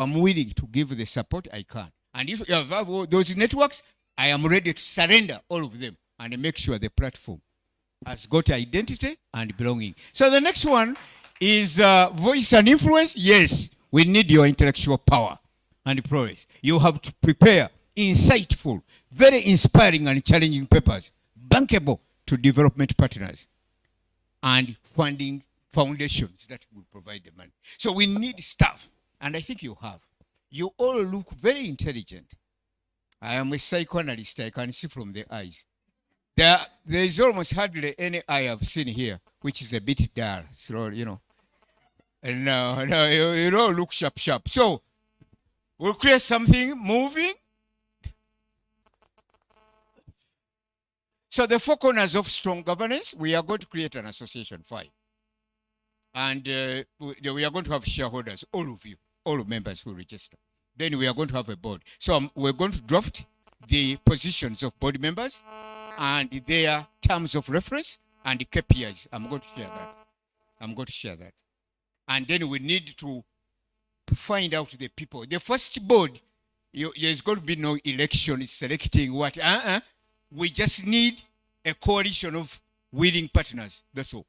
I'm willing to give the support I can. And if you have all those networks, I am ready to surrender all of them and make sure the platform has got identity and belonging. So the next one is voice and influence. Yes, we need your intellectual power and progress. You have to prepare insightful, very inspiring and challenging papers, bankable to development partners, and funding foundations that will provide the money. So we need staff, and I think you have. You all look very intelligent. I am a psychoanalyst. I can see from the eyes. There is almost hardly any eye I've seen here, which is a bit dull. So, you know. And you don't look sharp. So, we'll create something moving. So, the four corners of strong governance, we are going to create an association, 5. And we are going to have shareholders, all of you, all members who register. Then we are going to have a board. So, we're going to draft the positions of board members and their terms of reference and the KPIs. I'm going to share that. And then we need to find out the people. The first board, there's going to be no election selecting what. We just need a coalition of willing partners. That's all.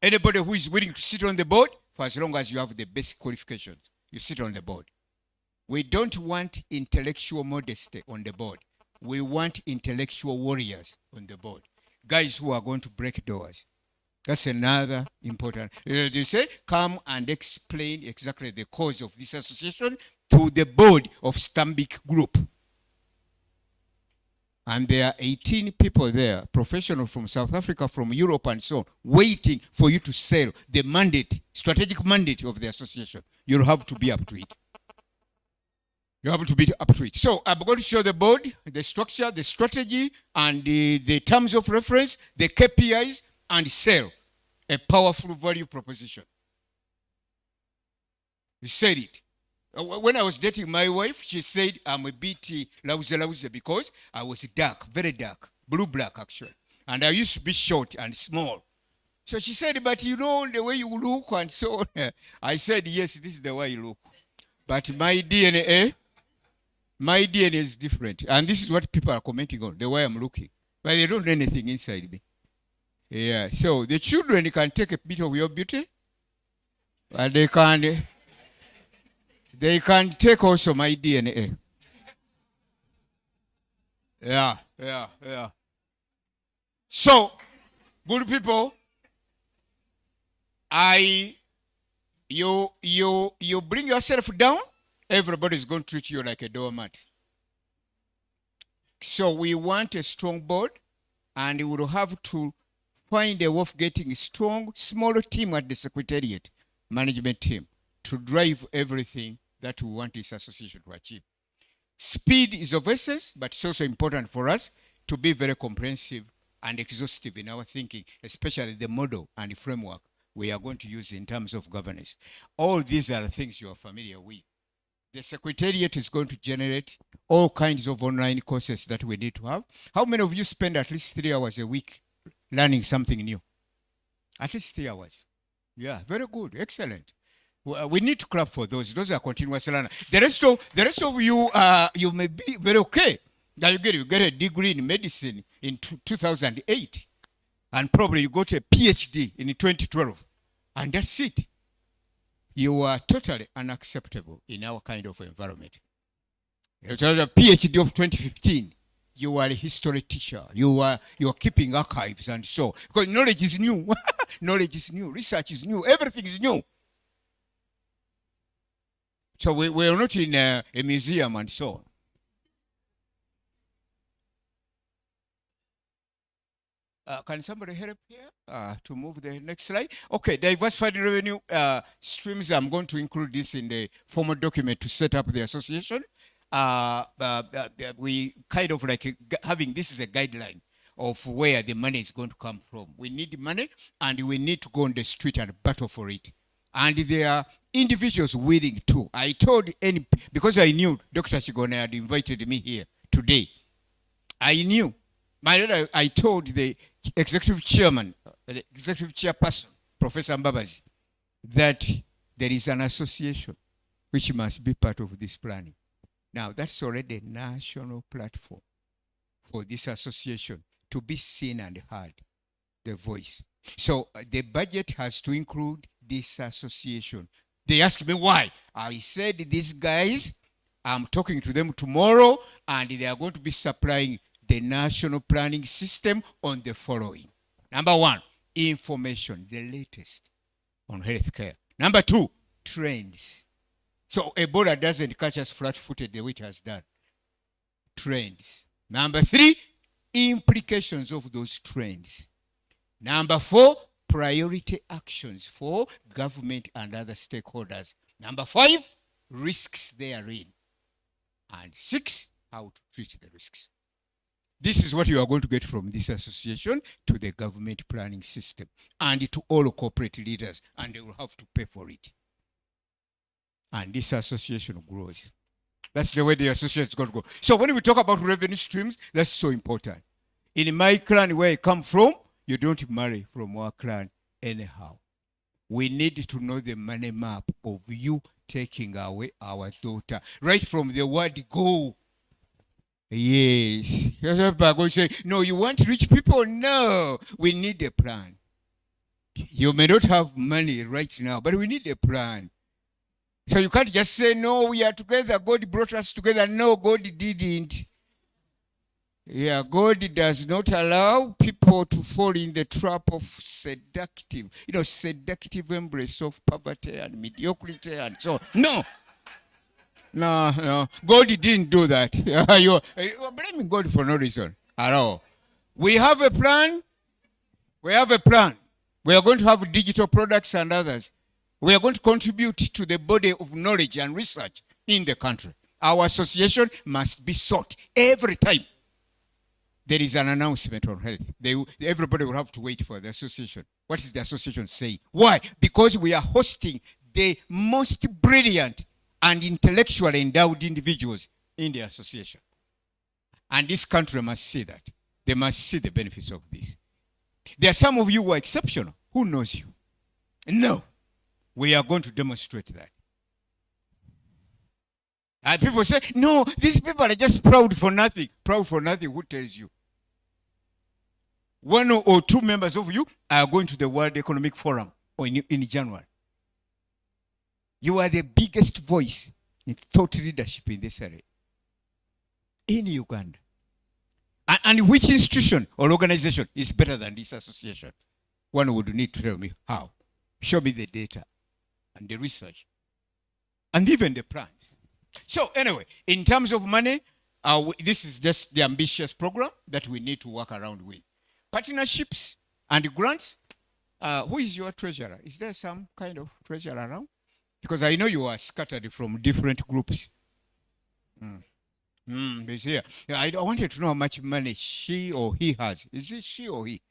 Anybody who is willing to sit on the board, for as long as you have the basic qualifications, you sit on the board. We don't want intellectual modesty on the board. We want intellectual warriors on the board. Guys who are going to break doors. That's another important. They say, come and explain exactly the cause of this association to the board of Stanbic Group. And there are 18 people there, professionals from South Africa, from Europe and so on, waiting for you to sell the mandate, strategic mandate of the association. You'll have to be up to it. You have to be up to it. So I'm going to show the board, the structure, the strategy, and the terms of reference, the KPIs, and sell a powerful value proposition. You said it. When I was dating my wife, she said I'm a bit lousy because I was dark, very dark, blue-black actually. And I used to be short and small. So she said, but you know the way you look and so on. I said, yes, this is the way you look. But my DNA is different. And this is what people are commenting on, the way I'm looking. But they don't know anything inside me. Yeah, so the children can take a bit of your beauty. And they can take also my DNA. Yeah. So, good people, you bring yourself down, everybody's going to treat you like a doormat. So we want a strong board, and we will have to find a way of getting a strong, smaller team at the secretariat, management team, to drive everything that we want this association to achieve. Speed is of essence, but it's also important for us to be very comprehensive and exhaustive in our thinking, especially the model and the framework we are going to use in terms of governance. All these are things you are familiar with. The secretariat is going to generate all kinds of online courses that we need to have. How many of you spend at least 3 hours a week learning something new? At least 3 hours. Yeah, very good, excellent. We need to clap for those. Those are continuous learners. The rest of you, you may be very okay. Now you get a degree in medicine in 2008, and probably you got a PhD in 2012, and that's it. You are totally unacceptable in our kind of environment. You have a PhD of 2015. You are a history teacher. You are keeping archives and so. Because knowledge is new. Knowledge is new. Research is new. Everything is new. So we're not in a museum and so on. Can somebody help here to move the next slide? Okay, diversified revenue streams. I'm going to include this in the formal document to set up the association. We kind of like having this is a guideline of where the money is going to come from. We need money, and we need to go on the street and battle for it. And there are individuals willing to. I told because I knew Dr. Chigone had invited me here today. I knew. I told the executive chairman, the executive chairperson, Professor Mbabazi, that there is an association which must be part of this planning. Now, that's already a national platform for this association to be seen and heard, the voice. So the budget has to include this association. They asked me why. I said, these guys, I'm talking to them tomorrow, and they are going to be supplying the national planning system on the following. Number one, information, the latest on healthcare. Number two, trends. So Ebola doesn't catch us flat-footed the way it has done. Trends. Number three, implications of those trends. Number four, priority actions for government and other stakeholders. Number five, risks therein. And six, how to treat the risks. This is what you are going to get from this association to the government planning system and to all corporate leaders, and they will have to pay for it. And this association grows. That's the way the association is going to go. So when we talk about revenue streams, that's so important. In my clan, where I come from, you don't marry from our clan anyhow. We need to know the money map of you taking away our daughter. Right from the word go. Yes. People are going to say, no, you want rich people? No. We need a plan. You may not have money right now, but we need a plan. So you can't just say, no, we are together. God brought us together. No, God didn't. Yeah, God does not allow people to fall in the trap of seductive embrace of poverty and mediocrity and so on. No. No. God didn't do that. You're blaming God for no reason at all. We have a plan. We are going to have digital products and others. We are going to contribute to the body of knowledge and research in the country. Our association must be sought every time there is an announcement on health. Everybody will have to wait for the association. What is the association saying? Why? Because we are hosting the most brilliant and intellectually endowed individuals in the association. And this country must see that. They must see the benefits of this. There are some of you who are exceptional. Who knows you? No. We are going to demonstrate that. And people say, no, these people are just proud for nothing. Proud for nothing, who tells you? One or two members of you are going to the World Economic Forum in January. You are the biggest voice in thought leadership in this area. In Uganda. And which institution or organization is better than this association? One would need to tell me how. Show me the data and the research and even the plans. So anyway, in terms of money, this is just the ambitious program that we need to work around with. Partnerships and grants. Who is your treasurer? Is there some kind of treasurer around? Because I know you are scattered from different groups. Here. I wanted to know how much money she or he has. Is it she or he?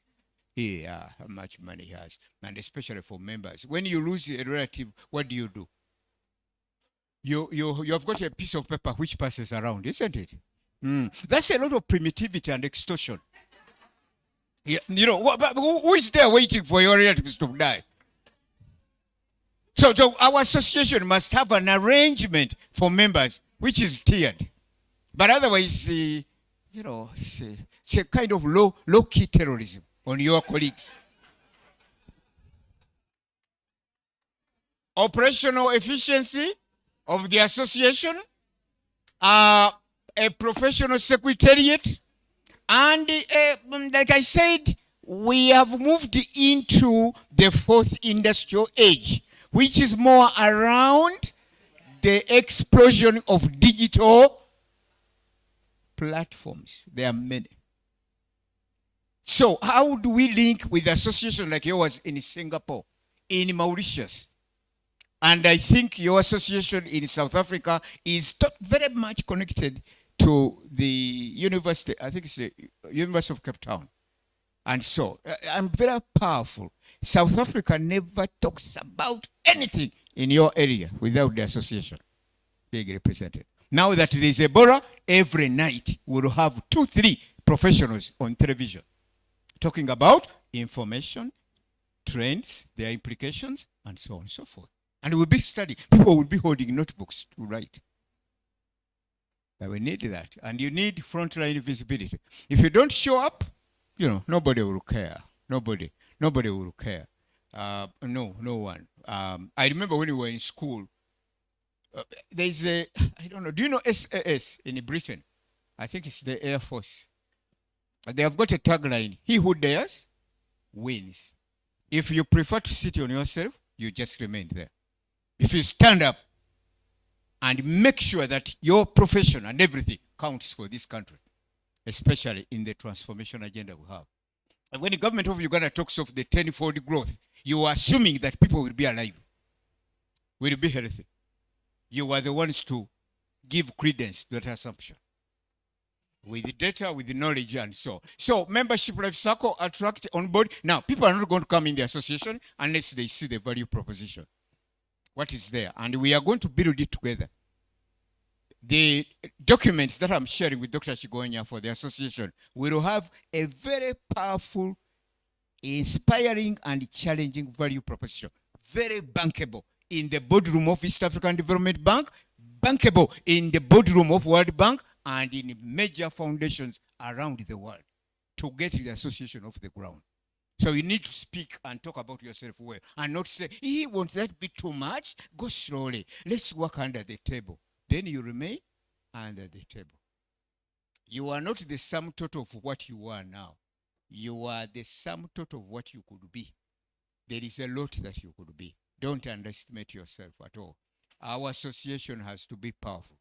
Yeah, how much money he has. And especially for members. When you lose a relative, what do? You have got a piece of paper which passes around, isn't it? That's a lot of primitivity and extortion. Yeah, but who is there waiting for your relatives to die? So our association must have an arrangement for members which is tiered. But otherwise, it's a kind of low-key terrorism on your colleagues. Operational efficiency of the association, a professional secretariat, and like I said, we have moved into the fourth industrial age, which is more around the explosion of digital platforms. There are many. So how do we link with associations like yours in Singapore, in Mauritius? And I think your association in South Africa is very much connected to the university. I think it's the University of Cape Town. And so I'm very powerful. South Africa never talks about anything in your area without the association being represented. Now that there is Ebola, every night we'll have 2-3 professionals on television talking about information, trends, their implications, and so on and so forth. And we'll be studying. People will be holding notebooks to write. But we need that. And you need frontline visibility. If you don't show up, nobody will care. Nobody will care. No one. I remember when we were in school, there's I don't know, do you know SAS in Britain? I think it's the Air Force. They have got a tagline, he who dares wins. If you prefer to sit on yourself, you just remain there. If you stand up and make sure that your profession and everything counts for this country, especially in the transformation agenda we have. And when the government of Uganda talks of the tenfold growth, you are assuming that people will be alive, will be healthy. You are the ones to give credence to that assumption. With the data, with the knowledge, and so. So membership life cycle, attract, on board. Now, people are not going to come in the association unless they see the value proposition. What is there? And we are going to build it together. The documents that I'm sharing with Dr. Chigonya for the association will have a very powerful, inspiring, and challenging value proposition. Very bankable in the boardroom of East African Development Bank, bankable in the boardroom of World Bank, and in major foundations around the world to get the association off the ground. So you need to speak and talk about yourself well and not say, won't that be too much? Go slowly. Let's work under the table. Then you remain under the table. You are not the sum total of what you are now. You are the sum total of what you could be. There is a lot that you could be. Don't underestimate yourself at all. Our association has to be powerful.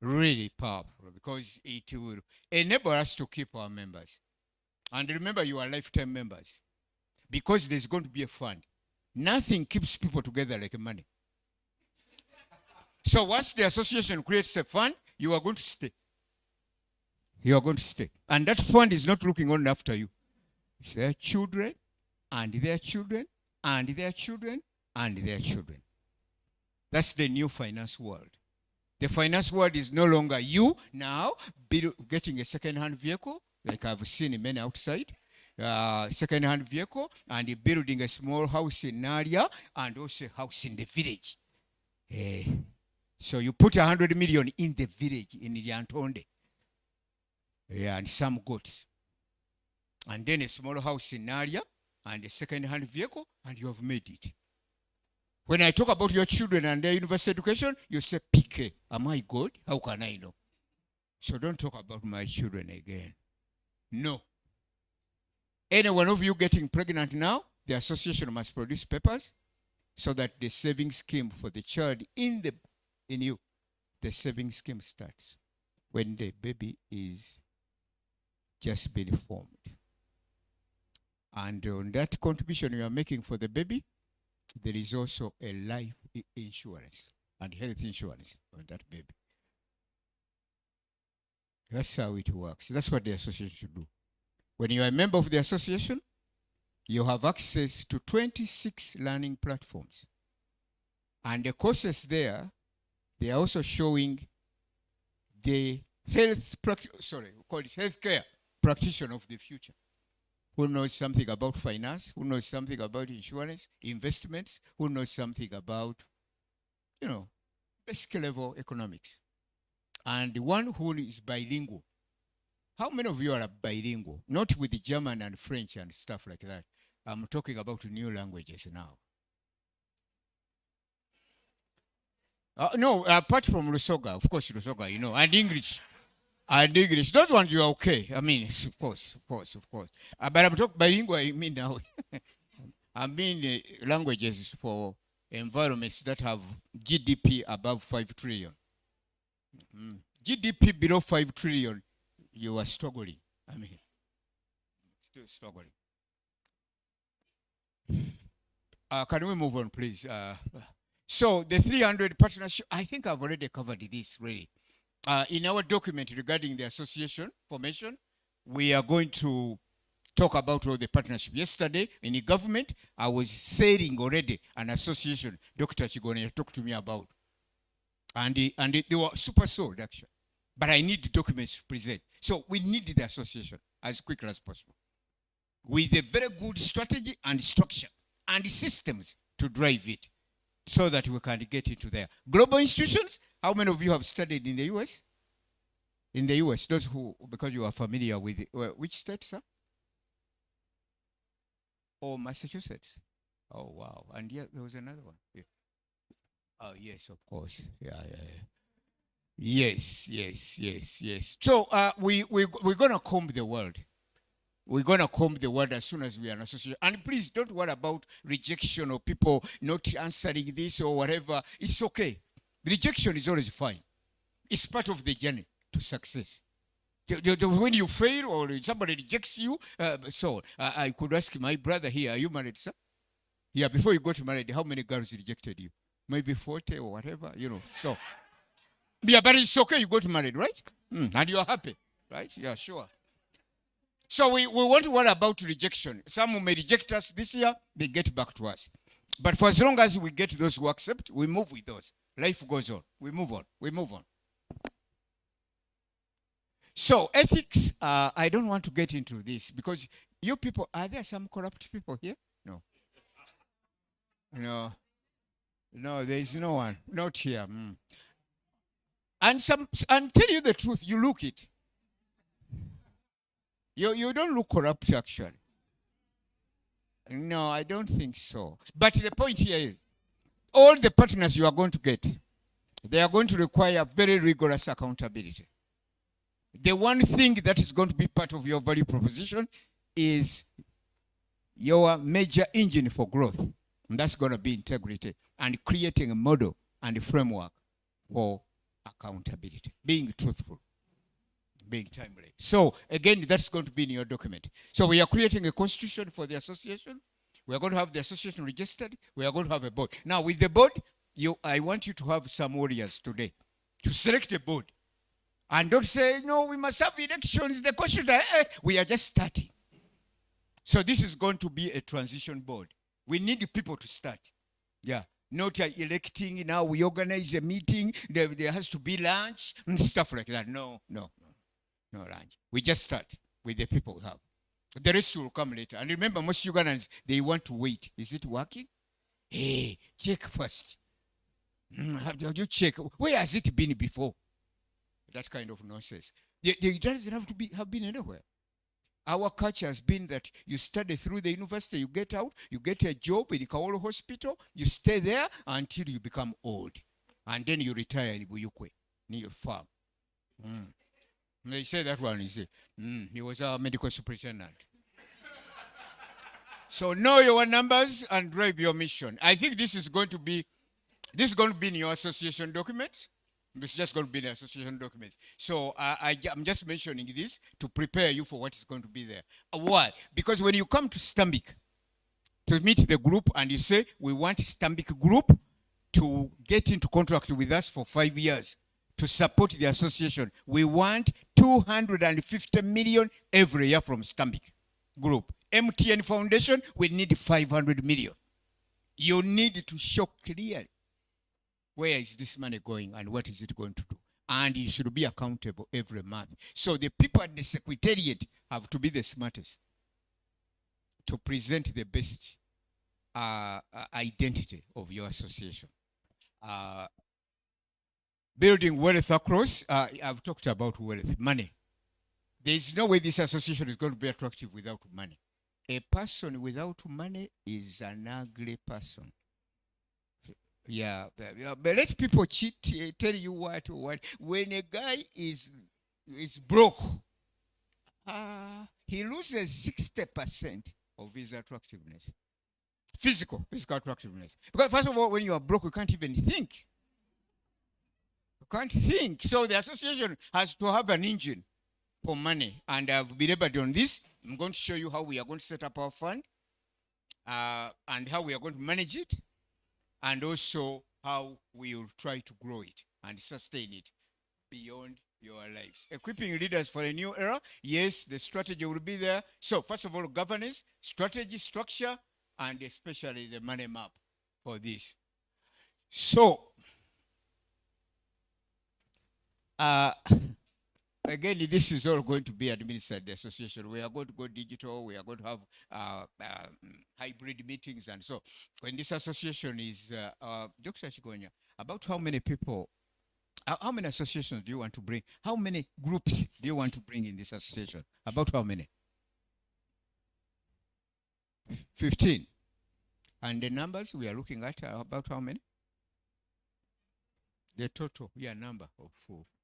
Really powerful, because it will enable us to keep our members. And remember, you are lifetime members, because there's going to be a fund. Nothing keeps people together like money. So once the association creates a fund, you are going to stay. You are going to stay. And that fund is not looking only after you. It's their children, and their children, and their children, and their children. That's the new finance world. The finance world is no longer you now getting a second-hand vehicle, like I've seen many outside, second-hand vehicle, and building a small house in area and also a house in the village. So you put 100 million in the village, in Lyantonde, and some goats. And then a small house in area and a second-hand vehicle, and you have made it. When I talk about your children and their university education, you say, PK, am I God? How can I know? So don't talk about my children again. No. Any one of you getting pregnant now, the association must produce papers so that the saving scheme for the child in you, the saving scheme starts when the baby is just being formed. And on that contribution you are making for the baby, there is also a life insurance and health insurance on that baby. That's how it works. That's what the association should do. When you are a member of the association, you have access to 26 learning platforms. And the courses there, they are also showing the healthcare practitioner of the future, who knows something about finance, who knows something about insurance, investments, who knows something about, basic level economics. And the one who is bilingual. How many of you are bilingual? Not with the German and French and stuff like that. I'm talking about new languages now. No, apart from Lusoga, of course, Lusoga, and English. And English. That one you are okay. I mean, of course. But I'm talking bilingual, I mean now. I mean languages for environments that have GDP above 5 trillion. GDP below 5 trillion, you are struggling. I mean, still struggling. Can we move on, please? So the 300 partnership, I think I've already covered this, really. In our document regarding the association formation, we are going to talk about all the partnership. Yesterday, in the government, I was saying already an association Dr. Chigonya talked to me about. And they were super sold, actually. But I need the documents to present. So we need the association as quickly as possible, with a very good strategy and structure and systems to drive it. so that we can get into there. Global institutions, how many of you have studied in the US? In the US, those who, because you are familiar with it, which state, sir? Oh, Massachusetts. Oh, wow. And yeah, there was another one. Yeah. Oh, yes, of course. Yeah, yeah, yeah. Yes, yes, yes, yes. So we're going to comb the world. We're going to comb the world as soon as we are an association. And please don't worry about rejection or people not answering this or whatever. It's okay. Rejection is always fine. It's part of the journey to success. When you fail or somebody rejects you, I could ask my brother here, are you married, sir? Yeah, before you got married, how many girls rejected you? Maybe 40 or whatever, So, yeah, but it's okay, you got married, right? And you're happy, right? Yeah, sure. So we want to worry about rejection. Some who may reject us this year, they get back to us. But for as long as we get those who accept, we move with those. Life goes on. We move on. We move on. So ethics, I don't want to get into this because you people, are there some corrupt people here? No. No. No, there is no one. Not here. And tell you the truth, you look it. You don't look corrupt actually. No, I don't think so. But the point here is, all the partners you are going to get, they are going to require very rigorous accountability. The one thing that is going to be part of your value proposition is your major engine for growth. And that's going to be integrity and creating a model and a framework for accountability, being truthful, being timely. So again, that's going to be in your document. So we are creating a constitution for the association. We are going to have the association registered. We are going to have a board. Now with the board, I want you to have some warriors today to select a board. And don't say, no, we must have elections. The question, we are just starting. So this is going to be a transition board. We need people to start. Yeah. Not electing, now we organize a meeting, there has to be lunch and stuff like that. No lunch. We just start with the people we have. The rest will come later. And remember, most Ugandans, they want to wait. Is it working? Hey, check first. How do you check? Where has it been before? That kind of nonsense. It doesn't have been anywhere. Our culture has been that you study through the university, you get out, you get a job in Kaolo Hospital, you stay there until you become old. And then you retire in Buyukwe, near your farm. They say that one is, he was our medical superintendent. So know your numbers and drive your mission. I think this is going to be in your association documents. It's just going to be the association documents. So I'm just mentioning this to prepare you for what is going to be there. Why? Because when you come to Stambik to meet the group and you say, we want Stambik group to get into contract with us for 5 years to support the association. We want 250 million every year from Stambik group. MTN Foundation, we need 500 million. You need to show clearly where is this money going and what is it going to do? And you should be accountable every month. So the people at the secretariat have to be the smartest to present the best identity of your association. Building wealth across, I've talked about wealth, money. There is no way this association is going to be attractive without money. A person without money is an ugly person. Yeah, but let people cheat, tell you what. When a guy is broke, he loses 60% of his attractiveness. Physical attractiveness. Because first of all, when you are broke, you can't even think. You can't think. So the association has to have an engine for money. And I've belabored on this. I'm going to show you how we are going to set up our fund and how we are going to manage it. And also how we will try to grow it and sustain it beyond your lives. Equipping leaders for a new era. Yes, the strategy will be there. So first of all, governance, strategy, structure, and especially the money map for this. So, Again, this is all going to be administered, the association. We are going to go digital. We are going to have hybrid meetings and so. When this association is, Dr. Chigonya, about how many people, how many associations do you want to bring? How many groups do you want to bring in this association? About how many? 15. And the numbers we are looking at are about how many? The total, number of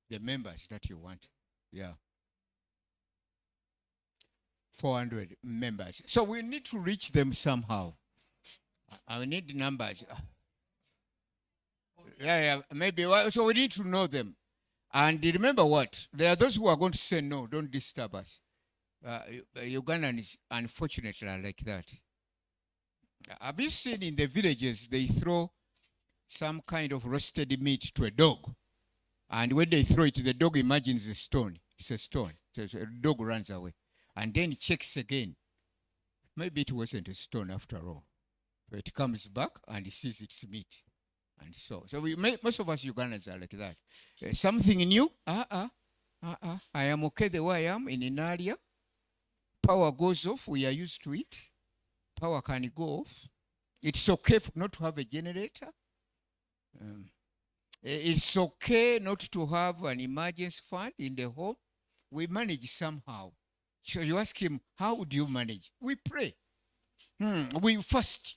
the members that you want. Yeah. 400 members. So we need to reach them somehow. I need numbers. Maybe. So we need to know them. And remember what? There are those who are going to say, no, don't disturb us. Ugandans, unfortunately, are like that. Have you seen in the villages, they throw some kind of roasted meat to a dog? And when they throw it, the dog imagines a stone. It's a stone. So the dog runs away. And then checks again. Maybe it wasn't a stone after all. So it comes back and it sees it's meat. And so most of us Ugandans are like that. Something new? I am okay the way I am in an area. Power goes off. We are used to it. Power can go off. It's okay not to have a generator. It's okay not to have an emergency fund in the home. We manage somehow. So you ask him, how do you manage? We pray. We fast.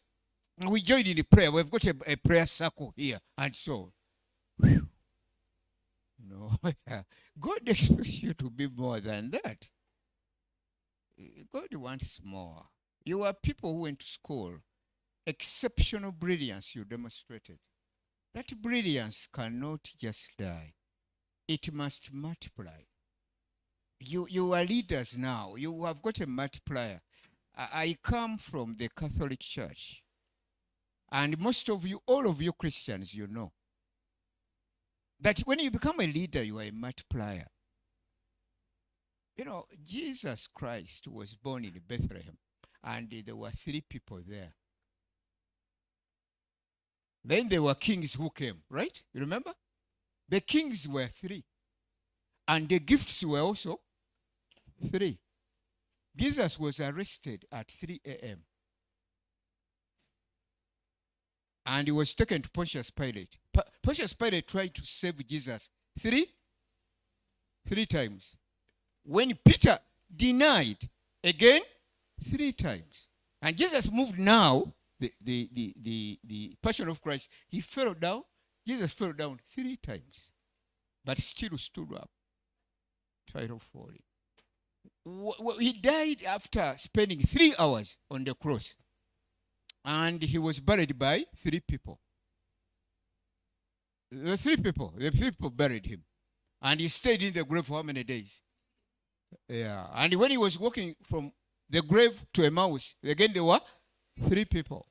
We join in the prayer. We've got a prayer circle here. And so, no, God expects you to be more than that. God wants more. You are people who went to school. Exceptional brilliance you demonstrated. That brilliance cannot just die. It must multiply. You are leaders now. You have got a multiplier. I come from the Catholic Church. And most of you, all of you Christians, you know that when you become a leader, you are a multiplier. You know, Jesus Christ was born in Bethlehem, and there were 3 people there. Then there were kings who came, right? You remember? The kings were 3. And the gifts were also 3. Jesus was arrested at 3 a.m. And he was taken to Pontius Pilate. Pontius Pilate tried to save Jesus 3 times. When Peter denied, again, 3 times. And Jesus moved now, the Passion of Christ, he fell down. Jesus fell down 3 times. But still stood up. Tried of falling. He died after spending 3 hours on the cross. And he was buried by 3 people. The 3 people buried him. And he stayed in the grave for how many days? Yeah. And when he was walking from the grave to Emmaus, again there were 3 people.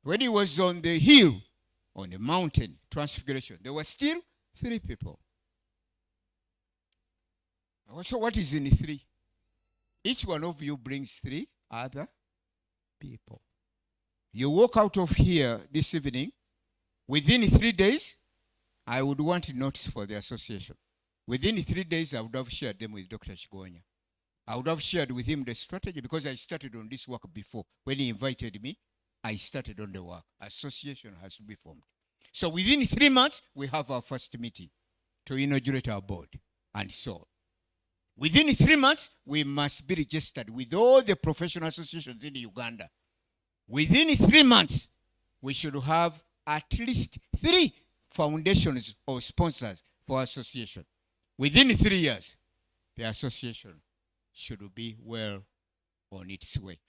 When he was on the hill, on the mountain, Transfiguration, there were still 3 people. So what is in 3? Each one of you brings 3 other people. You walk out of here this evening, within 3 days, I would want notes for the association. Within 3 days, I would have shared them with Dr. Chigonya. I would have shared with him the strategy because I started on this work before. When he invited me, I started on the work. Association has to be formed. So within 3 months, we have our first meeting to inaugurate our board and so on. Within 3 months, we must be registered with all the professional associations in Uganda. Within 3 months, we should have at least 3 foundations or sponsors for association. Within 3 years, the association should be well on its way.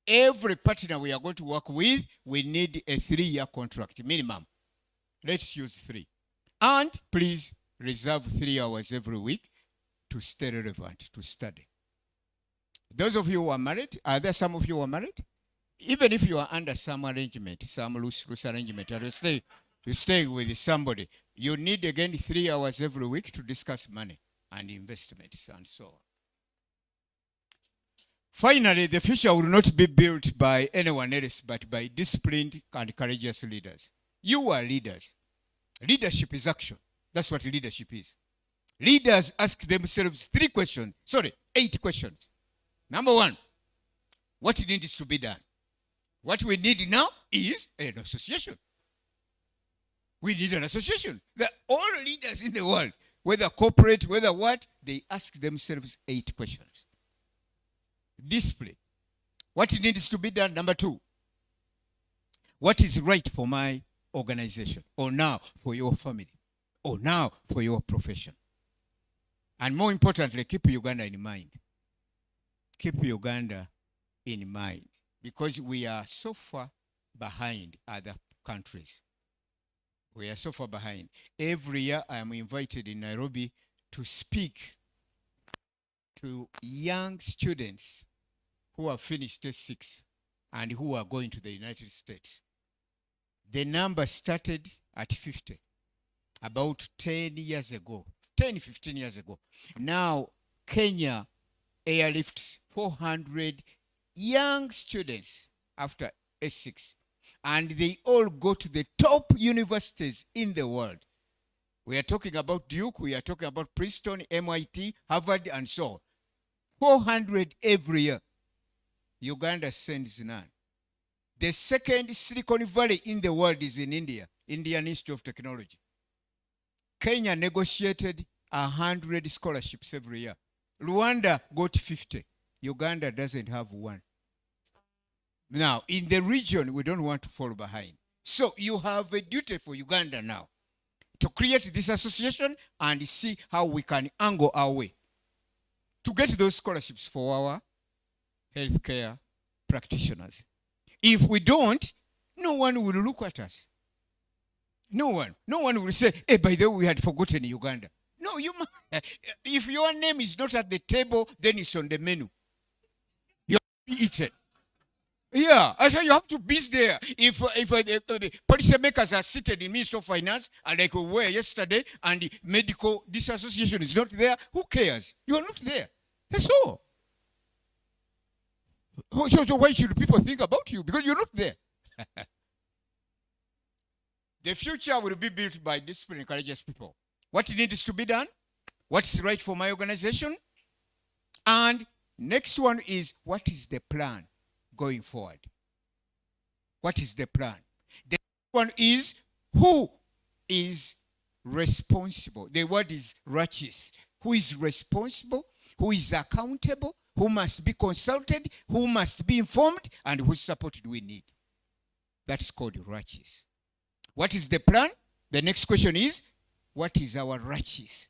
Every partner we are going to work with, we need a 3-year contract minimum. Let's use 3. And please reserve 3 hours every week to stay relevant, to study. Those of you who are married, are there some of you who are married? Even if you are under some arrangement, some loose arrangement, or you stay with somebody, you need again 3 hours every week to discuss money and investments and so on. Finally, the future will not be built by anyone else but by disciplined and courageous leaders. You are leaders. Leadership is action. That's what leadership is. Leaders ask themselves 8 questions. Number 1, what needs to be done? What we need now is an association. We need an association. All leaders in the world, whether corporate, whether what, they ask themselves 8 questions. Discipline. What needs to be done? Number 2, what is right for my organization, or now for your family, or now for your profession? And more importantly, keep Uganda in mind. Keep Uganda in mind, because we are so far behind other countries. We are so far behind. Every year I am invited in Nairobi to speak to young students who have finished T6 and who are going to the United States. The number started at 50 about 10 years ago, 10, 15 years ago. Now, Kenya airlifts 400 young students after S6, and they all go to the top universities in the world. We are talking about Duke, we are talking about Princeton, MIT, Harvard, and so on. 400 every year. Uganda sends none. The second Silicon Valley in the world is in India, Indian Institute of Technology. Kenya negotiated 100 scholarships every year. Rwanda got 50. Uganda doesn't have one. Now, in the region, we don't want to fall behind. So you have a duty for Uganda now to create this association and see how we can angle our way to get those scholarships for our healthcare practitioners. If we don't, no one will look at us. No one will say, hey, by the way, we had forgotten Uganda. No, if your name is not at the table, then it's on the menu. You have to be eaten. Yeah, I say you have to be there. If the policymakers are seated in Ministry of Finance, and like we were yesterday, and the medical disassociation is not there, who cares? You are not there. That's all. So why should people think about you? Because you're not there. The future will be built by disciplined and courageous people. What needs to be done? What is right for my organization? And next one is, what is the plan going forward? What is the plan? The next one is, who is responsible? The word is righteous. Who is responsible? Who is accountable? Who must be consulted? Who must be informed? And whose support do we need? That's called righteous. What is the plan? The next question is, what is our righteous?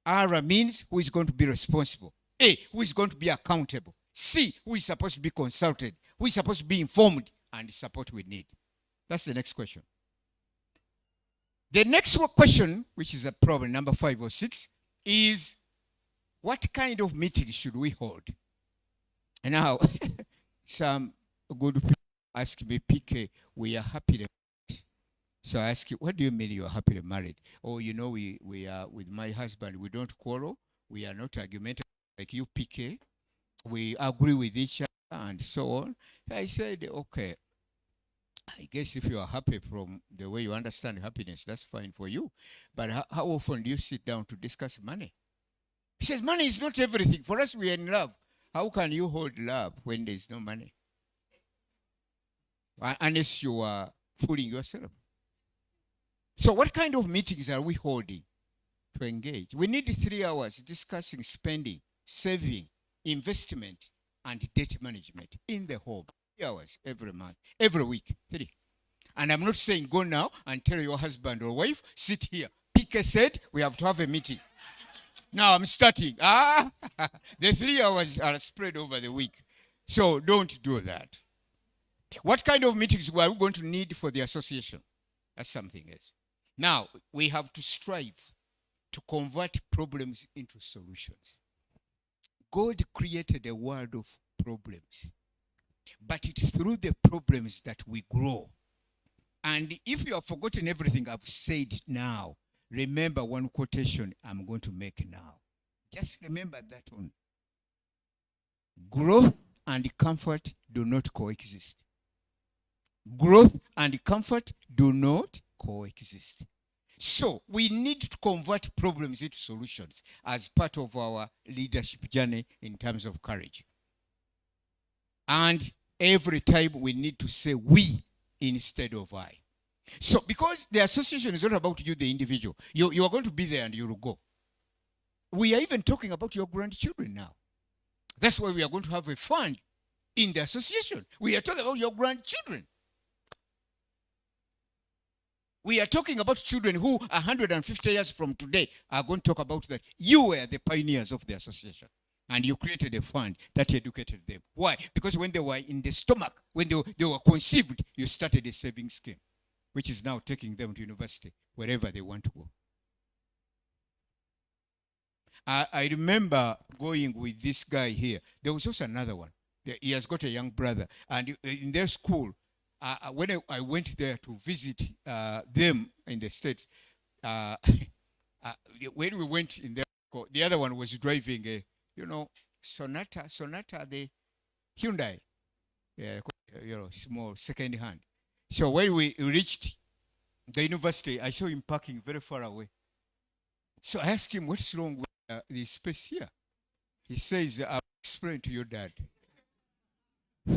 R means who is going to be responsible. A, who is going to be accountable. C, who is supposed to be consulted. Who is supposed to be informed and the support we need. That's the next question. The next question, which is a problem, number 5 or 6, is what kind of meetings should we hold? And now, some good people ask me, PK, we are happily married. So I ask you, what do you mean you are happily married? Oh, you know, we are with my husband, we don't quarrel, we are not argumentative like you, PK. We agree with each other and so on. I said, okay, I guess if you are happy from the way you understand happiness, that's fine for you. But how often do you sit down to discuss money? He says, money is not everything. For us, we are in love. How can you hold love when there is no money? Unless you are fooling yourself. So what kind of meetings are we holding to engage? We need 3 hours discussing spending, saving, investment, and debt management in the home. 3 hours every month, every week, 3. And I'm not saying go now and tell your husband or wife, sit here. PK said we have to have a meeting. Now I'm starting. The 3 hours are spread over the week. So don't do that. What kind of meetings are we going to need for the association? That's something else. Now, we have to strive to convert problems into solutions. God created a world of problems, but it's through the problems that we grow. And if you have forgotten everything I've said now, remember one quotation I'm going to make now. Just remember that one. Growth and comfort do not coexist. Growth and comfort do not coexist. So we need to convert problems into solutions as part of our leadership journey in terms of courage. And every time we need to say we instead of I. So because the association is not about you, the individual, you are going to be there and you will go. We are even talking about your grandchildren now. That's why we are going to have a fund in the association. We are talking about your grandchildren. We are talking about children who 150 years from today are going to talk about that. You were the pioneers of the association. And you created a fund that educated them. Why? Because when they were in the stomach, when they were conceived, you started a savings scheme, which is now taking them to university, wherever they want to go. I remember going with this guy here. There was also another one. He has got a young brother. And in their school, when I went there to visit them in the States, when we went in there, the other one was driving a, Sonata, the Hyundai, small second hand. So when we reached the university, I saw him parking very far away. So I asked him, what's wrong with this space here? He says, I'll explain to your dad.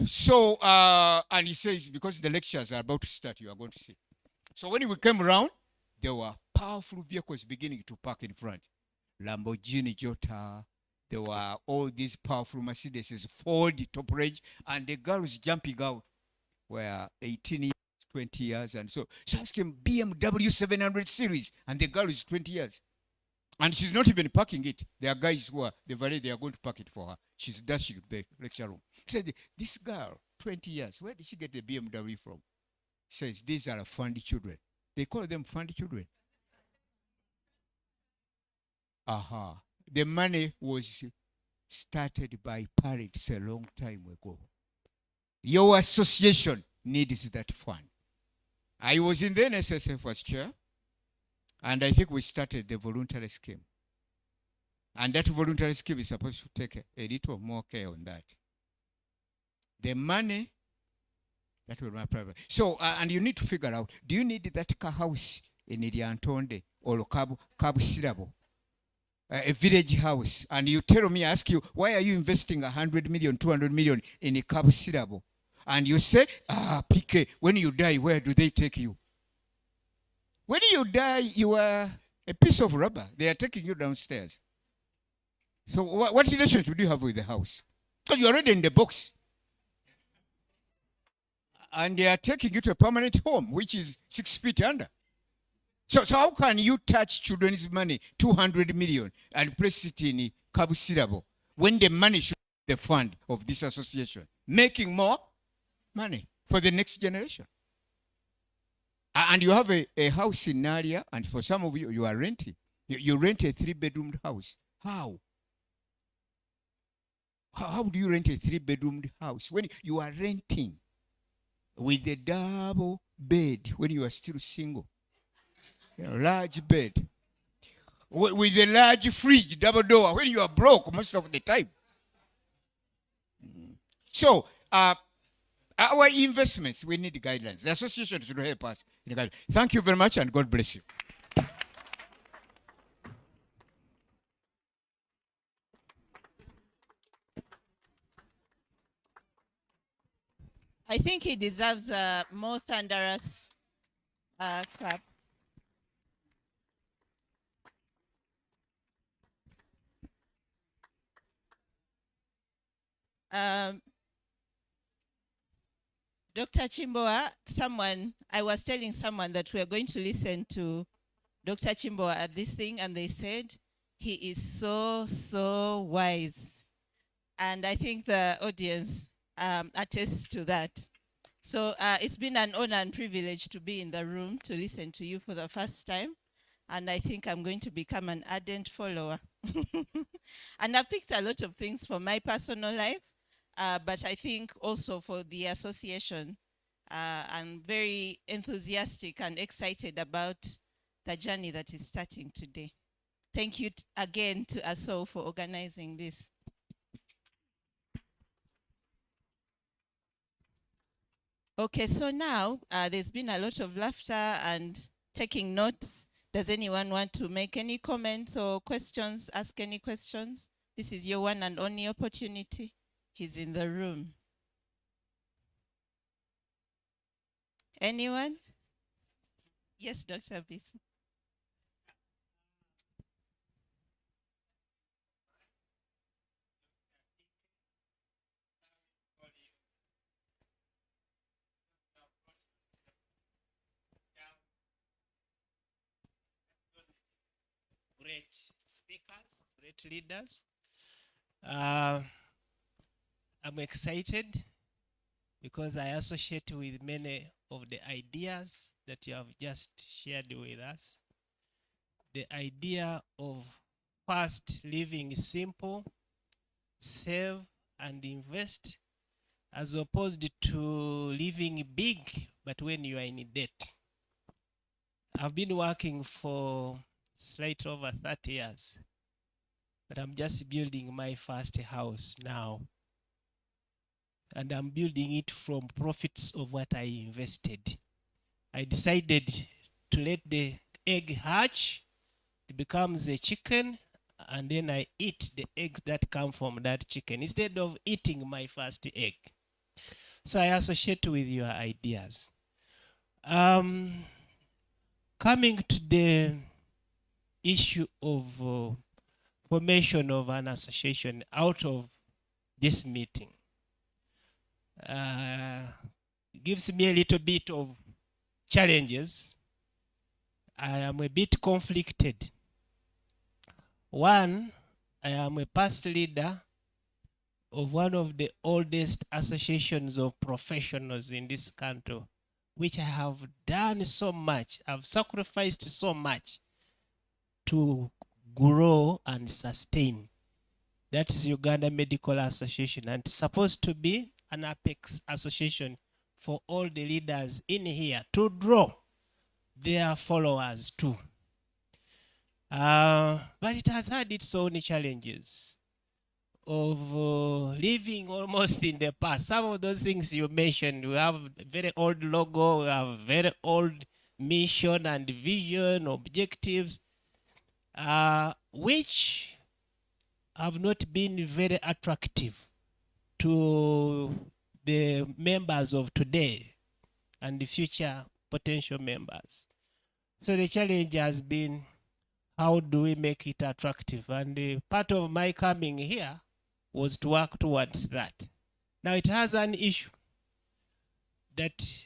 So, and he says, because the lectures are about to start, you are going to see. So when we came around, there were powerful vehicles beginning to park in front. Lamborghini Jota, there were all these powerful Mercedes, Ford, top range, and the girls jumping out were 18 years, 20 years, and so I asked him, BMW 700 series, and the girl is 20 years. And she's not even parking it. There are guys who are, the valet, they are going to park it for her. She's dashing the lecture room. He said, this girl, 20 years, where did she get the BMW from? He says, these are fund children. They call them fund children. Aha. The money was started by parents a long time ago. Your association needs that fund. I was in the NSSF as chair, and I think we started the voluntary scheme. And that voluntary scheme is supposed to take a little more care on that. The money, that will be private. So, and you need to figure out, do you need that car house in Iliantonde or Kabu Sirabo? A village house, and you tell me, I ask you, why are you investing 100 million, 200 million in a Kabu Sirabo? And you say, PK, when you die, where do they take you? When you die, you are a piece of rubber. They are taking you downstairs. So what relationship do you have with the house? Because you're already in the box. And they are taking you to a permanent home, which is 6 feet under. So how can you touch children's money, 200 million, and place it in Kabu Sirabo, when the money should be the fund of this association, making more money for the next generation? And you have a house in Naria, and for some of you, you are renting. You rent a 3-bedroomed house. How? How do you rent a 3-bedroomed house when you are renting with a double bed when you are still single? Large bed. With a large fridge, double door, when you are broke most of the time. So, our investments, we need guidelines. The association should help us in the guidelines. Thank you very much, and God bless you. I think he deserves a more thunderous clap. Dr. Chimboa, I was telling someone that we are going to listen to Dr. Chimboa at this thing, and they said he is so wise. And I think the audience attests to that. So it's been an honor and privilege to be in the room to listen to you for the first time. And I think I'm going to become an ardent follower. And I've picked a lot of things for my personal life, but I think also for the association. I'm very enthusiastic and excited about the journey that is starting today. Thank you again to ASO for organizing this. Okay, so now there's been a lot of laughter and taking notes. Does anyone want to make any comments or questions, ask any questions? This is your one and only opportunity. He's in the room. Anyone? Yes, Dr. Bismarck. Great speakers, great leaders. I'm excited because I associate with many of the ideas that you have just shared with us. The idea of first living simple, save and invest, as opposed to living big, but when you are in debt. I've been working for slightly over 30 years, but I'm just building my first house now. And I'm building it from profits of what I invested. I decided to let the egg hatch, it becomes a chicken, and then I eat the eggs that come from that chicken instead of eating my first egg. So I associate with your ideas. Coming to the issue of formation of an association out of this meeting, gives me a little bit of challenges. I am a bit conflicted. One, I am a past leader of one of the oldest associations of professionals in this country, which I have done so much, I've sacrificed so much to grow and sustain. That is Uganda Medical Association, and it's supposed to be an apex association for all the leaders in here to draw their followers too. But it has had its own challenges of living almost in the past. Some of those things you mentioned, we have a very old logo, we have a very old mission and vision, objectives, which have not been very attractive to the members of today and the future potential members. So the challenge has been, how do we make it attractive? And part of my coming here was to work towards that. Now it has an issue that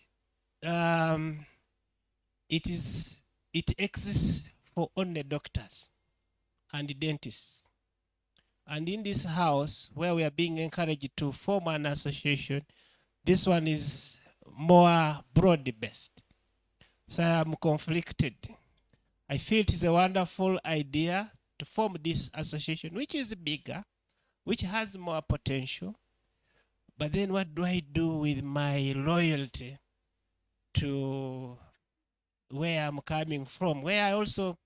it exists for only doctors and dentists. And in this house, where we are being encouraged to form an association, this one is more broad-based. So I am conflicted. I feel it is a wonderful idea to form this association, which is bigger, which has more potential. But then what do I do with my loyalty to where I'm coming from, where I also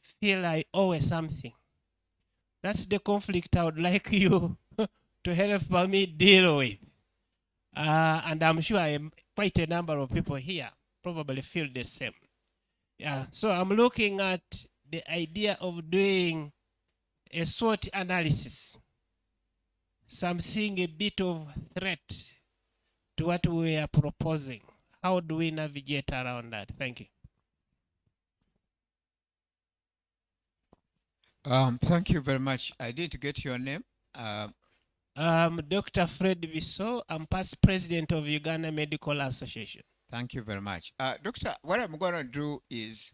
feel I owe something? That's the conflict I would like you to help me deal with. And I'm sure quite a number of people here probably feel the same. Yeah, so I'm looking at the idea of doing a SWOT analysis. So I'm seeing a bit of threat to what we are proposing. How do we navigate around that? Thank you. Thank you very much. I didn't get your name. Dr. Fred Bisso. I'm past president of Uganda Medical Association. Thank you very much. Doctor, what I'm going to do is,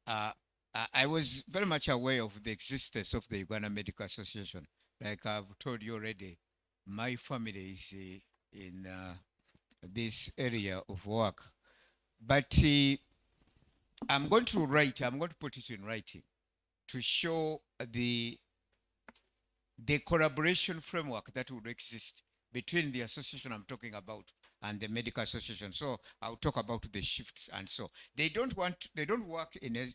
I was very much aware of the existence of the Uganda Medical Association. Like I've told you already, my family is in this area of work. But I'm going to put it in writing to show the collaboration framework that would exist between the association I'm talking about and the medical association. So I'll talk about the shifts, and so they don't work in a,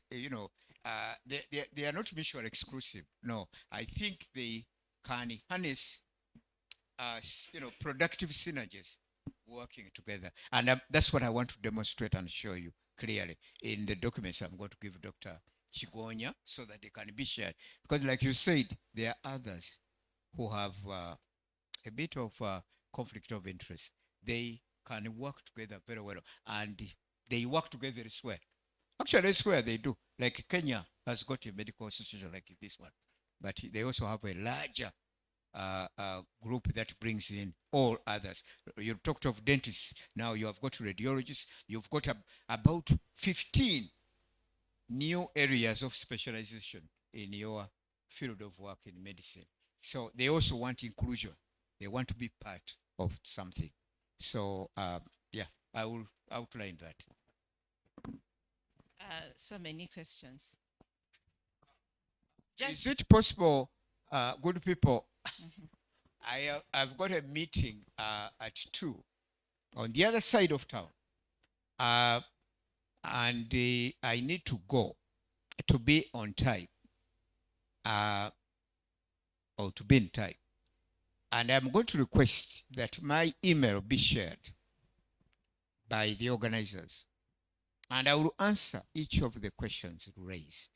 they are not mutually exclusive. No, I think they can harness productive synergies working together, and that's what I want to demonstrate and show you. clearly in the documents I'm going to give Dr. Chigonya so that they can be shared. Because like you said, there are others who have a bit of conflict of interest. They can work together very well, and they work together as well. Actually, elsewhere they do. Like Kenya has got a medical association like this one, but they also have a larger group that brings in all others. You talked of dentists. Now you have got radiologists. You've got about 15 new areas of specialization in your field of work in medicine. So they also want inclusion. They want to be part of something. So yeah, I will outline that. So many questions. Is it possible, good people? I've got a meeting at 2 on the other side of town, and I need to go to be on time, or to be in time. And I'm going to request that my email be shared by the organizers. And I will answer each of the questions raised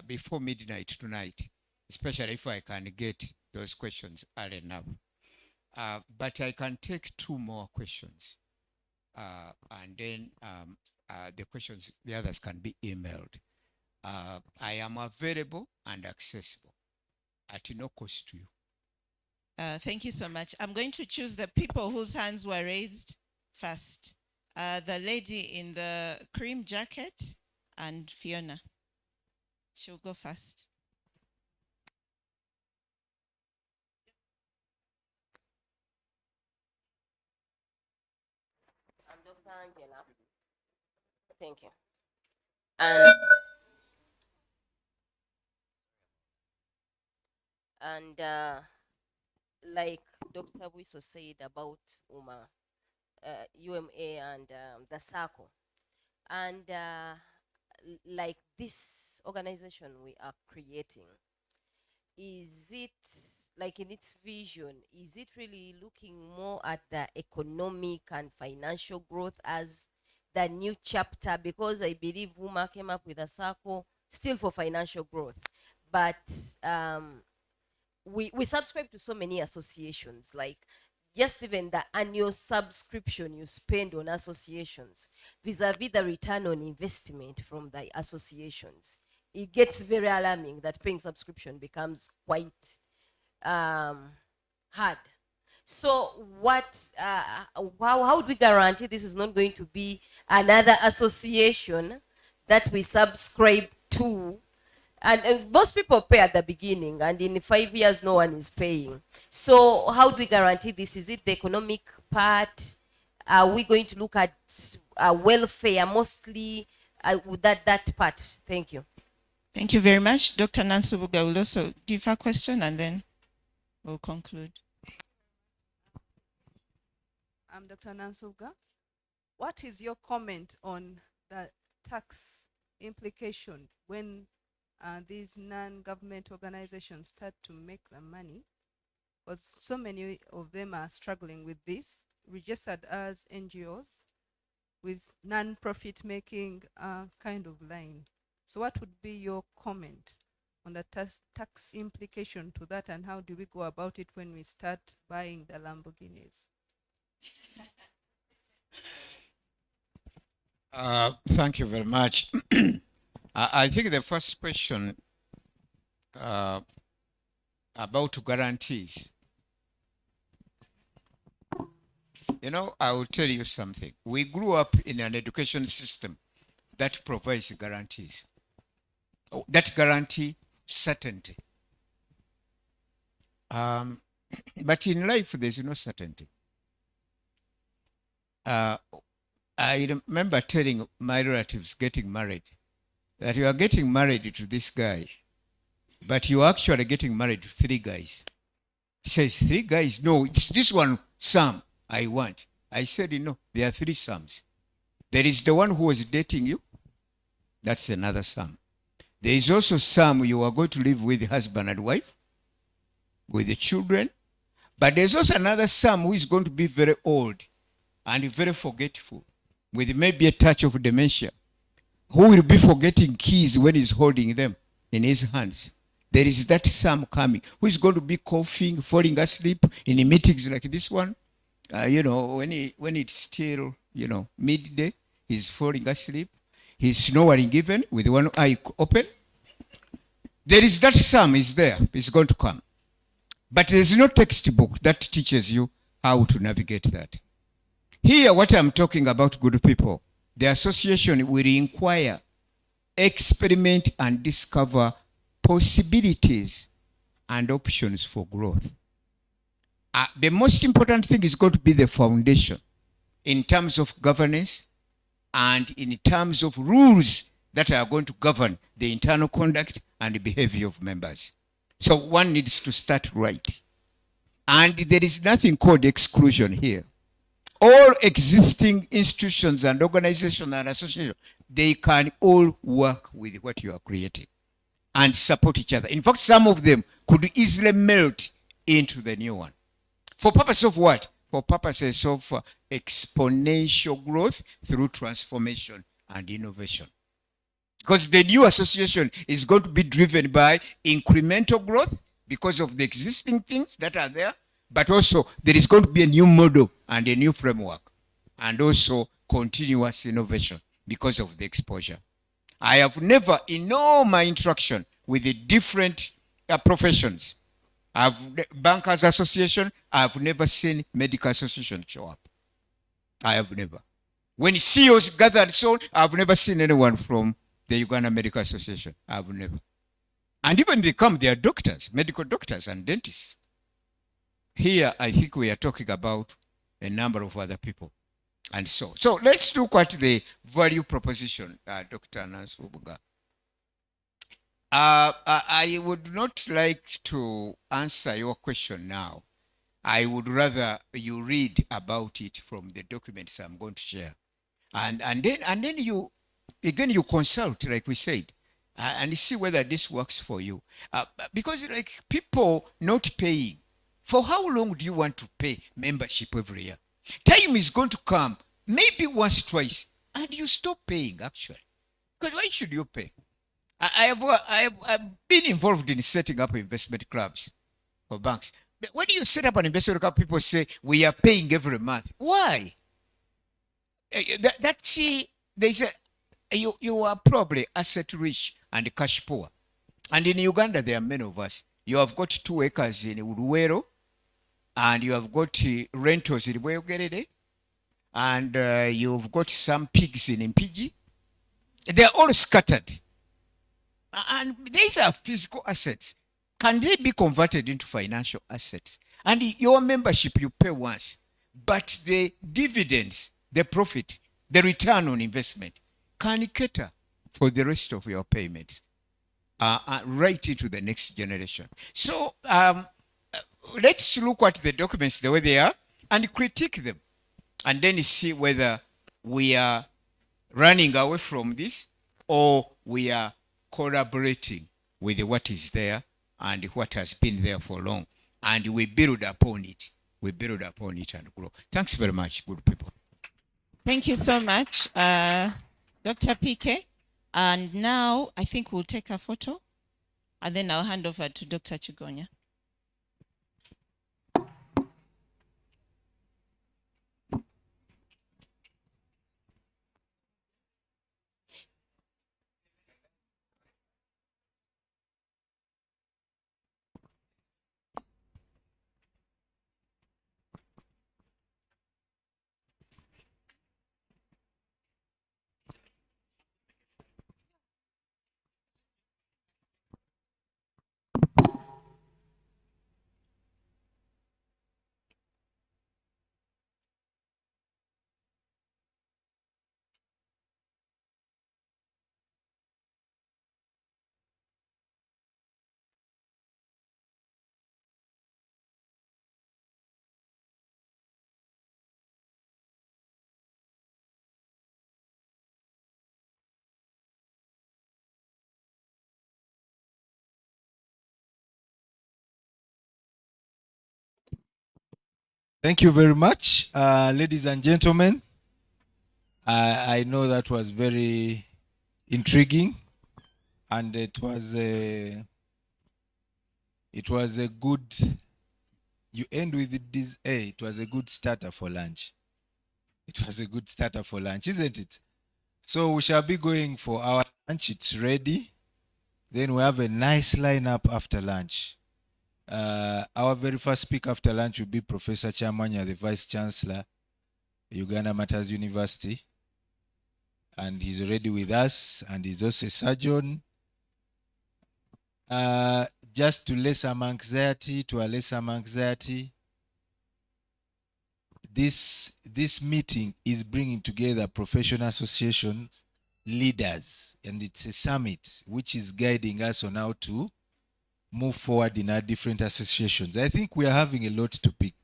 before midnight tonight, especially if I can get those questions early enough. But I can take 2 more questions. And then the others can be emailed. I am available and accessible at no cost to you. Thank you so much. I'm going to choose the people whose hands were raised first. The lady in the cream jacket and Fiona. She'll go first. I'm Dr. Angela. Thank you. And like Dr. Buiso said about UMA, UMA and the circle, and like this organization we are creating, is it like in its vision, is it really looking more at the economic and financial growth as the new chapter? Because I believe UMA came up with a circle still for financial growth, but we subscribe to so many associations, like just even the annual subscription you spend on associations vis-a-vis the return on investment from the associations, it gets very alarming that paying subscription becomes quite hard. So what how do we guarantee this is not going to be another association that we subscribe to? And most people pay at the beginning, and in 5 years, no one is paying. So how do we guarantee this? Is it the economic part? Are we going to look at welfare mostly? That part. Thank you. Thank you very much. Dr. Nansubuga will also give her question, and then we'll conclude. I'm Dr. Nansubuga. What is your comment on the tax implication when these non-government organizations start to make the money? Because so many of them are struggling with this, registered as NGOs with non-profit making kind of line. So what would be your comment on the tax implication to that, and how do we go about it when we start buying the Lamborghinis? Thank you very much. I think the first question about guarantees. You know, I will tell you something. We grew up in an education system that provides guarantees, that guarantee certainty. But in life, there's no certainty. I remember telling my relatives getting married that you are getting married to this guy, but you are actually getting married to 3 guys. He says, 3 guys? No, it's this one, Sam, I want. I said, no, there are 3 Sams. There is the one who was dating you. That's another Sam. There is also Sam you are going to live with, husband and wife, with the children. But there's also another Sam who is going to be very old and very forgetful. with maybe a touch of dementia, who will be forgetting keys when he's holding them in his hands. There is that Sam coming, who is going to be coughing, falling asleep in meetings like this one. When it's still, midday, he's falling asleep. He's snoring even with one eye open. There is that Sam is there. It's going to come. But there's no textbook that teaches you how to navigate that. Here, what I'm talking about, good people, the association will inquire, experiment, and discover possibilities and options for growth. The most important thing is going to be the foundation in terms of governance and in terms of rules that are going to govern the internal conduct and the behavior of members. So one needs to start right. And there is nothing called exclusion here. All existing institutions and organizations and associations, they can all work with what you are creating and support each other. In fact, some of them could easily melt into the new one. For purpose of what? For purposes of exponential growth through transformation and innovation. Because the new association is going to be driven by incremental growth because of the existing things that are there, but also there is going to be a new model and a new framework, and also continuous innovation because of the exposure. I have never, in all my interaction with the different professions, Bankers Association, I've never seen Medical Association show up. I have never. When CEOs gather and so on, I've never seen anyone from the Uganda Medical Association. I've never. And even they come, they are doctors, medical doctors and dentists. Here, I think we are talking about a number of other people. And so let's look at the value proposition, Dr. Nansubuga. I would not like to answer your question now. I would rather you read about it from the documents I'm going to share. And then you consult, like we said, and see whether this works for you. Because like people not paying, for how long do you want to pay membership every year? Time is going to come, maybe once, twice, and you stop paying actually. Because why should you pay? I've been involved in setting up investment clubs for banks. But when you set up an investment club, people say, we are paying every month. Why? You are probably asset rich and cash poor. And in Uganda, there are many of us. You have got 2 acres in Uluwero, and you have got rentals in Bweyogerere, and you've got some pigs in Impigi. They are all scattered. And these are physical assets. Can they be converted into financial assets? And your membership you pay once, but the dividends, the profit, the return on investment can cater for the rest of your payments right into the next generation. So let's look at the documents the way they are and critique them, and then see whether we are running away from this or we are collaborating with what is there and what has been there for long, and we build upon it. We build upon it and grow. Thanks very much, good people. Thank you so much, Dr. PK. And now I think we'll take a photo, and then I'll hand over to Dr. Chigonya. Thank you very much, ladies and gentlemen. I know that was very intriguing, and it was a good. You end with this. Hey, it was a good starter for lunch. It was a good starter for lunch, isn't it? So we shall be going for our lunch. It's ready. Then we have a nice lineup after lunch. Our very first speaker after lunch will be Professor Chamanya, the Vice Chancellor, Uganda Matters University. And he's already with us, and he's also a surgeon. Just to allay some anxiety, this meeting is bringing together professional associations, leaders, and it's a summit which is guiding us on how to move forward in our different associations. I think we are having a lot to pick.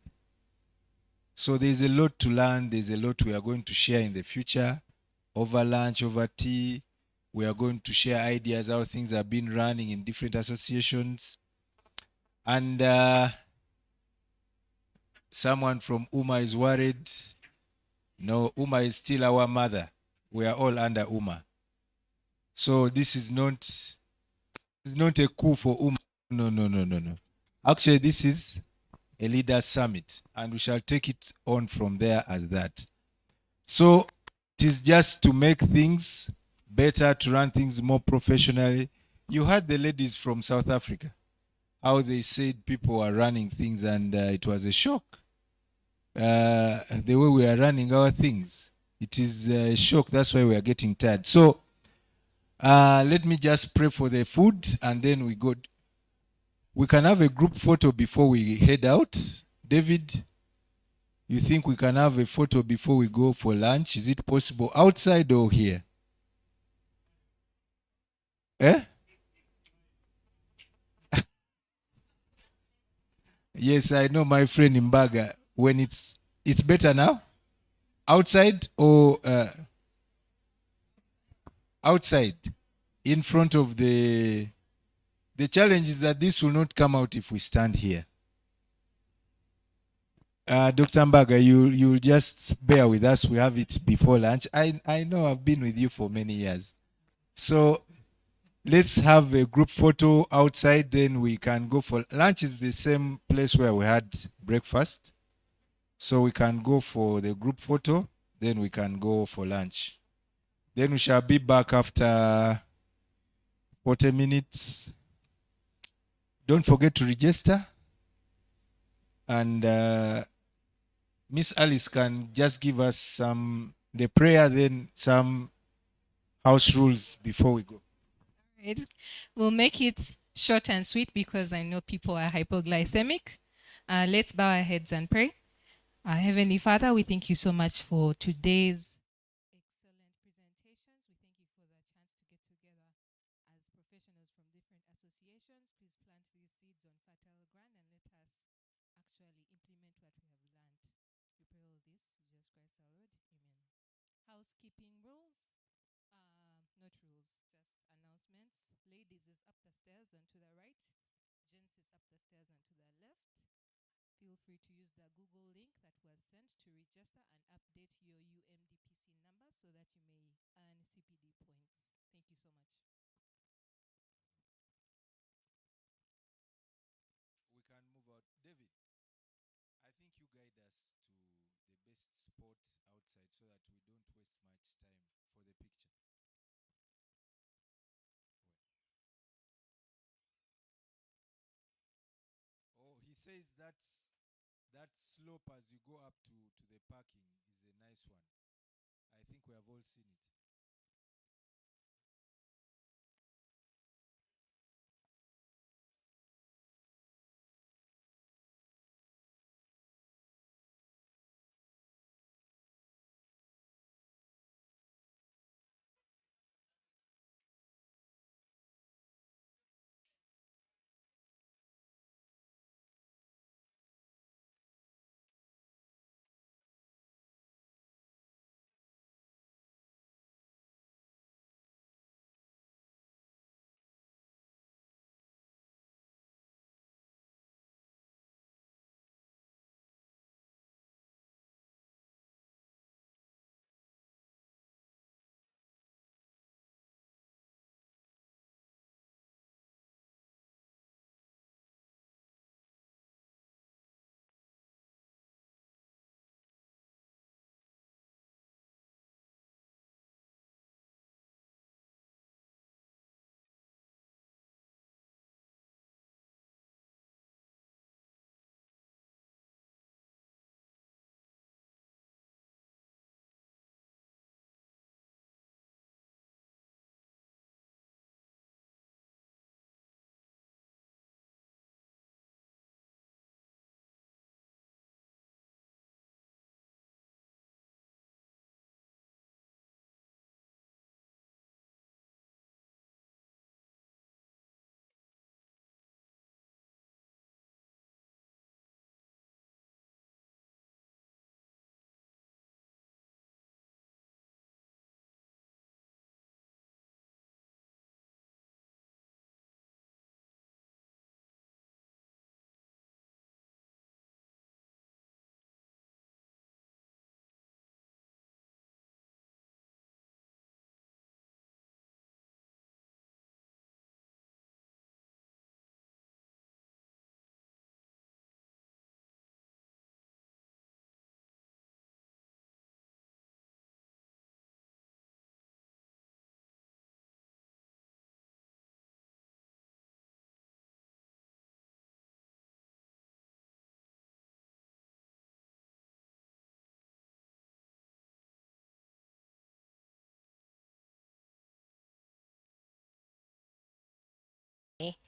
So there's a lot to learn. There's a lot we are going to share in the future, over lunch, over tea. We are going to share ideas how things have been running in different associations. And someone from UMA is worried. No, UMA is still our mother. We are all under UMA. So this is not a coup for UMA. No. Actually, this is a leaders summit, and we shall take it on from there as that. So it is just to make things better, to run things more professionally. You heard the ladies from South Africa, how they said people are running things, and it was a shock. The way we are running our things, it is a shock. That's why we are getting tired. So let me just pray for the food, and then we go. We can have a group photo before we head out. David, you think we can have a photo before we go for lunch? Is it possible outside or here? Eh? Yes, I know my friend Mbaga. When it's better now? Outside or outside? In front of the challenge is that this will not come out if we stand here. Dr. Mbaga, you'll just bear with us. We have it before lunch. I know I've been with you for many years. So let's have a group photo outside, then we can go for lunch. Is the same place where we had breakfast. So we can go for the group photo, then we can go for lunch. Then we shall be back after 40 minutes. Don't forget to register. And Miss Alice can just give us the prayer, then some house rules before we go. Right. We'll make it short and sweet because I know people are hypoglycemic. Let's bow our heads and pray. Heavenly Father, we thank you so much for today's excellent presentations. We thank you for the chance to get together as professionals from different associations. Please plant these seeds on fertile ground and let us actually implement what we have learned. We pray all this through Jesus Christ our Lord. Amen. Housekeeping rules. Not rules, just announcements. Ladies is up the stairs and to the right. Gents is up the stairs and to the left. Feel free to use the Google link that was sent to register and update your UMDPC number so that you may earn CPD points. Thank you so much. We can move out. David, I think you guide us to the best spot outside so that we don't waste much time for the picture. Oh, he says that slope as you go up to the parking is a nice one. I think we have all seen it.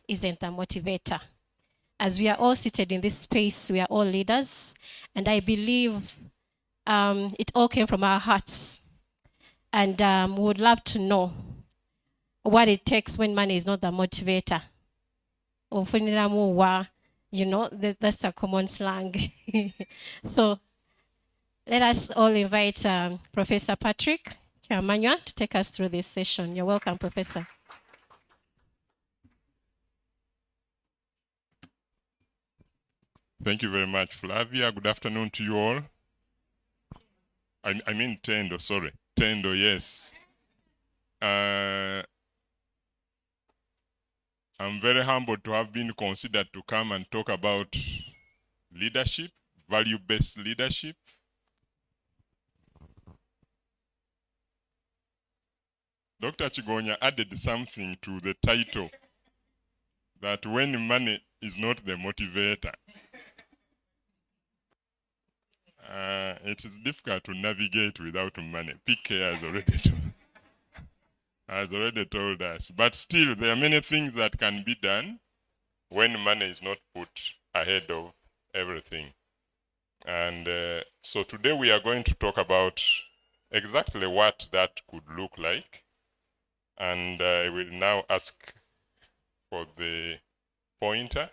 isn't the motivator. As we are all seated in this space, we are all leaders, and I believe it all came from our hearts. And we would love to know what it takes when money is not the motivator. You know, that's a common slang. So let us all invite Professor Patrick Chamanywa to take us through this session. You're welcome, Professor. Thank you very much, Flavia. Good afternoon to you all. I mean Tendo, sorry. Tendo, yes. I'm very humbled to have been considered to come and talk about leadership, value-based leadership. Dr. Chigonya added something to the title, that when money is not the motivator, it is difficult to navigate without money. PK has already told us. But still, there are many things that can be done when money is not put ahead of everything. And so today we are going to talk about exactly what that could look like. And I will now ask for the pointer.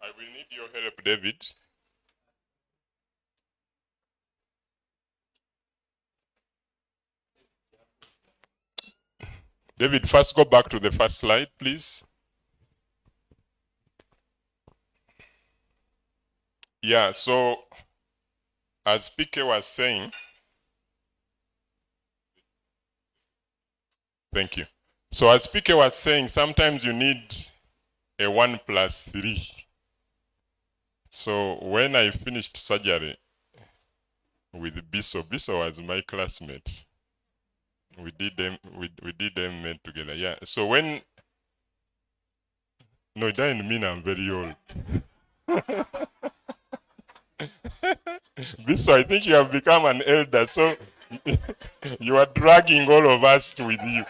I will need your help, David. David, first go back to the first slide, please. Yeah, so as PK was saying, thank you. So as PK was saying, sometimes you need a 1+3. So when I finished surgery with Biso was my classmate. We did them men together. Yeah. So when no, it doesn't mean I'm very old. Biso, I think you have become an elder, so you are dragging all of us with you.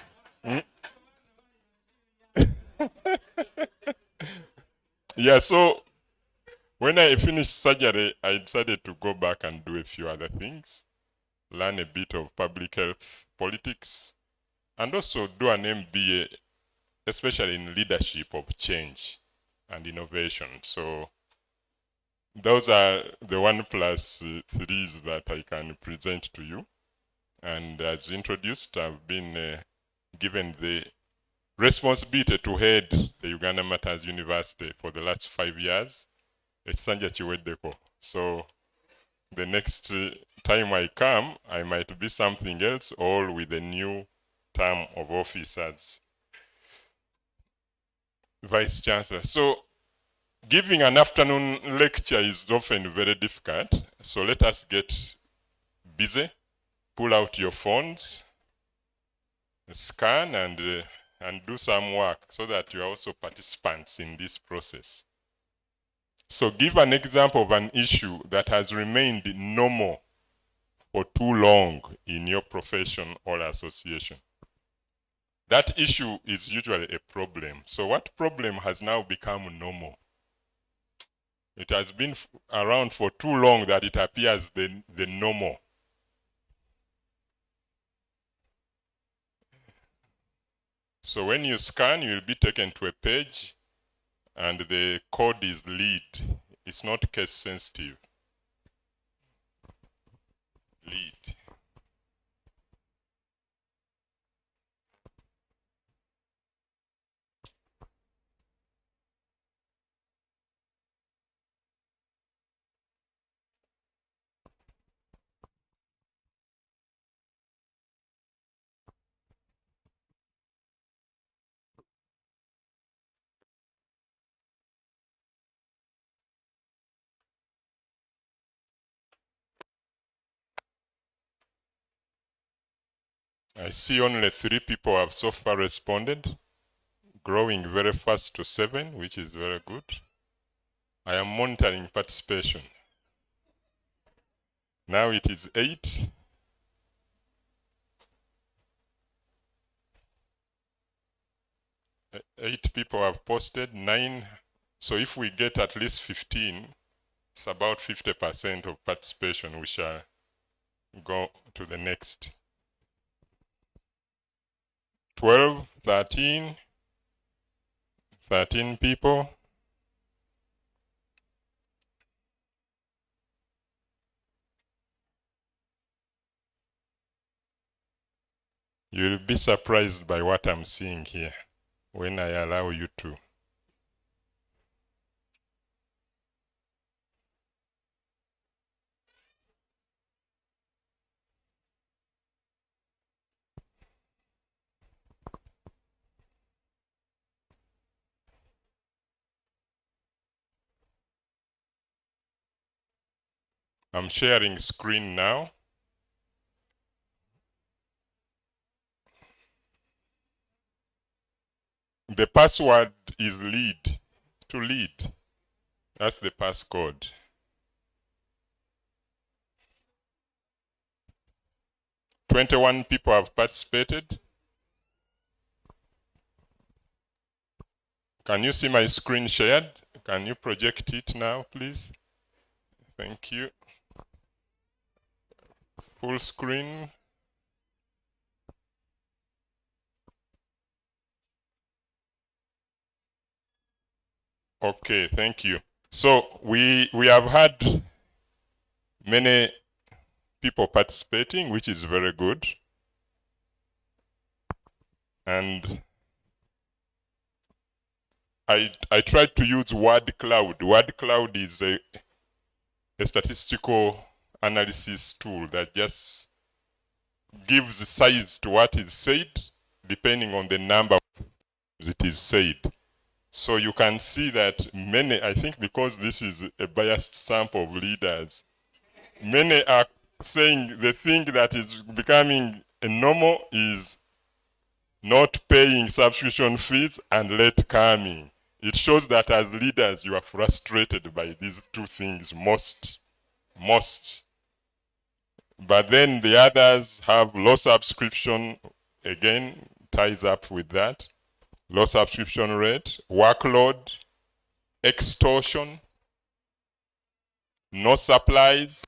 Yeah, so when I finished surgery, I decided to go back and do a few other things, learn a bit of public health politics, and also do an MBA, especially in leadership of change and innovation. So those are the 1+3s that I can present to you. And as introduced, I've been given the responsibility to head the Uganda Matters University for the last 5 years at Sanja Chiweddeko. So the next time I come, I might be something else, all with a new term of office as Vice Chancellor. So giving an afternoon lecture is often very difficult. So let us get busy, pull out your phones, scan and do some work so that you are also participants in this process. So give an example of an issue that has remained normal for too long in your profession or association. That issue is usually a problem. So what problem has now become normal? It has been around for too long that it appears the normal. So when you scan, you'll be taken to a page and the code is lead. It's not case sensitive. Lead. I see only 3 people have so far responded. growing very fast to 7, which is very good. I am monitoring participation. Now it is 8. Eight people have posted, 9. So if we get at least 15, it's about 50% of participation. We shall go to the next. 12, 13 people. You'll be surprised by what I'm seeing here when I allow you to. I'm sharing screen now. The password is lead, to lead. That's the passcode. "21 people have participated. Can you see my screen shared? Can you project it now, please? Thank you. Full screen. Okay, thank you. So we have had many people participating, which is very good. And I tried to use word cloud. Word cloud is a statistical analysis tool that just gives size to what is said depending on the number it is said. So you can see that many, I think because this is a biased sample of leaders, many are saying the thing that is becoming a normal is not paying subscription fees and late coming. It shows that as leaders, you are frustrated by these two things most. But then the others have low subscription, again, ties up with that. Low subscription rate, workload, extortion, no supplies,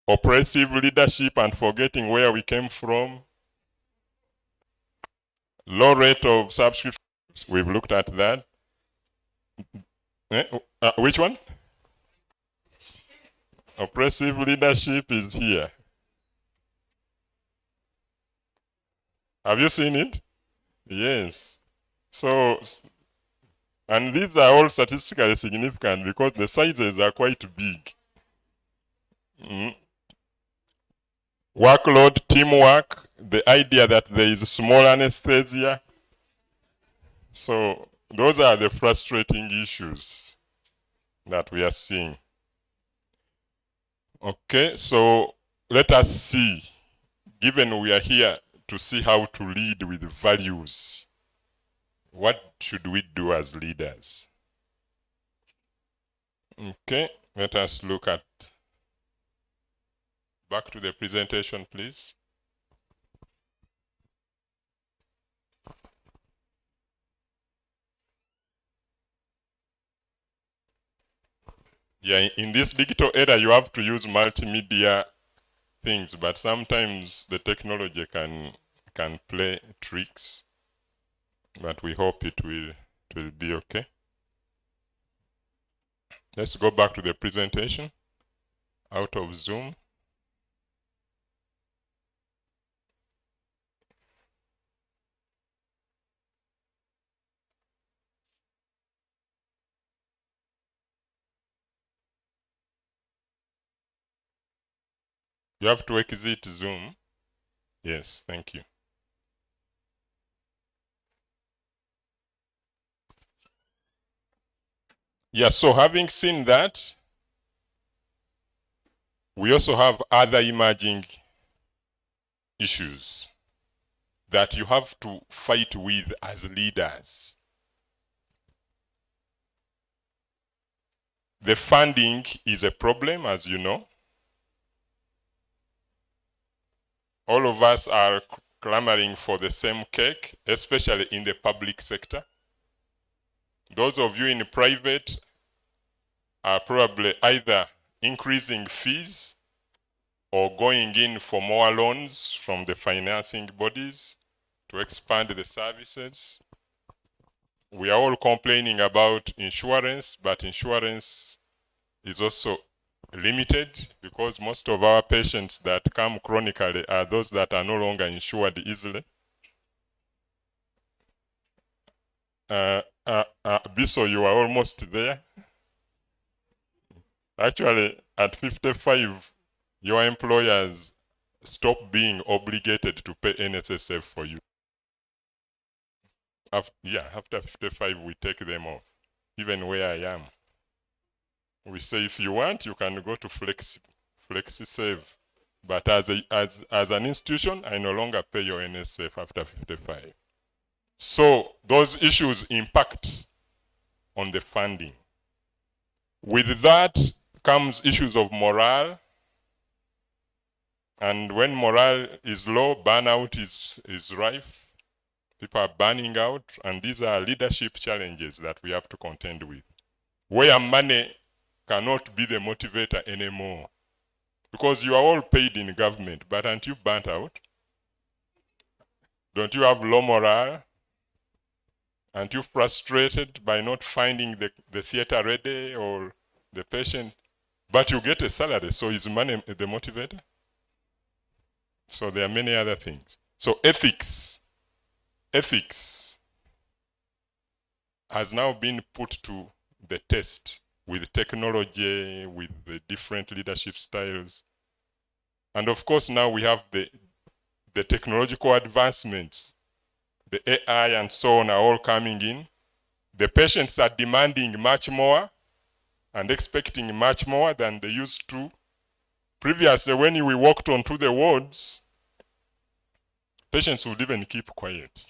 oppressive leadership and forgetting where we came from, low rate of subscriptions. We've looked at that. Which one? Oppressive leadership is here. Have you seen it? Yes. So, and these are all statistically significant because the sizes are quite big. Workload, teamwork, the idea that there is small anesthesia. So those are the frustrating issues that we are seeing. Okay, so let us see, given we are here to see how to lead with values, what should we do as leaders? Okay, let us look at, back to the presentation, please. Yeah, in this digital era, you have to use multimedia things, but sometimes the technology can play tricks. But we hope it will be okay. Let's go back to the presentation out of Zoom. You have to exit Zoom. Yes, thank you. Yeah, so having seen that, we also have other emerging issues that you have to fight with as leaders. The funding is a problem, as you know. All of us are clamoring for the same cake, especially in the public sector. Those of you in private are probably either increasing fees or going in for more loans from the financing bodies to expand the services. We are all complaining about insurance, but insurance is also limited because most of our patients that come chronically are those that are no longer insured easily. Biso, you are almost there. Actually, at 55, your employers stop being obligated to pay NSSF for you. After 55, we take them off, even where I am. We say, if you want, you can go to FlexiSave. But as an institution, I no longer pay your NSF after 55. So those issues impact on the funding. With that comes issues of morale. And when morale is low, burnout is rife. People are burning out. And these are leadership challenges that we have to contend with, where money cannot be the motivator anymore. Because you are all paid in government, but aren't you burnt out? Don't you have low morale? Aren't you frustrated by not finding the theater ready or the patient? But you get a salary, so is money the motivator? So there are many other things. So ethics has now been put to the test with technology, with the different leadership styles. And of course, now we have the technological advancements. The AI and so on are all coming in. The patients are demanding much more and expecting much more than they used to. Previously, when we walked onto the wards, patients would even keep quiet.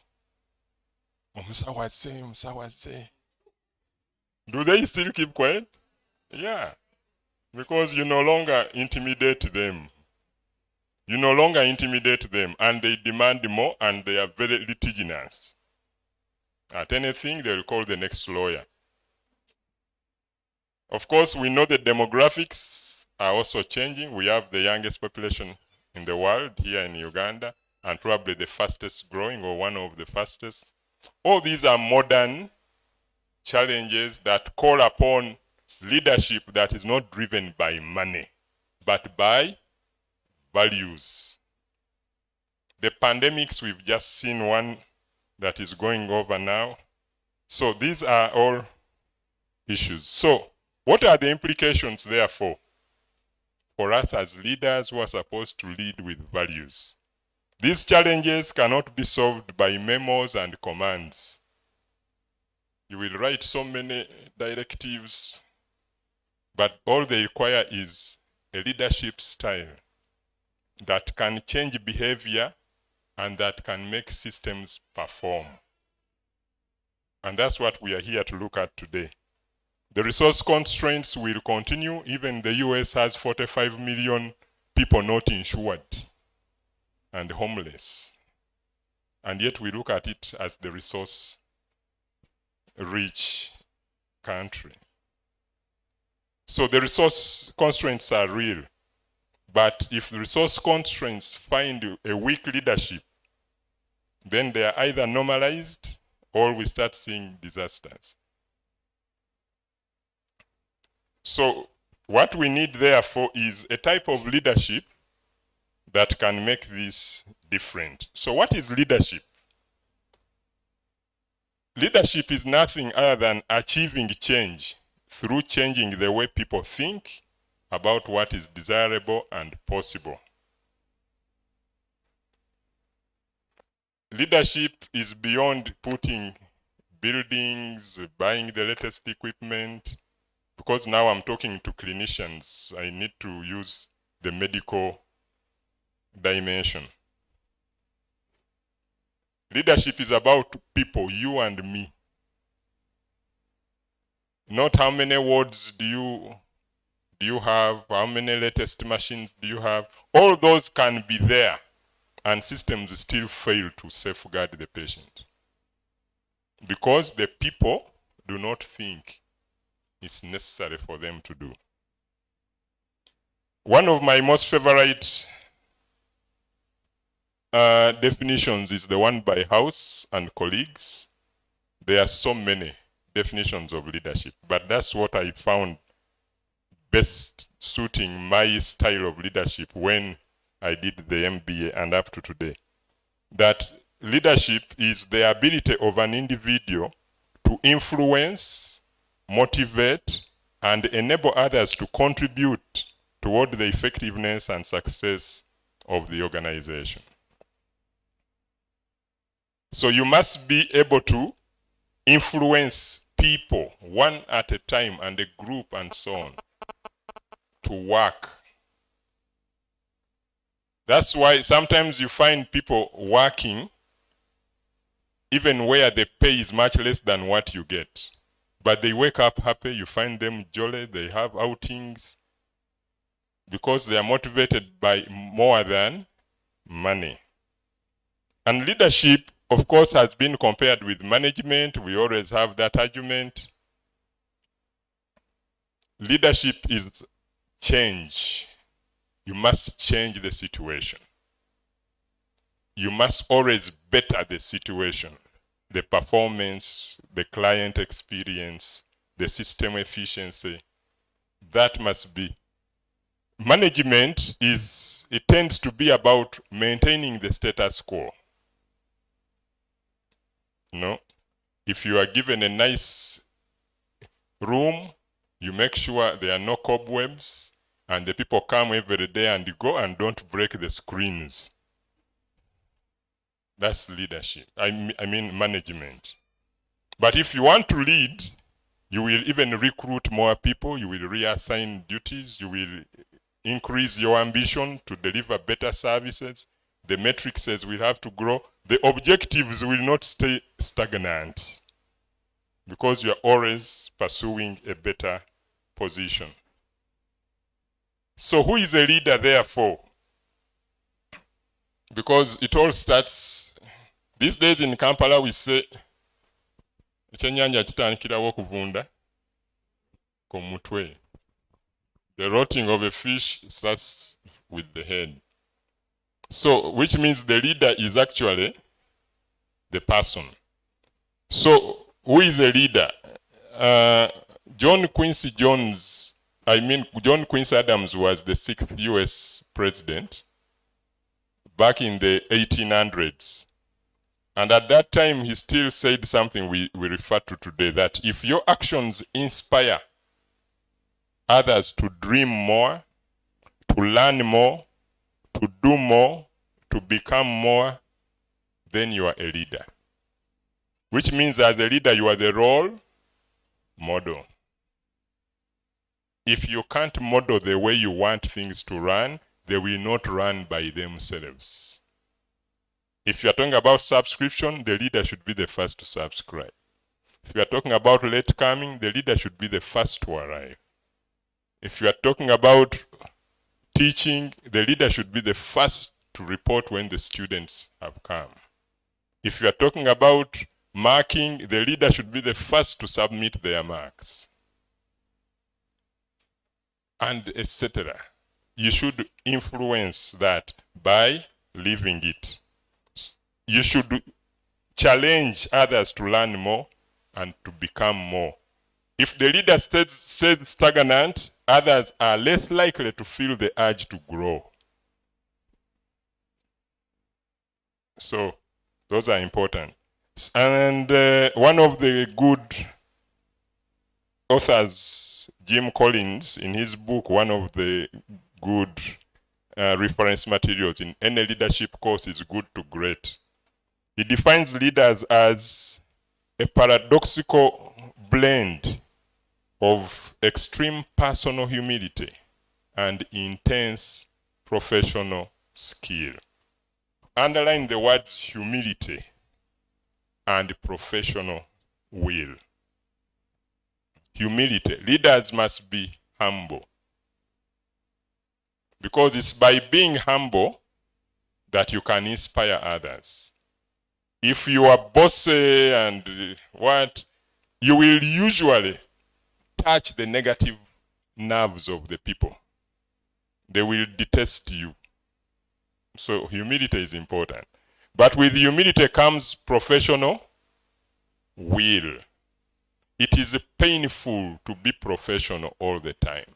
Do they still keep quiet? Yeah, because you no longer intimidate them. You no longer intimidate them, and they demand more, and they are very litigious. At anything, they will call the next lawyer. Of course, we know the demographics are also changing. We have the youngest population in the world here in Uganda, and probably the fastest growing, or one of the fastest. All these are modern challenges that call upon leadership that is not driven by money, but by values. The pandemics, we've just seen one that is going over now. So these are all issues. So what are the implications, therefore, for us as leaders who are supposed to lead with values? These challenges cannot be solved by memos and commands. You will write so many directives, but all they require is a leadership style that can change behavior and that can make systems perform. And that's what we are here to look at today. The resource constraints will continue. Even the US has 45 million people not insured and homeless. And yet we look at it as the resource-rich country. So the resource constraints are real. But if the resource constraints find a weak leadership, then they are either normalized or we start seeing disasters. So what we need, therefore, is a type of leadership that can make this different. So what is leadership? Leadership is nothing other than achieving change through changing the way people think about what is desirable and possible. Leadership is beyond putting buildings, buying the latest equipment, because now I'm talking to clinicians. I need to use the medical dimension. Leadership is about people, you and me. Not how many words do you have, how many latest machines do you have. All those can be there, and systems still fail to safeguard the patient because the people do not think it's necessary for them to do. One of my most favorite definitions is the one by House and colleagues. There are so many definitions of leadership, but that's what I found best suiting my style of leadership when I did the MBA and up to today. That leadership is the ability of an individual to influence, motivate, and enable others to contribute toward the effectiveness and success of the organization. So you must be able to influence people one at a time and a group and so on to work. That's why sometimes you find people working even where the pay is much less than what you get. But they wake up happy, you find them jolly, they have outings because they are motivated by more than money. And leadership, of course, has been compared with management. We always have that argument. Leadership is change. You must change the situation. You must always better the situation, the performance, the client experience, the system efficiency. That must be. Management it tends to be about maintaining the status quo. No, if you are given a nice room, you make sure there are no cobwebs, and the people come every day and go and don't break the screens. That's leadership. I mean management. But if you want to lead, you will even recruit more people, you will reassign duties, you will increase your ambition to deliver better services. The matrices will have to grow. The objectives will not stay stagnant because you are always pursuing a better position. So who is a leader therefore? Because it all starts, these days in Kampala we say, ekyennyanja kitandikirawo okuvunda ku mutwe. The rotting of a fish starts with the head. So, which means the leader is actually the person. So, who is a leader? John Quincy Adams was the 6th US president back in the 1800s. And at that time, he still said something we refer to today, that if your actions inspire others to dream more, to learn more, to do more, to become more, then you are a leader. Which means as a leader, you are the role model. If you can't model the way you want things to run, they will not run by themselves. If you are talking about subscription, the leader should be the first to subscribe. If you are talking about late coming, the leader should be the first to arrive. If you are talking about teaching, the leader should be the first to report when the students have come. If you are talking about marking, the leader should be the first to submit their marks. And etc. You should influence that by living it. You should challenge others to learn more and to become more. If the leader stays stagnant, others are less likely to feel the urge to grow. So, those are important. And one of the good authors, Jim Collins, in his book, one of the good reference materials in any leadership course is Good to Great. He defines leaders as a paradoxical blend of extreme personal humility and intense professional skill. Underline the words humility and professional will. Humility. Leaders must be humble. Because it's by being humble that you can inspire others. If you are bossy and you will usually touch the negative nerves of the people. They will detest you. So humility is important. But with humility comes professional will. It is painful to be professional all the time.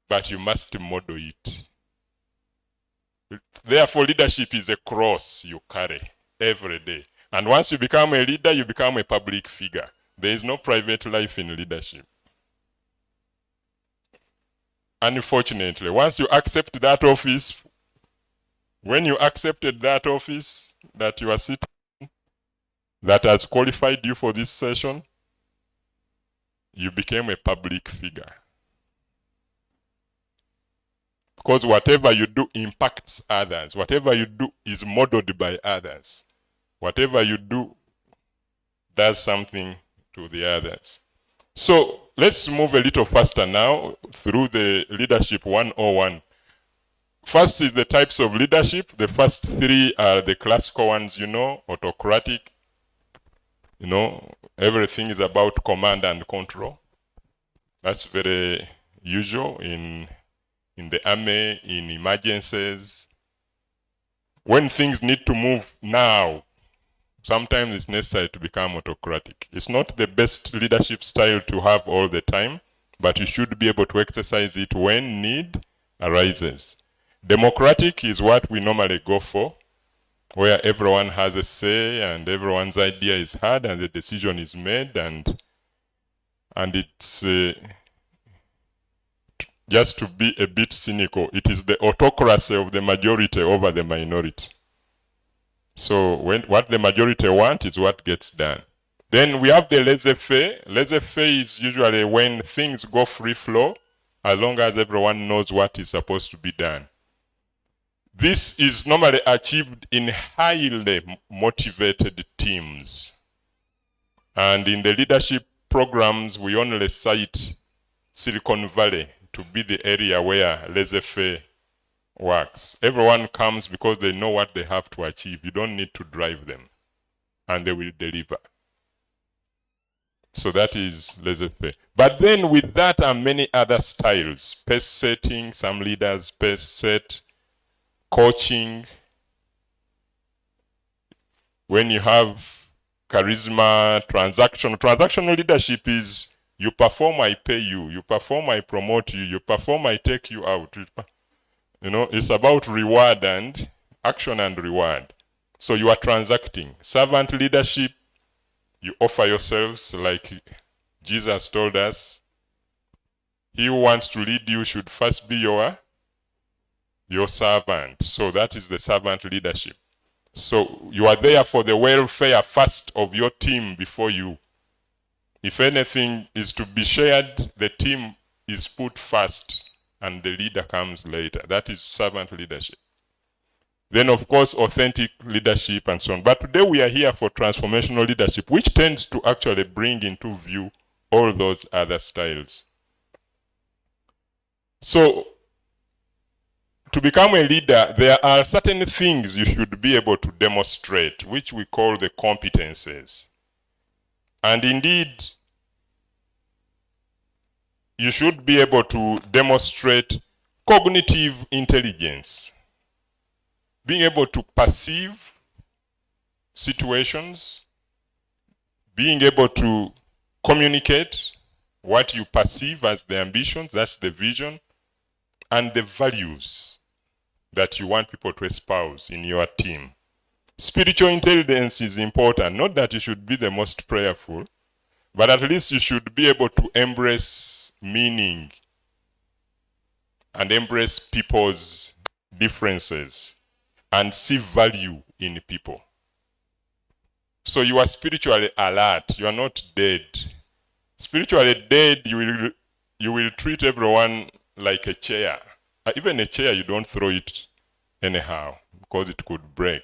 But you must model it. Therefore, leadership is a cross you carry every day. And once you become a leader, you become a public figure. There is no private life in leadership. Unfortunately, once you accept that office, when you accepted that office that you are sitting, that has qualified you for this session, you became a public figure. Because whatever you do impacts others. Whatever you do is modeled by others. Whatever you do does something to the others. So let's move a little faster now through the leadership 101. First is the types of leadership. The first three are the classical ones, autocratic. Everything is about command and control. That's very usual in the army, in emergencies. When things need to move now, sometimes it's necessary to become autocratic. It's not the best leadership style to have all the time, but you should be able to exercise it when need arises. Democratic is what we normally go for, where everyone has a say and everyone's idea is heard and the decision is made, and it's just to be a bit cynical, it is the autocracy of the majority over the minority. So what the majority want is what gets done. Then we have the laissez-faire. Laissez-faire is usually when things go free flow, as long as everyone knows what is supposed to be done. This is normally achieved in highly motivated teams. And in the leadership programs, we only cite Silicon Valley to be the area where laissez-faire works. Everyone comes because they know what they have to achieve. You don't need to drive them, and they will deliver. So that is laissez-faire. But then with that are many other styles. Pace setting, some leaders pace set, coaching. When you have charisma, transactional leadership is you perform, I pay you. You perform, I promote you. You perform, I take you out. It's about reward and action and reward. So you are transacting. Servant leadership, you offer yourselves like Jesus told us. He who wants to lead you should first be your servant. So that is the servant leadership. So you are there for the welfare first of your team before you. If anything is to be shared, the team is put first and the leader comes later. That is servant leadership. Then, of course, authentic leadership and so on. But today we are here for transformational leadership, which tends to actually bring into view all those other styles. So, to become a leader, there are certain things you should be able to demonstrate, which we call the competences. And indeed, you should be able to demonstrate cognitive intelligence, being able to perceive situations, being able to communicate what you perceive as the ambitions, that's the vision, and the values that you want people to espouse in your team. Spiritual intelligence is important. Not that you should be the most prayerful, but at least you should be able to embrace meaning and embrace people's differences and see value in people. So you are spiritually alert. You are not dead. Spiritually dead, you will treat everyone like a chair. Even a chair, you don't throw it anyhow because it could break.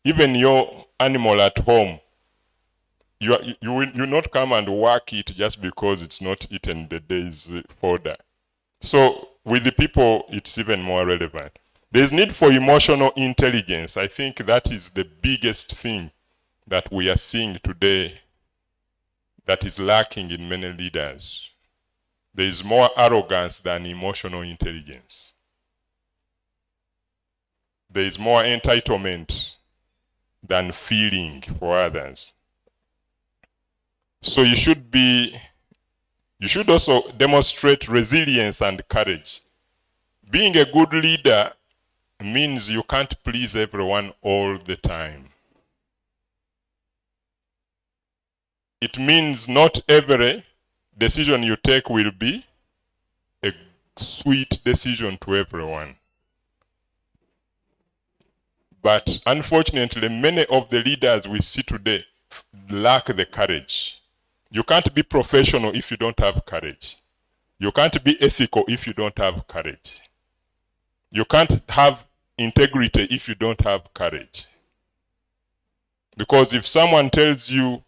Even your animal at home, you will not come and whack it just because it's not eaten the day's fodder. So with the people, it's even more relevant. There's need for emotional intelligence. I think that is the biggest thing that we are seeing today that is lacking in many leaders. There is more arrogance than emotional intelligence. There is more entitlement than feeling for others. So you should also demonstrate resilience and courage. Being a good leader means you can't please everyone all the time. It means not every decision you take will be a sweet decision to everyone. But unfortunately, many of the leaders we see today lack the courage. You can't be professional if you don't have courage. You can't be ethical if you don't have courage. You can't have integrity if you don't have courage. Because if someone tells you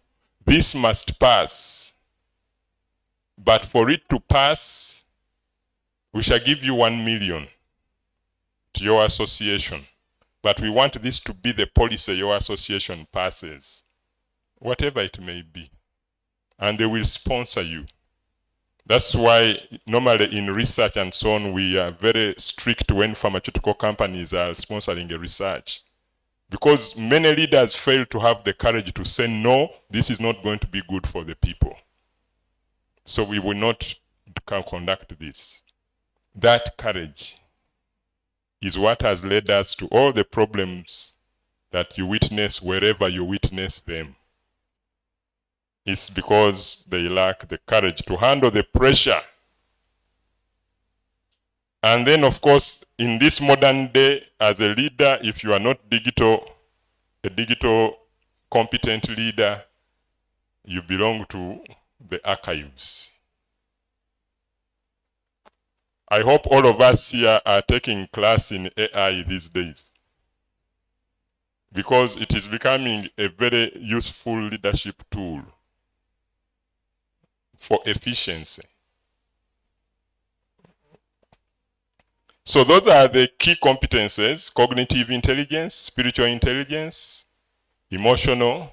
this must pass, but for it to pass, we shall give you 1 million to your association. But we want this to be the policy your association passes, whatever it may be. And they will sponsor you. That's why normally in research and so on, we are very strict when pharmaceutical companies are sponsoring a research. Because many leaders fail to have the courage to say, no, this is not going to be good for the people. So we will not conduct this. That courage is what has led us to all the problems that you witness wherever you witness them. It's because they lack the courage to handle the pressure. And then, of course, in this modern day, as a leader, if you are not a digital competent leader, you belong to the archives. I hope all of us here are taking class in AI these days, because it is becoming a very useful leadership tool for efficiency. So those are the key competences: cognitive intelligence, spiritual intelligence, emotional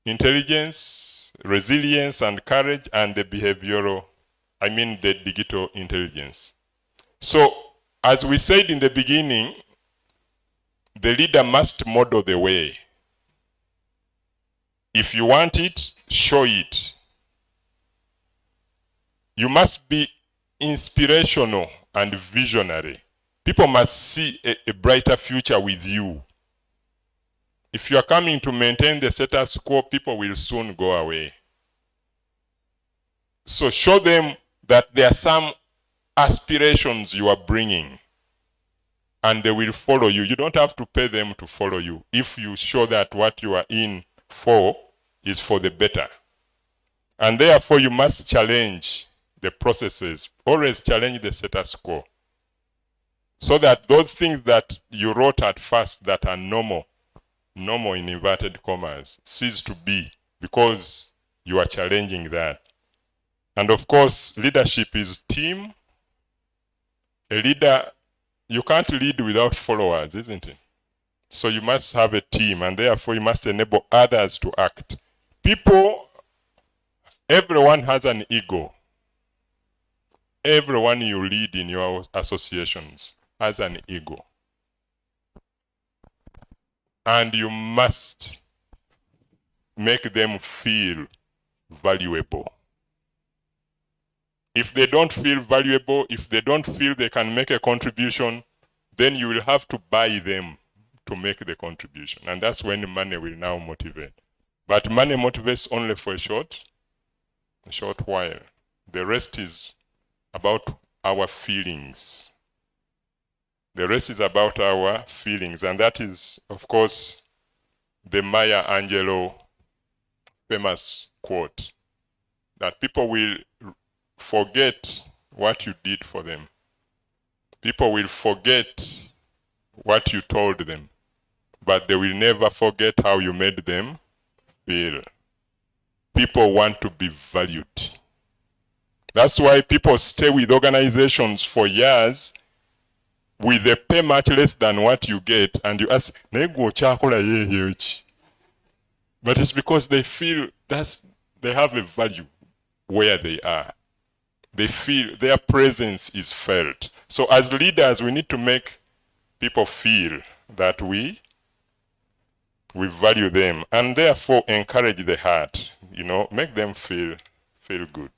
intelligence, resilience and courage, and the the digital intelligence. So as we said in the beginning, the leader must model the way. If you want it, show it. You must be inspirational and visionary. People must see a brighter future with you. If you are coming to maintain the status quo, people will soon go away. So show them that there are some aspirations you are bringing, and they will follow you. You don't have to pay them to follow you if you show that what you are in for is for the better. And therefore, you must challenge the processes. Always challenge the status quo, so that those things that you wrote at first that are normal in inverted commas, cease to be, because you are challenging that. And of course, leadership is team. A leader, you can't lead without followers, isn't it? So you must have a team, and therefore you must enable others to act. People, everyone has an ego. Everyone you lead in your associations has an ego. And you must make them feel valuable. If they don't feel valuable, if they don't feel they can make a contribution, then you will have to buy them to make the contribution. And that's when money will now motivate. But money motivates only for a short while. The rest is about our feelings. The rest is about our feelings. And that is, of course, the Maya Angelou famous quote, that people will forget what you did for them. People will forget what you told them. but they will never forget how you made them feel. People want to be valued. That's why people stay with organizations for years with a pay much less than what you get, and you ask, but it's because they feel they have a value where they are. They feel their presence is felt. So as leaders, we need to make people feel that we value them, and therefore encourage the heart, make them feel good.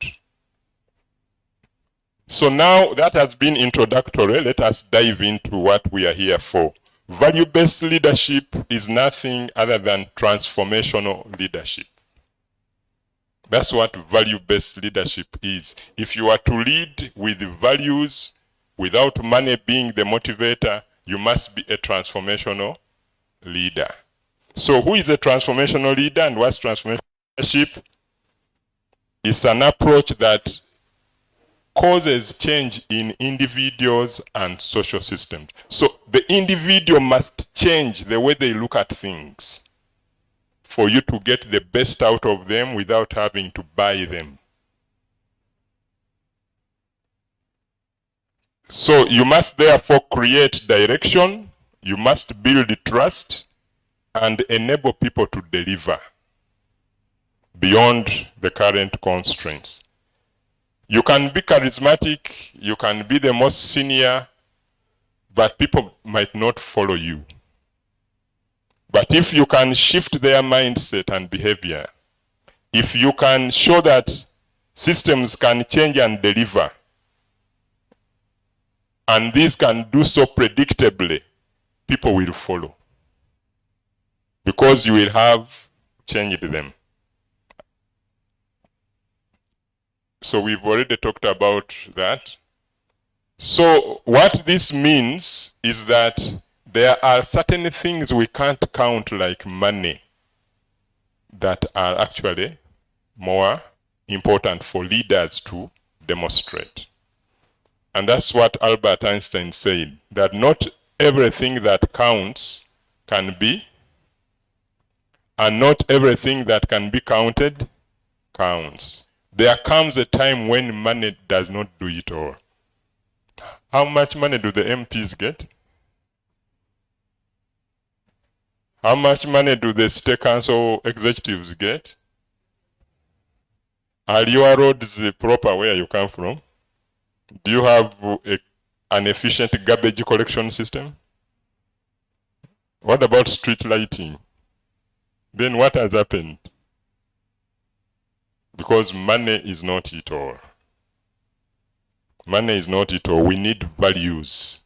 So now that has been introductory, let us dive into what we are here for. Value-based leadership is nothing other than transformational leadership. That's what value-based leadership is. If you are to lead with values, without money being the motivator, you must be a transformational leader. So who is a transformational leader and what's transformational leadership? It's an approach that causes change in individuals and social systems. So the individual must change the way they look at things for you to get the best out of them without having to buy them. So you must therefore create direction, you must build trust, and enable people to deliver beyond the current constraints. You can be charismatic, you can be the most senior, but people might not follow you. But if you can shift their mindset and behavior, if you can show that systems can change and deliver, and this can do so predictably, people will follow. Because you will have changed them. So we've already talked about that. So what this means is that there are certain things we can't count like money that are actually more important for leaders to demonstrate. And that's what Albert Einstein said, that not everything that counts can be, and not everything that can be counted counts. There comes a time when money does not do it all. How much money do the MPs get? How much money do the state council executives get? Are your roads proper where you come from? Do you have an efficient garbage collection system? What about street lighting? Then what has happened? Because money is not it all. Money is not it all. We need values.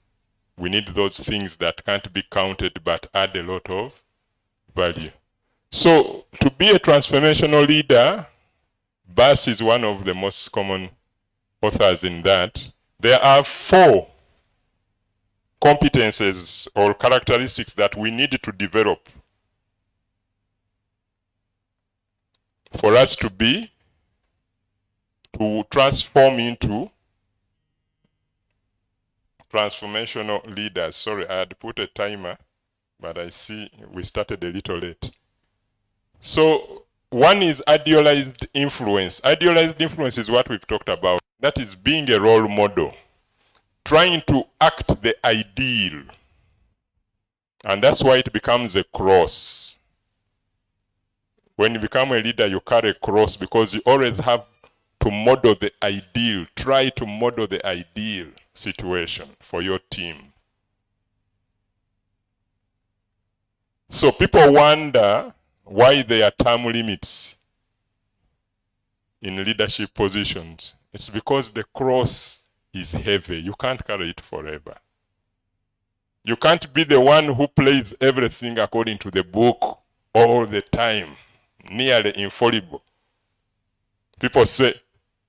We need those things that can't be counted but add a lot of value. So to be a transformational leader, Bass is one of the most common authors in that. There are 4 competences or characteristics that we need to develop for us to transform into transformational leaders. Sorry, I had put a timer, but I see we started a little late. So one is idealized influence. Idealized influence is what we've talked about. That is being a role model, trying to act the ideal. And that's why it becomes a cross. When you become a leader, you carry a cross because you always have to model the ideal, try to model the ideal situation for your team. So people wonder why there are term limits in leadership positions. It's because the cross is heavy. You can't carry it forever. You can't be the one who plays everything according to the book all the time, nearly infallible. People say,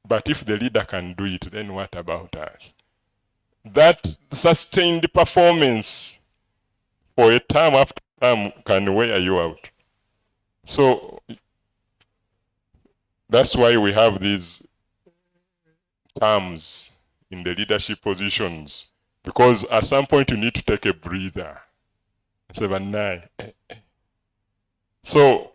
but if the leader can do it, then what about us? That sustained performance for a term after term can wear you out. So that's why we have these terms in the leadership positions, because at some point you need to take a breather. 7-9. So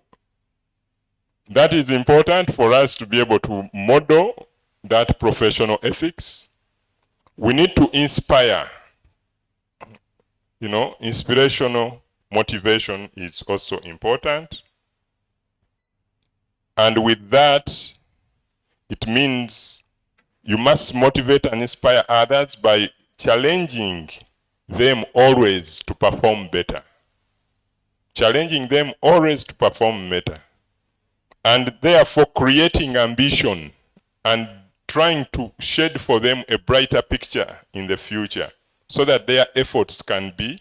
that is important for us to be able to model that professional ethics. We need to inspire. Inspirational motivation is also important. And with that, it means you must motivate and inspire others by challenging them always to perform better. Challenging them always to perform better. And therefore creating ambition and trying to shed for them a brighter picture in the future so that their efforts can be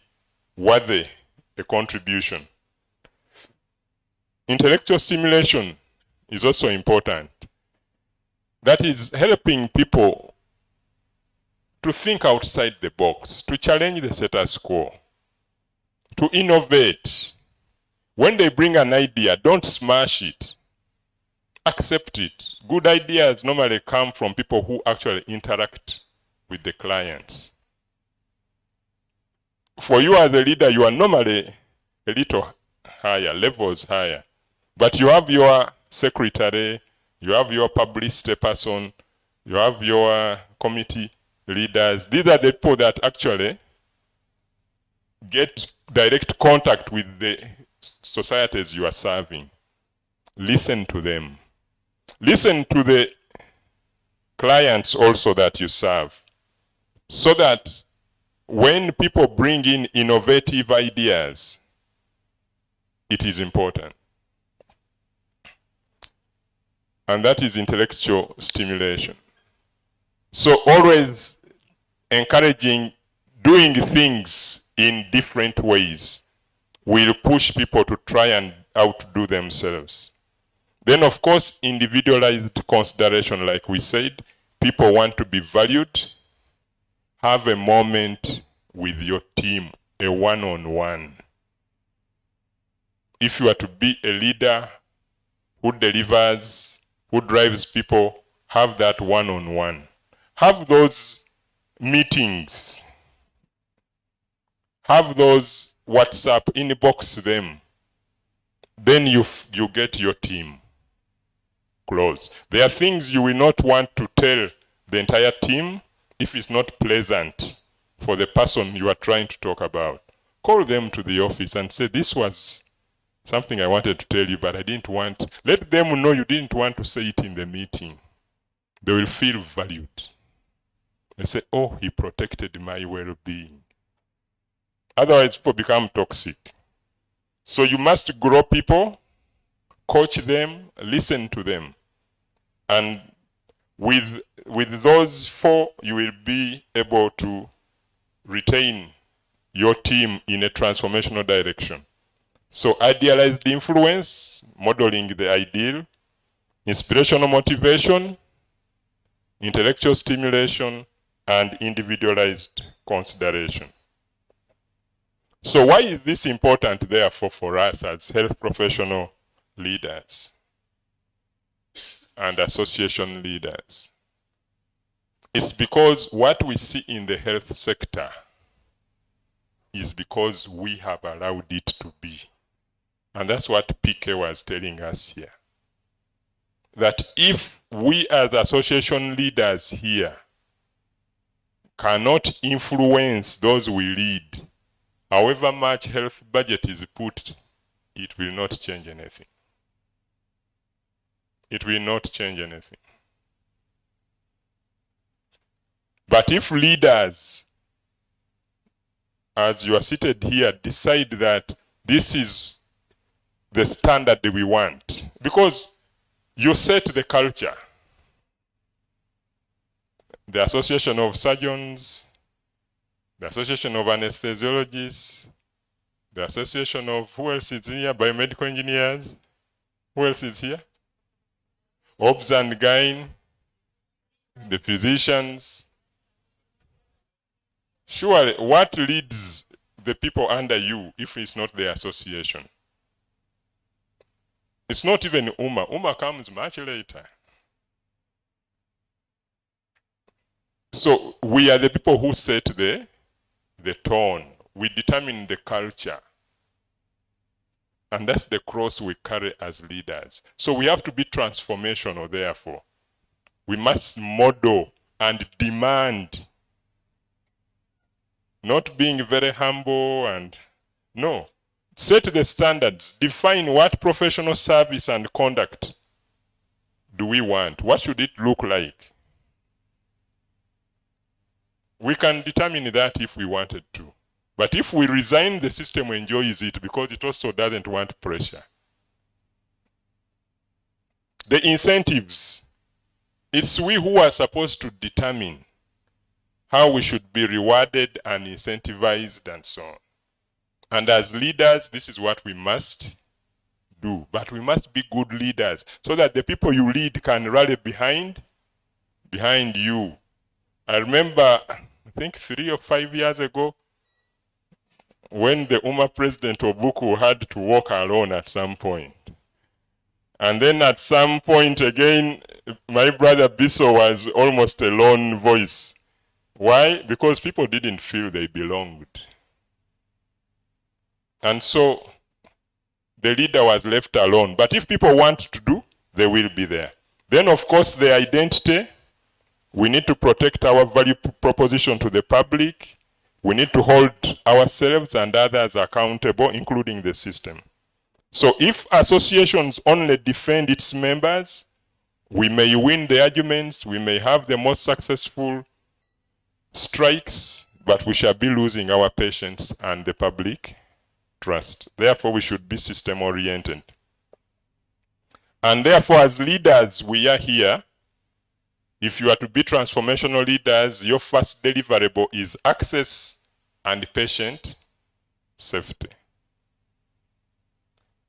worthy a contribution. Intellectual stimulation is also important. That is helping people to think outside the box, to challenge the status quo, to innovate. When they bring an idea, don't smash it. Accept it. Good ideas normally come from people who actually interact with the clients. For you as a leader, you are normally a little higher, levels higher. But you have your secretary, you have your publicity person, you have your committee leaders. These are the people that actually get direct contact with the societies you are serving. Listen to them. Listen to the clients also that you serve, so that when people bring in innovative ideas, it is important. And that is intellectual stimulation. So always encouraging doing things in different ways will push people to try and outdo themselves. Then, of course, individualized consideration, like we said, people want to be valued. Have a moment with your team, a one-on-one. If you are to be a leader who delivers, who drives people, have that one-on-one. Have those meetings. Have those WhatsApp, inbox them. Then you get your team close. There are things you will not want to tell the entire team if it's not pleasant for the person you are trying to talk about. Call them to the office and say, this was something I wanted to tell you, but I didn't want. Let them know you didn't want to say it in the meeting. They will feel valued. They say, oh, he protected my well-being. Otherwise, people become toxic. So you must grow people, coach them, listen to them. And with those four, you will be able to retain your team in a transformational direction. So idealized influence, modeling the ideal, inspirational motivation, intellectual stimulation, and individualized consideration. So why is this important, therefore, for us as health professional leaders and association leaders? It's because what we see in the health sector is because we have allowed it to be. And that's what PK was telling us here. That if we as association leaders here cannot influence those we lead, however much health budget is put, it will not change anything. It will not change anything. But if leaders, as you are seated here, decide that this is the standard that we want, because you set the culture. The Association of Surgeons, the Association of Anesthesiologists, the Association of, who else is here? Biomedical engineers. Who else is here? Obs and Gyn, the physicians. Surely, what leads the people under you if it's not the association? It's not even UMA. UMA comes much later. So we are the people who set the tone. We determine the culture. And that's the cross we carry as leaders. So we have to be transformational, therefore. We must model and demand, not being very humble and no. Set the standards, define what professional service and conduct do we want? What should it look like? We can determine that if we wanted to. But if we resign, the system enjoys it because it also doesn't want pressure. The incentives, it's we who are supposed to determine how we should be rewarded and incentivized and so on. And as leaders, this is what we must do. But we must be good leaders so that the people you lead can rally behind you. I remember, I think 3 or 5 years ago, when the UMA president Obuku had to walk alone at some point. And then at some point again, my brother Biso was almost a lone voice. Why? Because people didn't feel they belonged. And so the leader was left alone. But if people want to do, they will be there. Then, of course, the identity. We need to protect our value proposition to the public. We need to hold ourselves and others accountable, including the system. So if associations only defend its members, we may win the arguments, we may have the most successful strikes, but we shall be losing our patients and the public trust. Therefore, we should be system-oriented. And therefore, as leaders, we are here. If you are to be transformational leaders, your first deliverable is access and patient safety.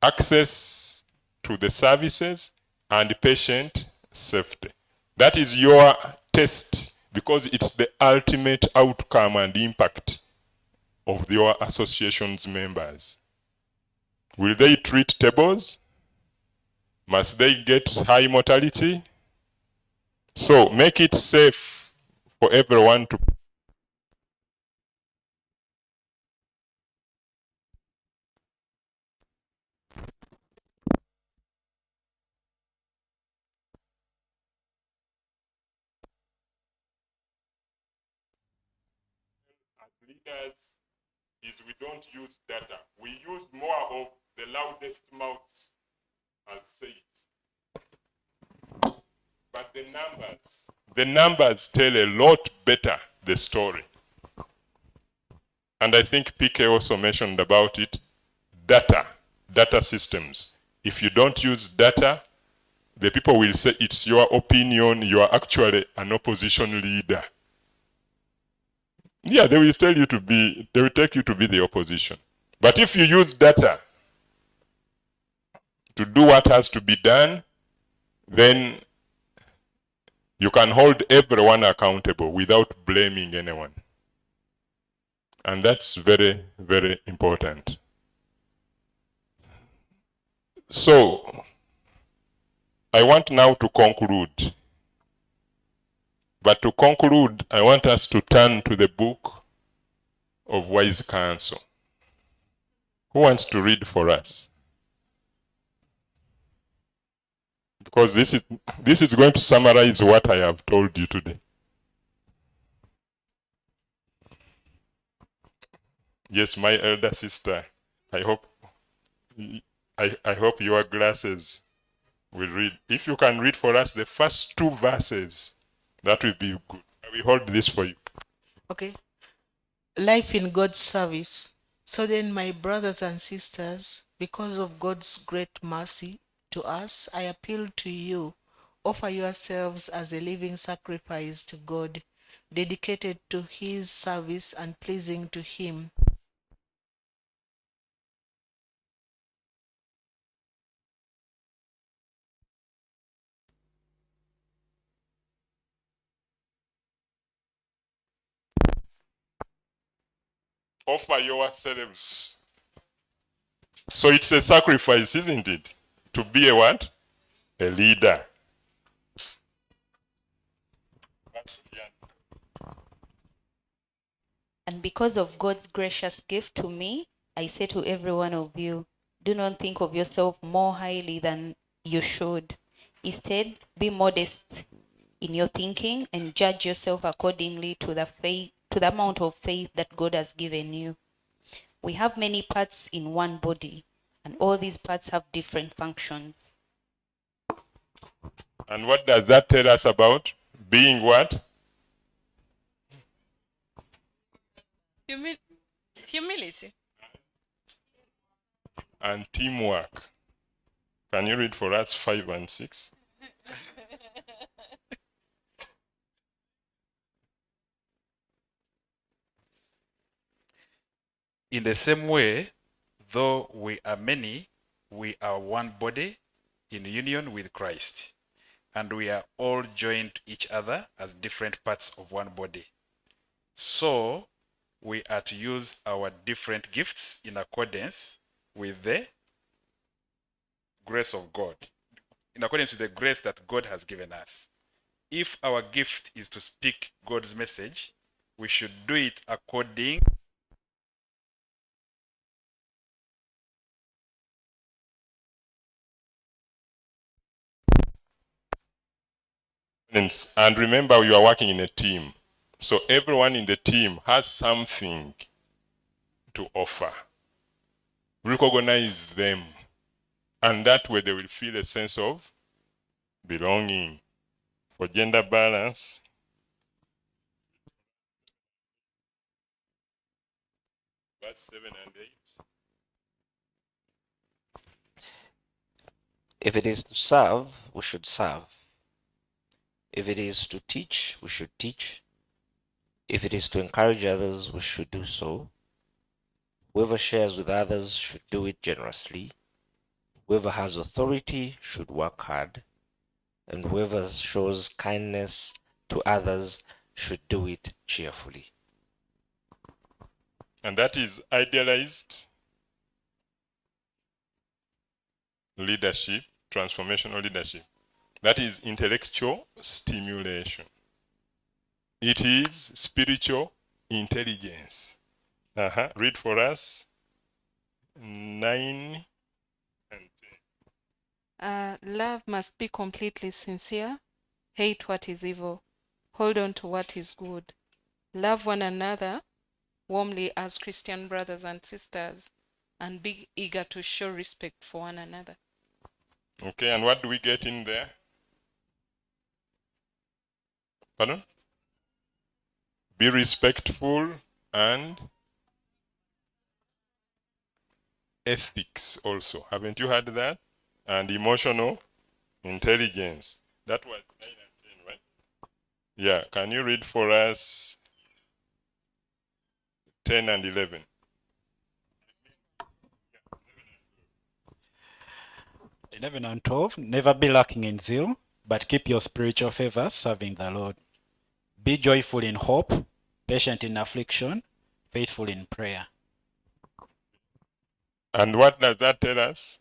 Access to the services and patient safety. That is your test because it's the ultimate outcome and impact of your association's members. Will they treat tables? Must they get high mortality? So make it safe for everyone to. As leaders, is we don't use data. We use more of the loudest mouths, I'll say it. But the numbers tell a lot better the story. And I think PK also mentioned about it, data systems. If you don't use data, the people will say it's your opinion, you are actually an opposition leader. Yeah, they will tell you to be, they will take you to be the opposition. But if you use data to do what has to be done, then you can hold everyone accountable without blaming anyone. And that's very, very important. So, I want now to conclude. But to conclude, I want us to turn to the book of Wise Counsel. Who wants to read for us? Because this is going to summarize what I have told you today. Yes, my elder sister, I hope your glasses will read. If you can read for us the first 2 verses, that will be good. I will hold this for you. Okay. Life in God's service. So then, my brothers and sisters, because of God's great mercy to us, I appeal to you. Offer yourselves as a living sacrifice to God, dedicated to His service and pleasing to Him. Offer yourselves. So it's a sacrifice, isn't it? To be a what? A leader. And because of God's gracious gift to me, I say to every one of you, Do not think of yourself more highly than you should. Instead, be modest in your thinking and judge yourself accordingly to the amount of faith that God has given you. We have many parts in one body, and all these parts have different functions. And what does that tell us about being what? Humility. And teamwork. Can you read for us 5 and 6? In the same way, though we are many, we are one body in union with Christ, and we are all joined to each other as different parts of one body. So, we are to use our different gifts in accordance with the grace of God, in accordance with the grace that God has given us. If our gift is to speak God's message, we should do it according and remember, you are working in a team. So everyone in the team has something to offer. Recognize them. And that way they will feel a sense of belonging. For gender balance, verse 7 and 8. If it is to serve, we should serve. If it is to teach, we should teach. If it is to encourage others, we should do so. Whoever shares with others should do it generously. Whoever has authority should work hard. And whoever shows kindness to others should do it cheerfully. And that is idealized leadership, transformational leadership. That is intellectual stimulation. It is spiritual intelligence. Read for us 9 and 10. Love must be completely sincere. Hate what is evil. Hold on to what is good. Love one another warmly as Christian brothers and sisters, and be eager to show respect for one another. Okay, and what do we get in there? Pardon? Be respectful and ethics also. Haven't you heard that? And emotional intelligence. That was 9 and 10, right? Yeah, can you read for us 10 and 11? 11 and 12, never be lacking in zeal, but keep your spiritual favor serving the Lord. Be joyful in hope, patient in affliction, faithful in prayer. And what does that tell us?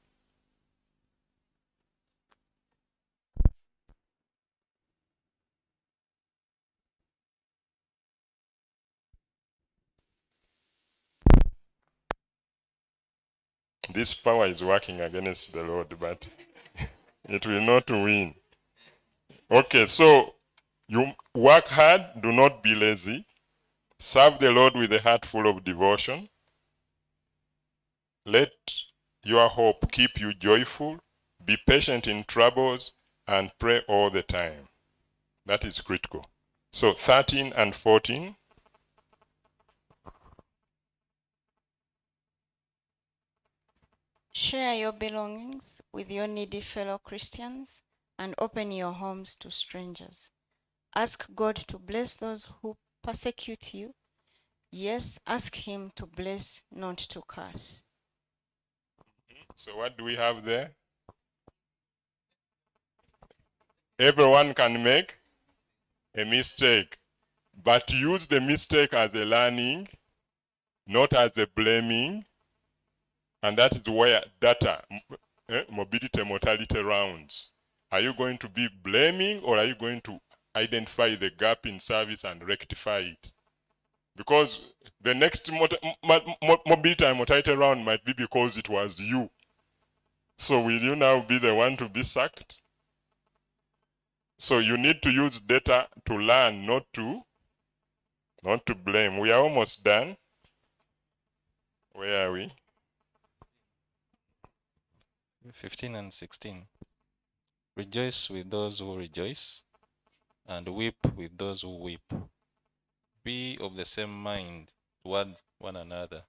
This power is working against the Lord, but it will not win. Okay, so you work hard, do not be lazy. Serve the Lord with a heart full of devotion. Let your hope keep you joyful. Be patient in troubles and pray all the time. That is critical. So 13 and 14. Share your belongings with your needy fellow Christians and open your homes to strangers. Ask God to bless those who persecute you. Yes, ask Him to bless, not to curse. So what do we have there? Everyone can make a mistake, but use the mistake as a learning, not as a blaming. And that is where data, morbidity, mortality rounds. Are you going to be blaming, or are you going to identify the gap in service and rectify it? Because the next morbidity and mortality round might be because it was you So will you now be the one to be sacked? So you need to use data to learn, not to blame. We are almost done. Where are we? 15 and 16. Rejoice with those who rejoice, and weep with those who weep. Be of the same mind toward one another.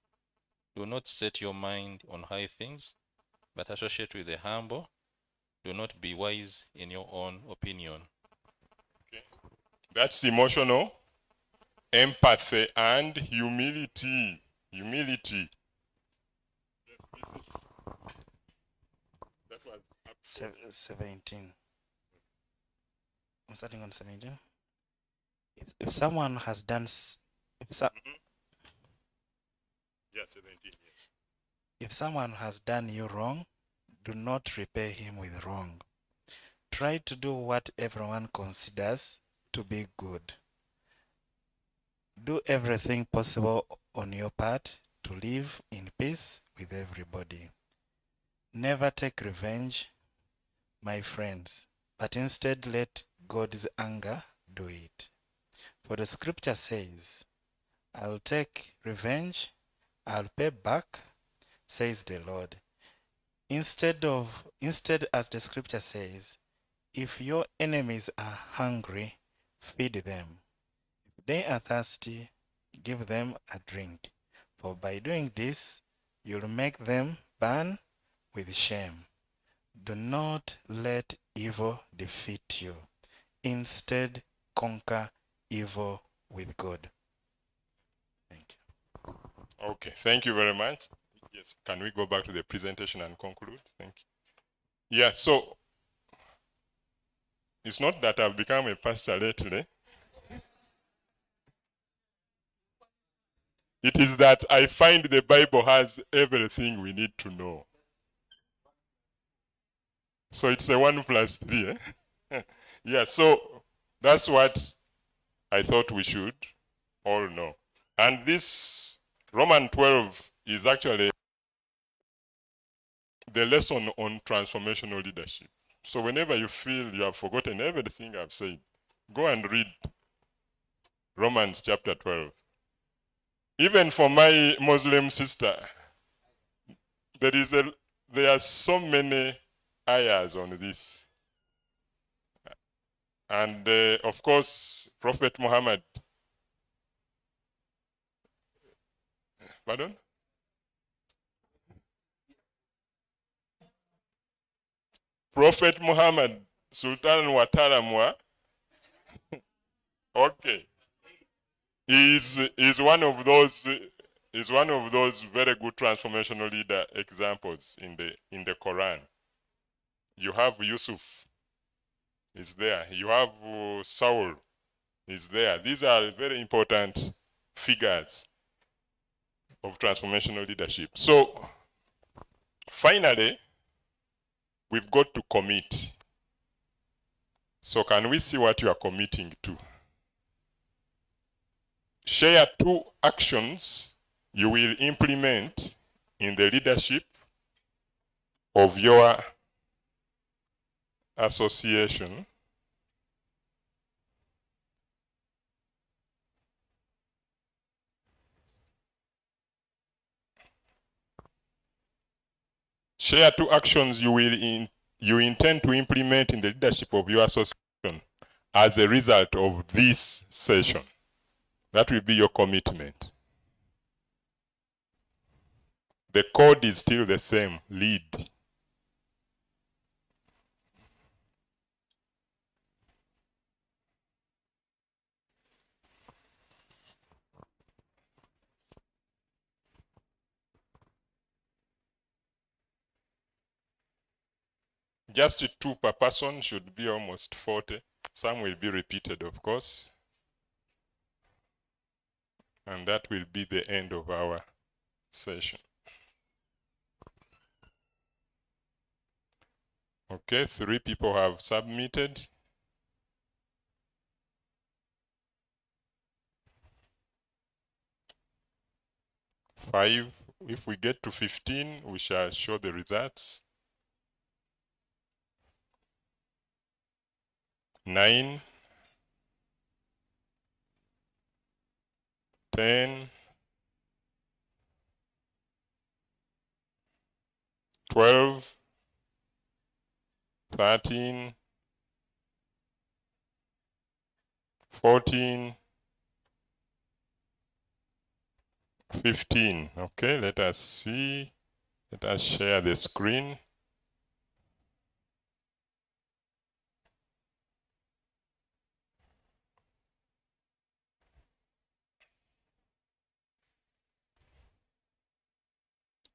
Do not set your mind on high things, but associate with the humble. Do not be wise in your own opinion. Okay. That's emotional, empathy, and humility. Humility. 17. I'm starting on 17. If someone has done, Yeah, 17, yes. if someone has done you wrong, do not repay him with wrong. Try to do what everyone considers to be good. Do everything possible on your part to live in peace with everybody. Never take revenge, my friends, but instead let God's anger do it. For the scripture says, I'll take revenge, I'll pay back, says the Lord. Instead, as the scripture says, if your enemies are hungry, feed them. If they are thirsty, give them a drink. For by doing this, you'll make them burn with shame. Do not let evil defeat you. Instead, conquer evil with good. Thank you. Okay, thank you very much. Yes, can we go back to the presentation and conclude? Thank you. Yeah, so it's not that I've become a pastor lately. It is that I find the Bible has everything we need to know. So it's a 1+3. Yeah, so that's what I thought we should all know. And this Roman 12 is actually the lesson on transformational leadership. So whenever you feel you have forgotten everything I've said, go and read Romans chapter 12. Even for my Muslim sister, there are so many ayahs on this. And of course, Prophet Muhammad. Pardon? Prophet Muhammad, Sultan Wataramwa. Okay. Is one of those very good transformational leader examples in the Quran. You have Yusuf is there. You have Saul is there. These are very important figures of transformational leadership. So finally, we've got to commit. So can we see what you are committing to? Share 2 actions you will implement in the leadership of your association. Share 2 actions you intend to implement in the leadership of your association as a result of this session. That will be your commitment. The code is still the same, lead. Just 2 per person should be almost 40. Some will be repeated, of course. And that will be the end of our session. Okay, 3 people have submitted. 5. If we get to 15, we shall show the results. 9, 10, 12, 13, 14, 15. Okay, let us see. Let us share the screen.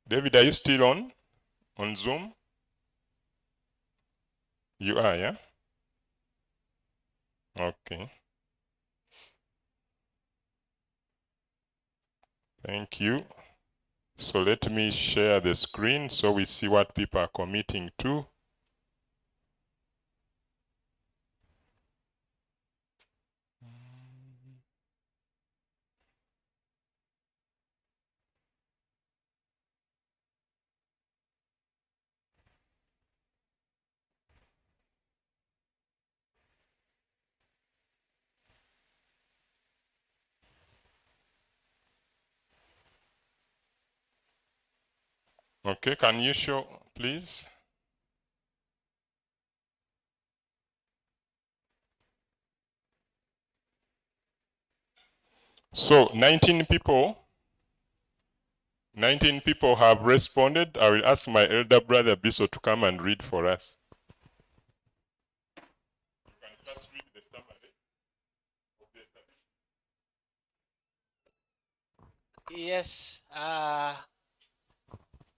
David, are you still on Zoom? You are, yeah? Okay. Thank you. So let me share the screen so we see what people are committing to. Okay, can you show, please? So 19 people have responded. I will ask my elder brother Biso to come and read for us. Yes,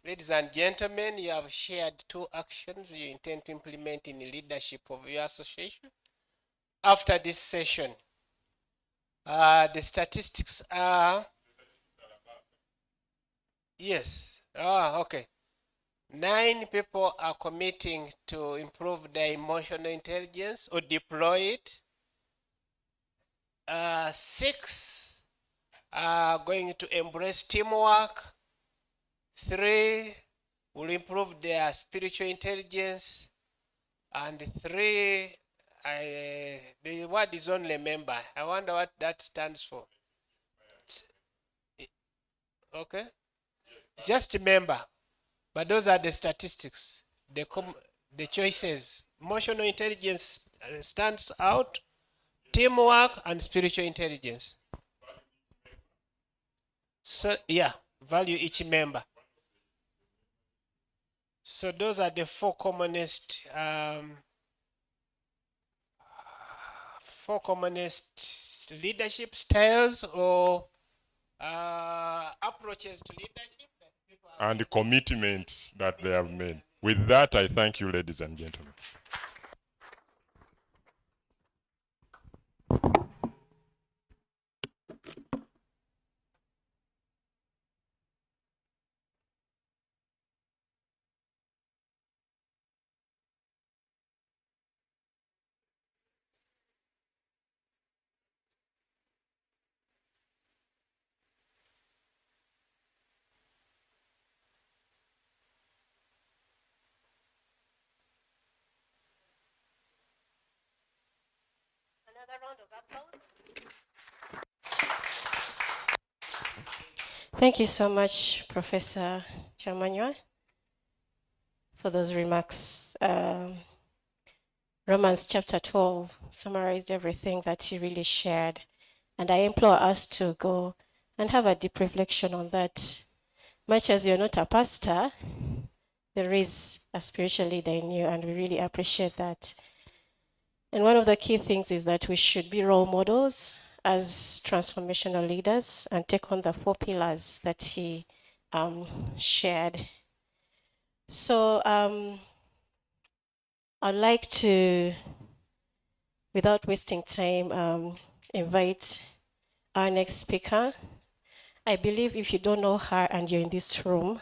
ladies and gentlemen, you have shared 2 actions you intend to implement in the leadership of your association. After this session, the statistics are, yes, okay. 9 people are committing to improve their emotional intelligence or deploy it. 6 are going to embrace teamwork. 3 will improve their spiritual intelligence. And 3, the word is only member. I wonder what that stands for. Okay? It's just a member. But those are the statistics, the choices. Emotional intelligence stands out, teamwork, and spiritual intelligence. So, yeah, value each member. So those are the 4 commonest leadership styles or approaches to leadership. And the commitment that they have made. With that, I thank you, ladies and gentlemen. Another round of applause. Thank you so much, Professor Chamanywa, for those remarks. Romans chapter 12 summarized everything that you really shared. And I implore us to go and have a deep reflection on that. Much as you're not a pastor, there is a spiritual leader in you, and we really appreciate that. And one of the key things is that we should be role models as transformational leaders and take on the 4 pillars that he shared. So I'd like to, without wasting time, invite our next speaker. I believe if you don't know her and you're in this room,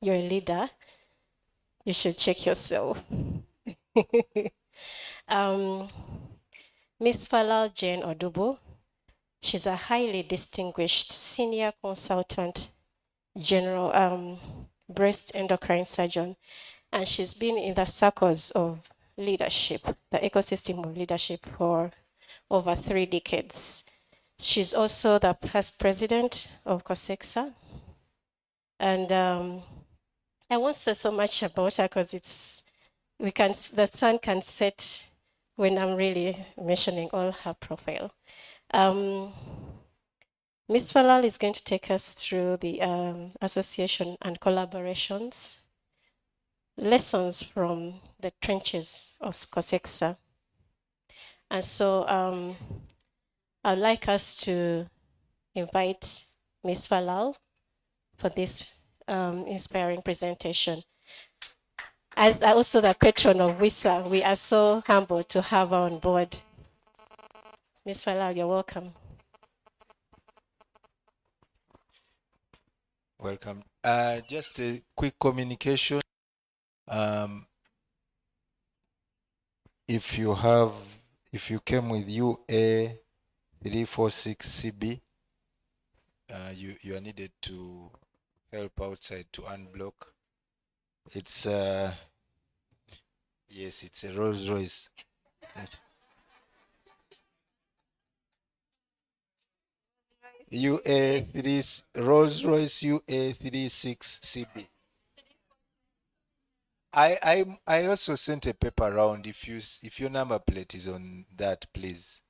you're a leader, you should check yourself. Miss Falal Jane Odubo, she's a highly distinguished senior consultant, general breast endocrine surgeon, and she's been in the circles of leadership, the ecosystem of leadership for over 3 decades. She's also the past president of COSEXA. And I won't say so much about her because the sun can set when I'm really mentioning all her profile. Ms. Falal is going to take us through the association and collaborations, lessons from the trenches of COSEXA. And so I'd like us to invite Ms. Falal for this inspiring presentation. As also the patron of WISA, we are so humbled to have her on board. Ms. Falal, you're welcome. Welcome. Just a quick communication. If you came with UA 346CB, you are needed to help outside to unblock. It's yes, it's a Rolls Royce. Rolls Royce UA 36CB. I also sent a paper around. If your number plate is on that, please.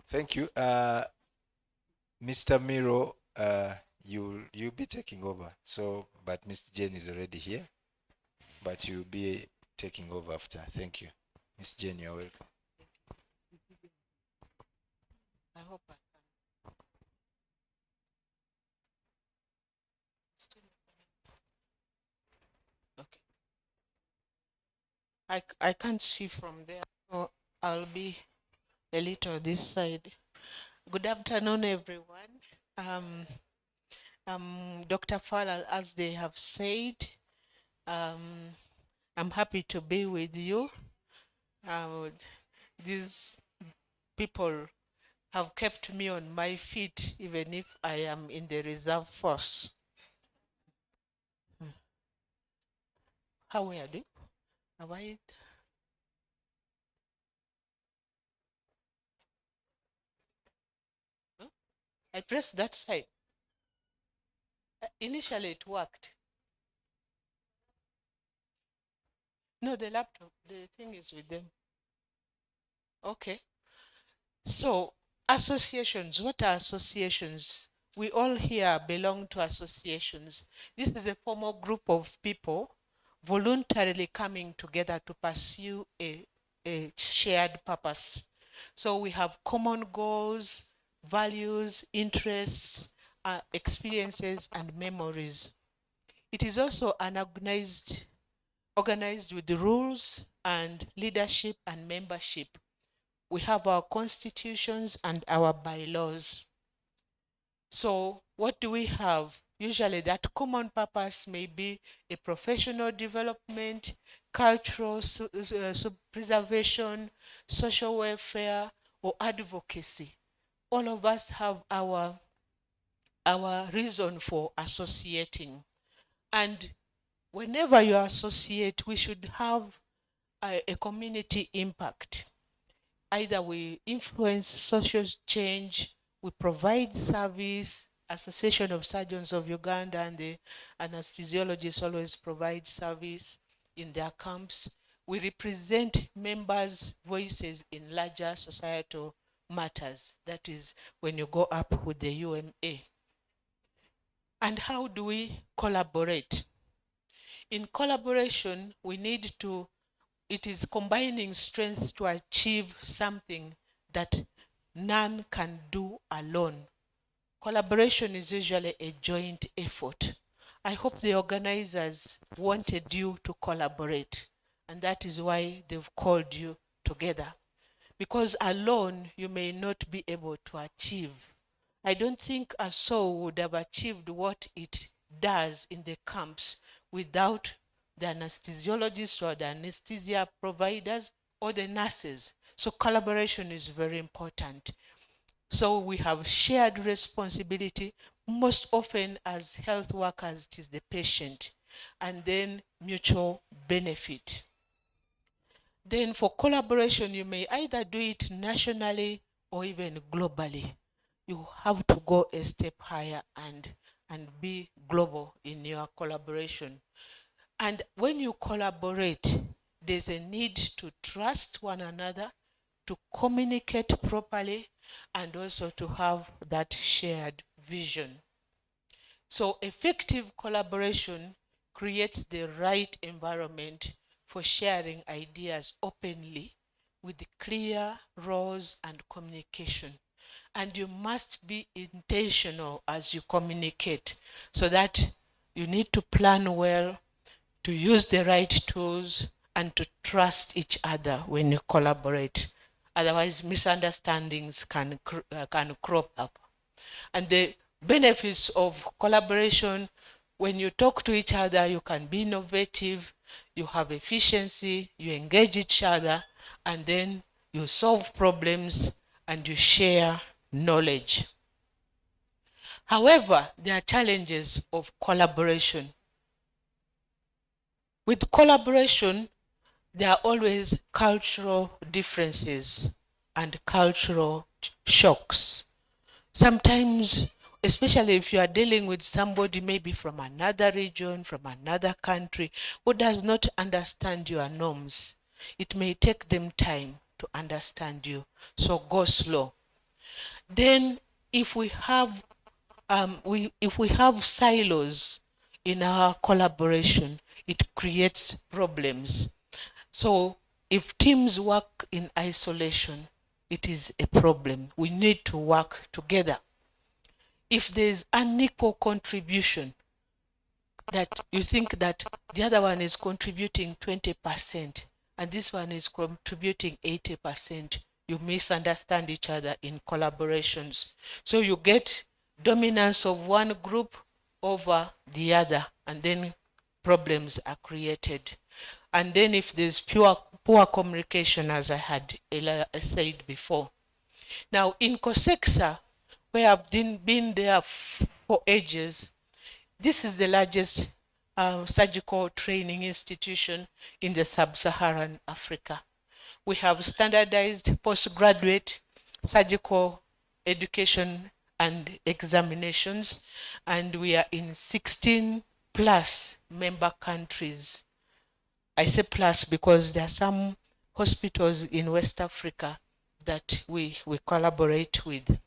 Thank you. Mr. Miro, you'll be taking over. So, but Miss Jane is already here, but you'll be taking over after. Thank you. Miss Jane, you're welcome. I hope I can. Okay. I can't see from there, so I'll be a little this side. Good afternoon, everyone. Dr. Falal, as they have said, I'm happy to be with you. These people have kept me on my feet, even if I am in the reserve force. How are you? Have I pressed that side. Initially, it worked. No, the laptop, the thing is with them. Okay. So, associations, what are associations? We all here belong to associations. This is a formal group of people voluntarily coming together to pursue a shared purpose. So we have common goals, values, interests, experiences, and memories. It is also an organized with the rules and leadership and membership. We have our constitutions and our bylaws. So what do we have? Usually that common purpose may be a professional development, cultural preservation, social welfare, or advocacy. All of us have our reason for associating. And whenever you associate, we should have a community impact. Either we influence social change, we provide service. Association of Surgeons of Uganda and the anesthesiologists always provide service in their camps. We represent members' voices in larger societal matters. That is when you go up with the UMA. And how do we collaborate? In collaboration, we need to, it is combining strength to achieve something that none can do alone. Collaboration is usually a joint effort. I hope the organizers wanted you to collaborate, and that is why they've called you together. Because alone, you may not be able to achieve. I don't think a soul would have achieved what it does in the camps without the anesthesiologists or the anesthesia providers or the nurses. So collaboration is very important. So we have shared responsibility. Most often as health workers, it is the patient. and then mutual benefit. Then for collaboration, you may either do it nationally or even globally. You have to go a step higher and be global in your collaboration. And when you collaborate, there's a need to trust one another, to communicate properly, and also to have that shared vision. So effective collaboration creates the right environment for sharing ideas openly with clear roles and communication. And you must be intentional as you communicate, so that you need to plan well, to use the right tools, and to trust each other when you collaborate. Otherwise, misunderstandings can crop up. And the benefits of collaboration: when you talk to each other, you can be innovative, you have efficiency, you engage each other, and then you solve problems and you share knowledge. However, there are challenges of collaboration. With collaboration, there are always cultural differences and cultural shocks. Sometimes, especially if you are dealing with somebody maybe from another region, from another country, who does not understand your norms, it may take them time to understand you. So go slow. Then if we have silos in our collaboration, it creates problems. So if teams work in isolation, it is a problem. We need to work together. If there's unequal contribution, that you think that the other one is contributing 20% and this one is contributing 80%, you misunderstand each other in collaborations. So you get dominance of one group over the other, and then problems are created. And then if there's poor communication, as I had said before. Now in COSEXA, where I've been there for ages, this is the largest surgical training institution in the sub-Saharan Africa. We have standardized postgraduate surgical education and examinations, and we are in 16 plus member countries. I say plus because there are some hospitals in West Africa that we collaborate with.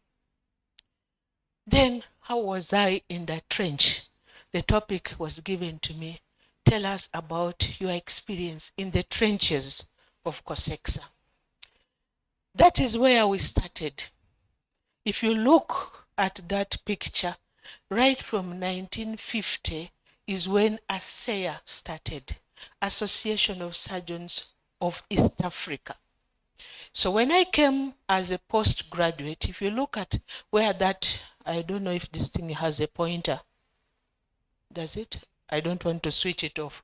Then, how was I in the trench? The topic was given to me. Tell us about your experience in the trenches of COSEXA. That is where we started. If you look at that picture, right from 1950 is when ASEA started, Association of Surgeons of East Africa. So when I came as a postgraduate, if you look at where that, I don't know if this thing has a pointer. Does it? I don't want to switch it off.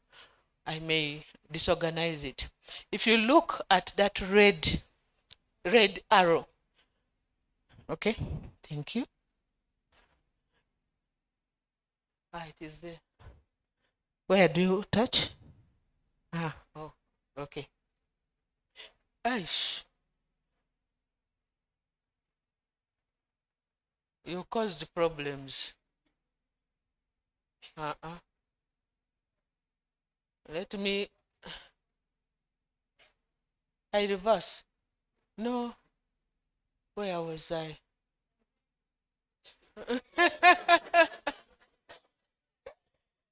I may disorganize it. If you look at that red arrow, okay, thank you. It is there. Where do you touch? Oh, okay. Aish. You caused problems. Let me. I reverse. No. Where was I?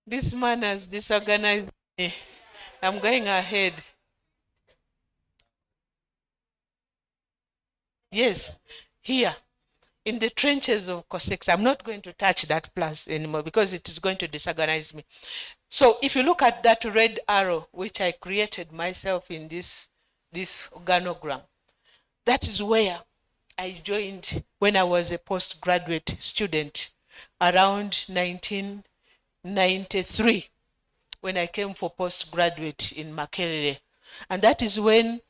This man has disorganized me. I'm going ahead. Yes, here. In the trenches of COSEXA, I'm not going to touch that plus anymore because it is going to disorganize me. So if you look at that red arrow, which I created myself in this organogram, that is where I joined when I was a postgraduate student around 1993, when I came for postgraduate in Makerere. And that is when,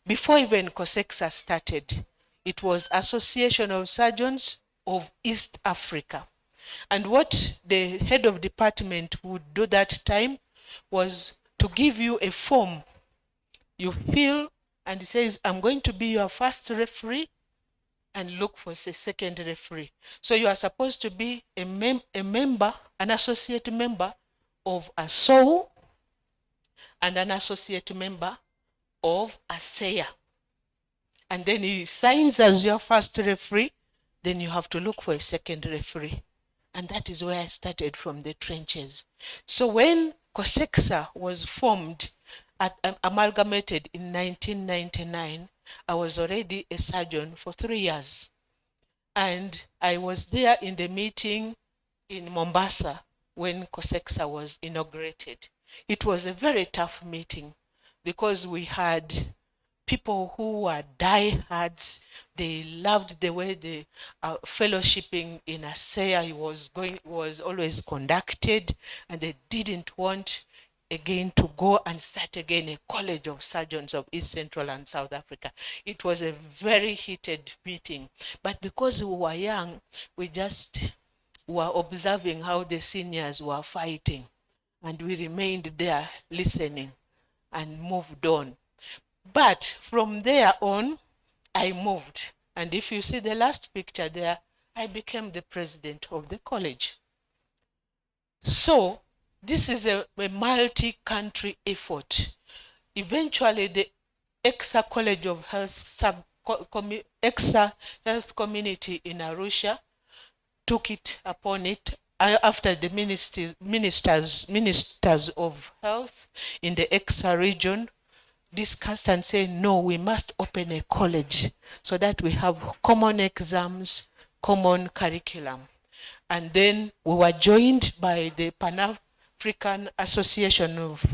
before even COSEXA started, it was Association of Surgeons of East Africa. And what the head of department would do that time was to give you a form. You fill, and it says, I'm going to be your first referee, and look for a second referee. So you are supposed to be a member, an associate member of a soul, and an associate member of a sayer. And then he signs as your first referee, then you have to look for a second referee. And that is where I started, from the trenches. So when COSEXA was formed, amalgamated in 1999, I was already a surgeon for 3 years. And I was there in the meeting in Mombasa when COSEXA was inaugurated. It was a very tough meeting because we had people who were diehards. They loved the way the fellowshipping in ASEA was always conducted, and they didn't want again to go and start again a college of surgeons of East Central and South Africa. It was a very heated meeting, but because we were young, we just were observing how the seniors were fighting, and we remained there listening and moved on. But from there on, I moved. And if you see the last picture there, I became the president of the college. So this is a multi-country effort. Eventually, the EXA College of Health, EXA Health Community in Arusha took it upon it after the ministers of health in the EXA region discussed and said, no, we must open a college so that we have common exams, common curriculum. And then we were joined by the Pan-African Association of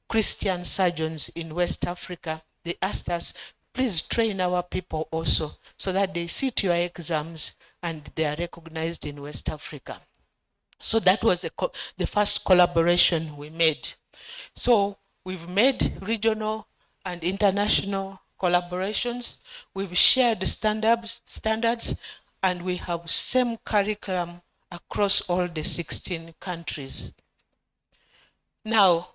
Christian Surgeons in West Africa. They asked us, please train our people also so that they sit your exams and they are recognized in West Africa. So that was the first collaboration we made. So we've made regional and international collaborations. We've shared standards, and we have same curriculum across all the 16 countries. Now,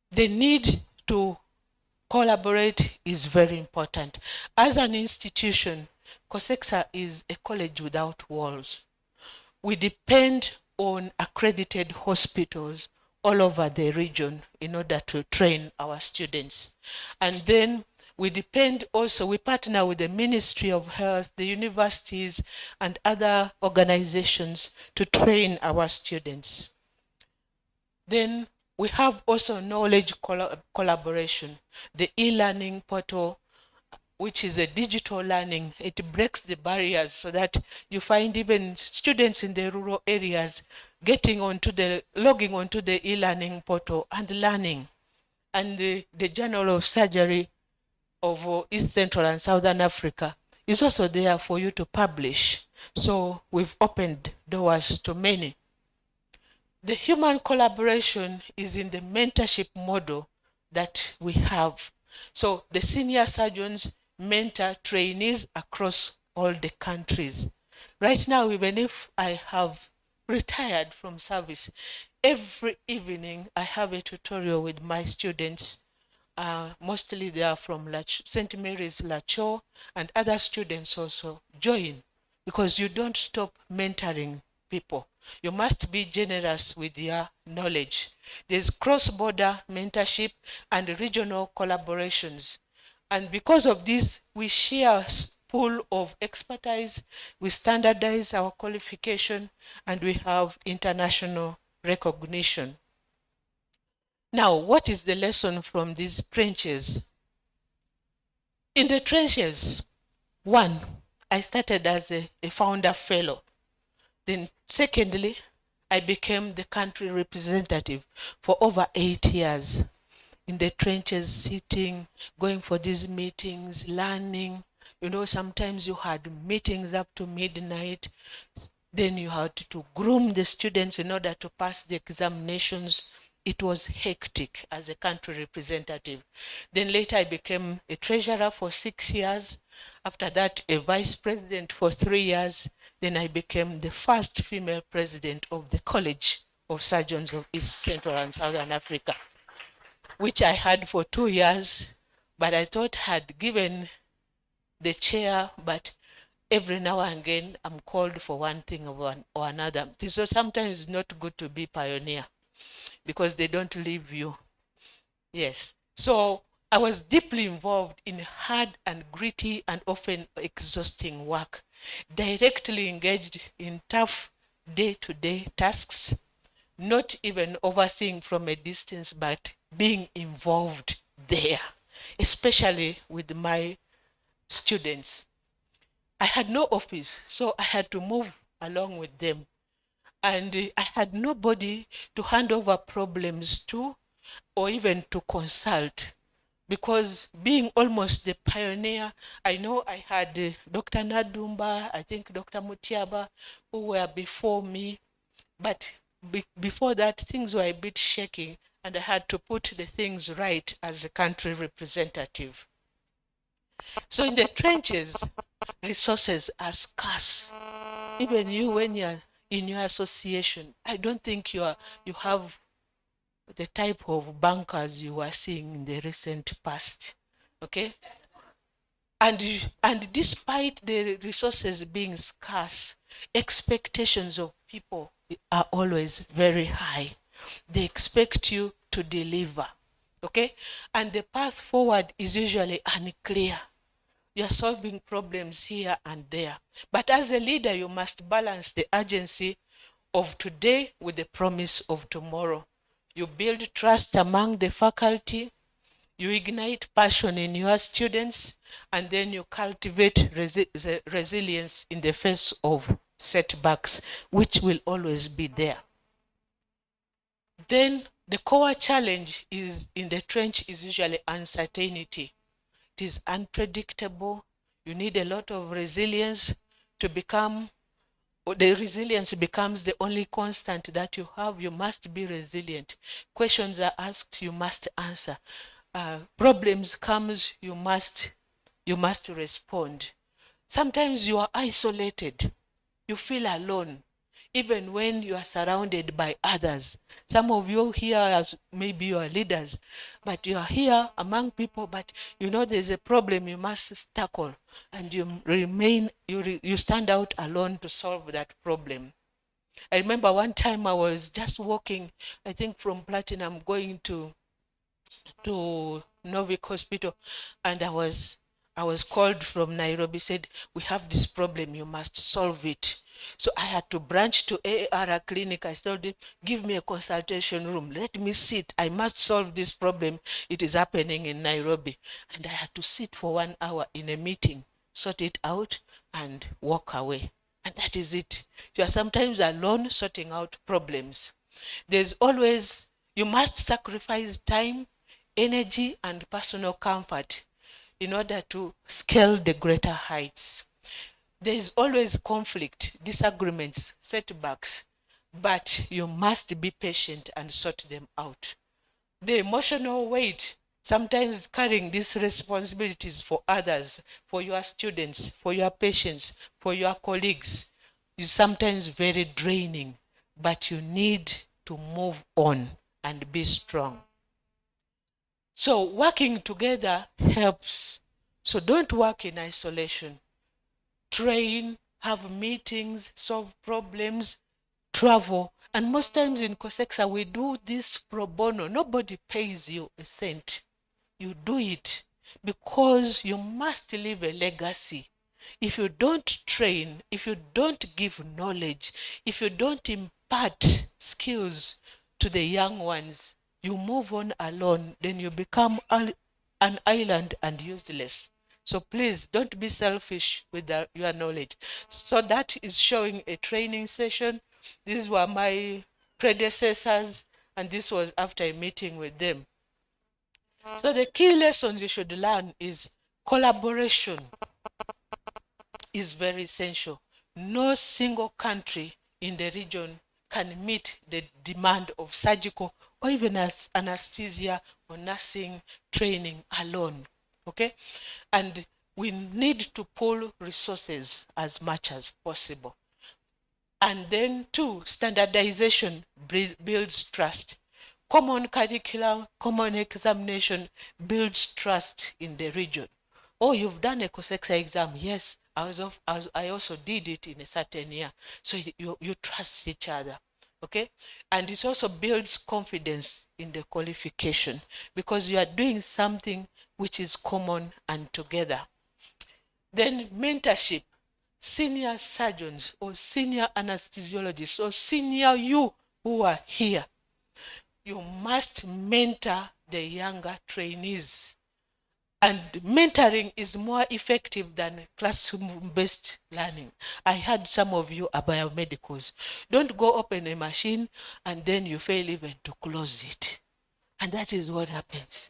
the need to collaborate is very important. As an institution, COSEXA is a college without walls. We depend on accredited hospitals all over the region in order to train our students. And then we depend also, we partner with the Ministry of Health, the universities, and other organizations to train our students. Then we have also knowledge collaboration, the e-learning portal, which is a digital learning. It breaks the barriers so that you find even students in the rural areas logging onto the e-learning portal and learning. And the Journal of Surgery of East Central and Southern Africa is also there for you to publish. So we've opened doors to many. The human collaboration is in the mentorship model that we have. So the senior surgeons mentor trainees across all the countries. Right now, even if I have retired from service, every evening I have a tutorial with my students. Mostly they are from St. Mary's Lacho, and other students also join, because you don't stop mentoring people. You must be generous with your knowledge. There's cross-border mentorship and regional collaborations. And because of this, we share a pool of expertise, we standardize our qualification, and we have international recognition. Now, what is the lesson from these trenches? In the trenches, one, I started as a founder fellow. Then secondly, I became the country representative for over 8 years. In the trenches, sitting, going for these meetings, learning. You know, sometimes you had meetings up to midnight. Then you had to groom the students in order to pass the examinations. it was hectic as a country representative. Then later I became a treasurer for 6 years. After that, a vice president for 3 years. Then I became the first female president of the College of Surgeons of East Central and Southern Africa, which I had for 2 years, but I thought had given the chair, but every now and again I'm called for one thing or another. So sometimes it's not good to be pioneer because they don't leave you. Yes. So I was deeply involved in hard and gritty and often exhausting work, directly engaged in tough day-to-day tasks, not even overseeing from a distance, but being involved there, especially with my students. I had no office, so I had to move along with them. And I had nobody to hand over problems to or even to consult, because being almost the pioneer, I know I had Dr. Nadumba, I think Dr. Mutiaba, who were before me, but before that, things were a bit shaky, and I had to put the things right as a country representative. So in the trenches, resources are scarce. Even you, when you're in your association, I don't think you have the type of bankers you were seeing in the recent past. Okay? And despite the resources being scarce, expectations of people are always very high. They expect you to deliver. Okay? And the path forward is usually unclear. You're solving problems here and there. But as a leader, you must balance the urgency of today with the promise of tomorrow. You build trust among the faculty, you ignite passion in your students, and then you cultivate resilience in the face of setbacks, which will always be there. Then the core challenge is in the trench is usually uncertainty. It is unpredictable. You need a lot of resilience to become, the resilience becomes the only constant that you have. You must be resilient. Questions are asked, you must answer. Problems comes, you must respond. Sometimes you are isolated. You feel alone, even when you are surrounded by others. Some of you here, as maybe you are leaders, but you are here among people, but you know there's a problem you must tackle, and you stand out alone to solve that problem. I remember one time I was just walking, I think from Platinum going to Novik Hospital, and I was called from Nairobi, said, we have this problem, you must solve it. So I had to branch to AAR clinic. I told him, give me a consultation room. Let me sit. I must solve this problem. It is happening in Nairobi. And I had to sit for 1 hour in a meeting, sort it out, and walk away. And that is it. You are sometimes alone sorting out problems. There's always, you must sacrifice time, energy, and personal comfort in order to scale the greater heights. There is always conflict, disagreements, setbacks, but you must be patient and sort them out. The emotional weight, sometimes carrying these responsibilities for others, for your students, for your patients, for your colleagues, is sometimes very draining, but you need to move on and be strong. So working together helps. So don't work in isolation. Train, have meetings, solve problems, travel. And most times in COSEXA, we do this pro bono. Nobody pays you a cent. You do it because you must leave a legacy. If you don't train, if you don't give knowledge, if you don't impart skills to the young ones, you move on alone, then you become an island and useless. So please don't be selfish with your knowledge. So that is showing a training session. These were my predecessors, and this was after a meeting with them. So the key lesson you should learn is collaboration is very essential. No single country in the region can meet the demand of surgical or even as anesthesia or nursing training alone. Okay? And we need to pool resources as much as possible. And then two, standardization builds trust. Common curriculum, common examination builds trust in the region. Oh, you've done a COSEXA exam. Yes, I also did it in a certain year. So you trust each other. Okay? And it also builds confidence in the qualification because you are doing something which is common and together. Then mentorship, senior surgeons or senior anesthesiologists or senior you who are here, you must mentor the younger trainees. And mentoring is more effective than classroom-based learning. I heard some of you are biomedicals. Don't go open a machine and then you fail even to close it. And that is what happens.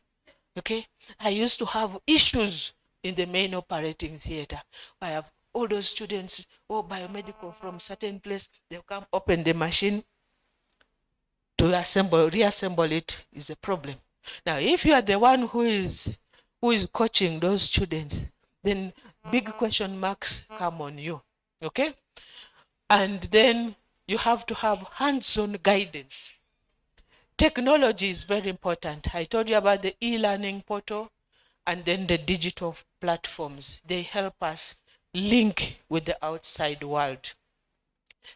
Okay? I used to have issues in the main operating theater. I have all those students, biomedical from certain place, they come open the machine to reassemble it is a problem. Now, if you are the one who is coaching those students, then big question marks come on you. Okay? And then you have to have hands-on guidance. Technology is very important. I told you about the e-learning portal and then the digital platforms. They help us link with the outside world.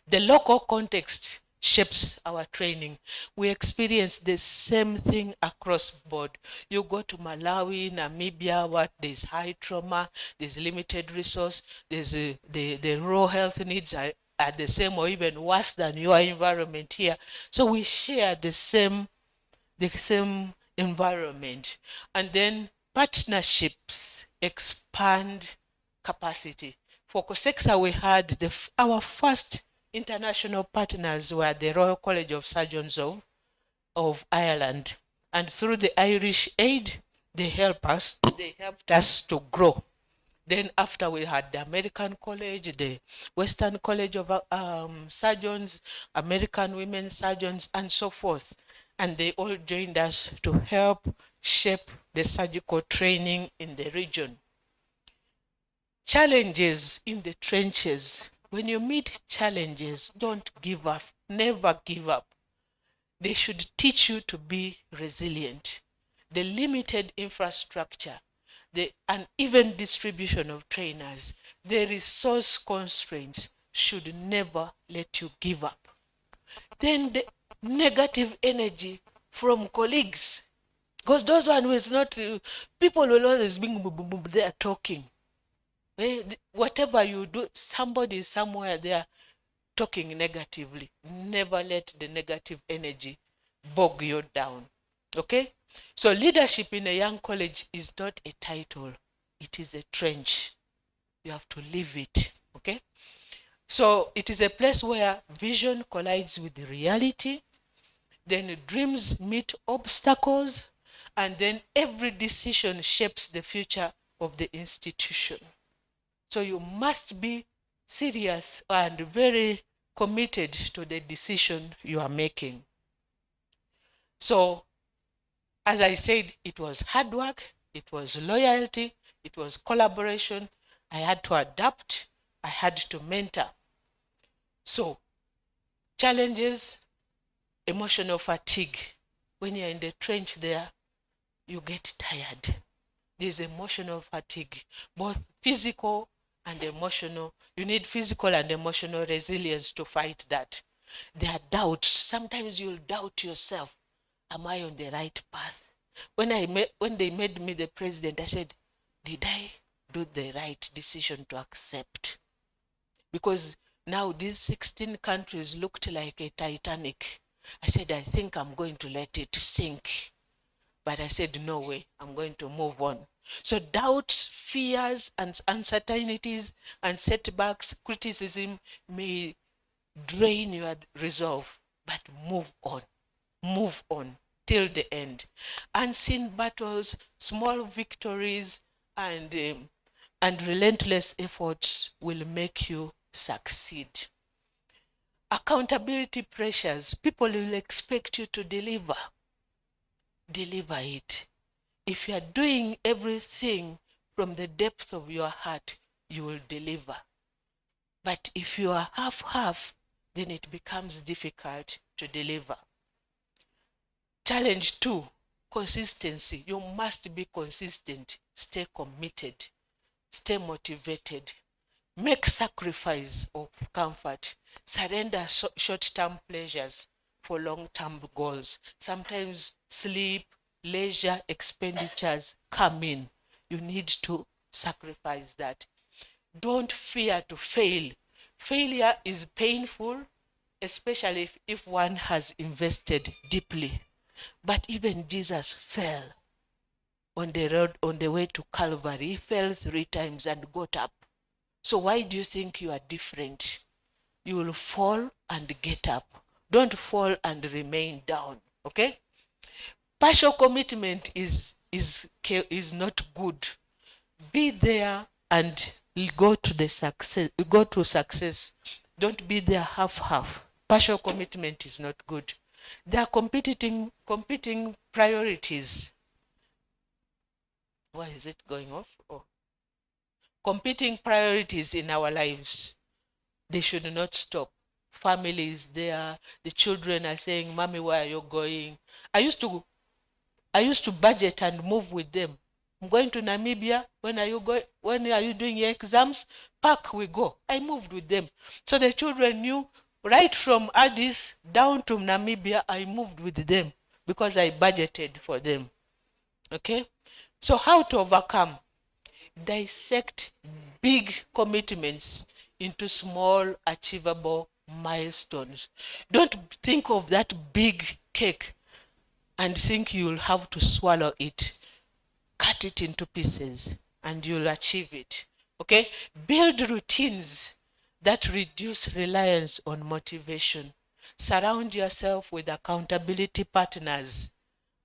The local context shapes our training. We experience the same thing across board. You go to Malawi, Namibia, there's high trauma, there's limited resource, there's the rural health needs are the same or even worse than your environment here. So we share the same environment. And then partnerships expand capacity. For COSEXA, we had our first international partners were the Royal College of Surgeons of Ireland. And through the Irish Aid, they helped us to grow. Then after we had the American College, the Western College of Surgeons, American Women Surgeons, and so forth. And they all joined us to help shape the surgical training in the region. Challenges in the trenches. When you meet challenges, don't give up, never give up. They should teach you to be resilient. The limited infrastructure, the uneven distribution of trainers, the resource constraints should never let you give up. Then the negative energy from colleagues, because those one who is not, people will always be there talking. Whatever you do, somebody somewhere there talking negatively. Never let the negative energy bog you down. Okay? So leadership in a young college is not a title. It is a trench. You have to live it. Okay? So it is a place where vision collides with the reality. Then dreams meet obstacles. And then every decision shapes the future of the institution. So you must be serious and very committed to the decision you are making. So, as I said, it was hard work, it was loyalty, it was collaboration. I had to adapt, I had to mentor. So, challenges, emotional fatigue. When you're in the trench there, you get tired. There's emotional fatigue, both physical and emotional. You need physical and emotional resilience to fight that. There are doubts. Sometimes you'll doubt yourself. Am I on the right path? When they made me the president, I said, did I do the right decision to accept? Because now these 16 countries looked like a Titanic. I said, I think I'm going to let it sink. But I said, no way, I'm going to move on. So doubts, fears, and uncertainties, and setbacks, criticism may drain your resolve, but move on till the end. Unseen battles, small victories, and relentless efforts will make you succeed. Accountability pressures. People will expect you to deliver. Deliver it. If you are doing everything from the depth of your heart, you will deliver. But if you are half-half, then it becomes difficult to deliver. Challenge 2, consistency. You must be consistent. Stay committed. Stay motivated. Make sacrifice of comfort. Surrender short-term pleasures for long-term goals. Sometimes sleep, leisure, expenditures come in. You need to sacrifice that. Don't fear to fail. Failure is painful, especially if one has invested deeply. But even Jesus fell on the road, on the way to Calvary. He fell 3 times and got up. So why do you think you are different? You will fall and get up. Don't fall and remain down, okay? Partial commitment is not good. Be there and go to success. Don't be there half-half. Partial commitment is not good. There are competing priorities. Why is it going off? Oh. Competing priorities in our lives. They should not stop. Family is there. The children are saying, "Mommy, where are you going?" I used to budget and move with them. I'm going to Namibia. When are you doing your exams? Pack, we go. I moved with them. So the children knew right from Addis down to Namibia, I moved with them because I budgeted for them. Okay? So how to overcome? Dissect big commitments into small, achievable milestones. Don't think of that big cake and think you'll have to swallow it. Cut it into pieces and you'll achieve it. Okay? Build routines that reduce reliance on motivation. Surround yourself with accountability partners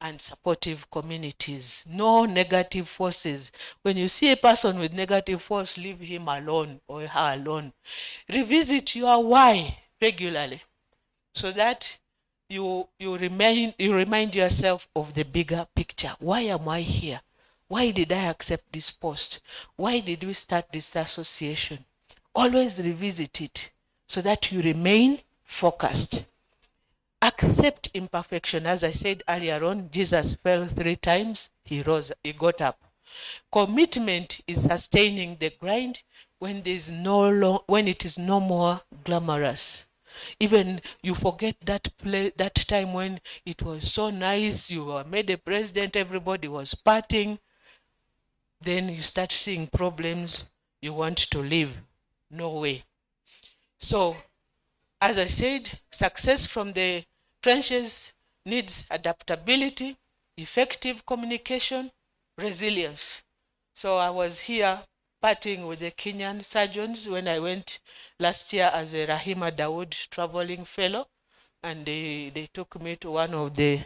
and supportive communities. No negative forces. When you see a person with negative force, leave him alone or her alone. Revisit your why regularly so that you remind yourself of the bigger picture. Why am I here? Why did I accept this post? Why did we start this association? Always revisit it so that you remain focused. Accept imperfection. As I said earlier on, Jesus fell 3 times, he rose, he got up. Commitment is sustaining the grind when it is no more glamorous. Even you forget that time when it was so nice, you were made a president, everybody was partying. Then you start seeing problems, you want to leave. No way. So, as I said, success from the trenches needs adaptability, effective communication, resilience. So I was here partying with the Kenyan surgeons when I went last year as a Rahima Dawood traveling fellow, and they took me to one of the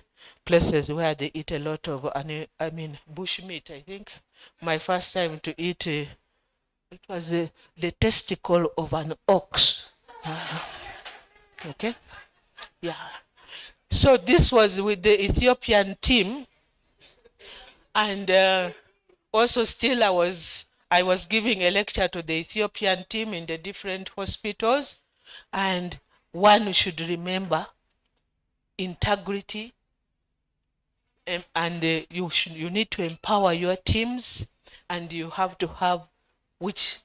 places where they eat a lot of, bush meat, I think. My first time to eat, it was the testicle of an ox. Okay? Yeah. So this was with the Ethiopian team, and also still I was giving a lecture to the Ethiopian team in the different hospitals, and one should remember integrity, and you need to empower your teams, and you have to have, which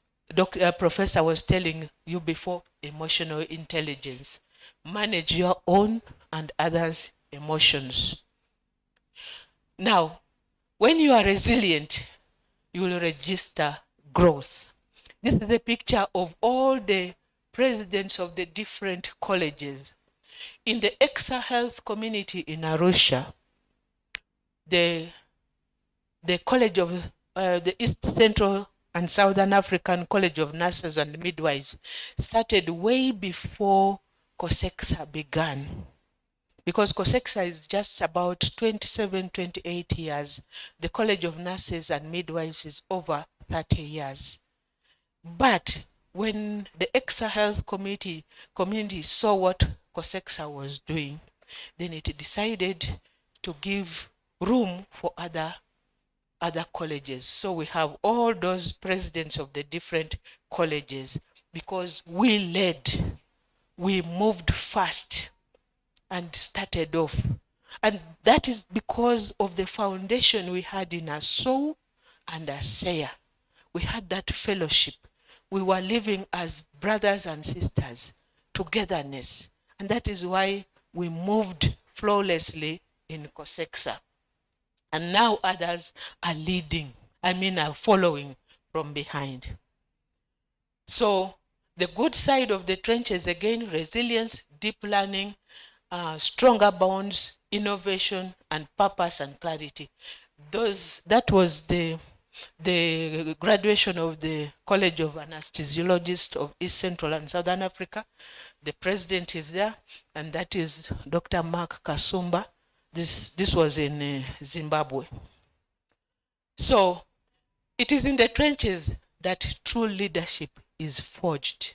professor was telling you before, emotional intelligence. Manage your own and others' emotions. Now, when you are resilient, you will register growth. This is the picture of all the presidents of the different colleges. In the Exa Health community in Arusha, the College of the East Central and Southern African College of Nurses and Midwives started way before COSEXA began. Because COSEXA is just about 27, 28 years. The College of Nurses and Midwives is over 30 years. But when the Exa Health community saw what COSEXA was doing, then it decided to give room for other colleges. So we have all those presidents of the different colleges because we led, we moved fast and started off. And that is because of the foundation we had in Asou and Aseya. We had that fellowship. We were living as brothers and sisters, togetherness. And that is why we moved flawlessly in COSEXA. And now others are leading, are following from behind. So the good side of the trenches, again, resilience, deep learning, stronger bonds, innovation, and purpose and clarity. That was the graduation of the College of Anesthesiologists of East Central and Southern Africa. The president is there, and that is Dr. Mark Kasumba. This was in Zimbabwe. So it is in the trenches that true leadership is forged.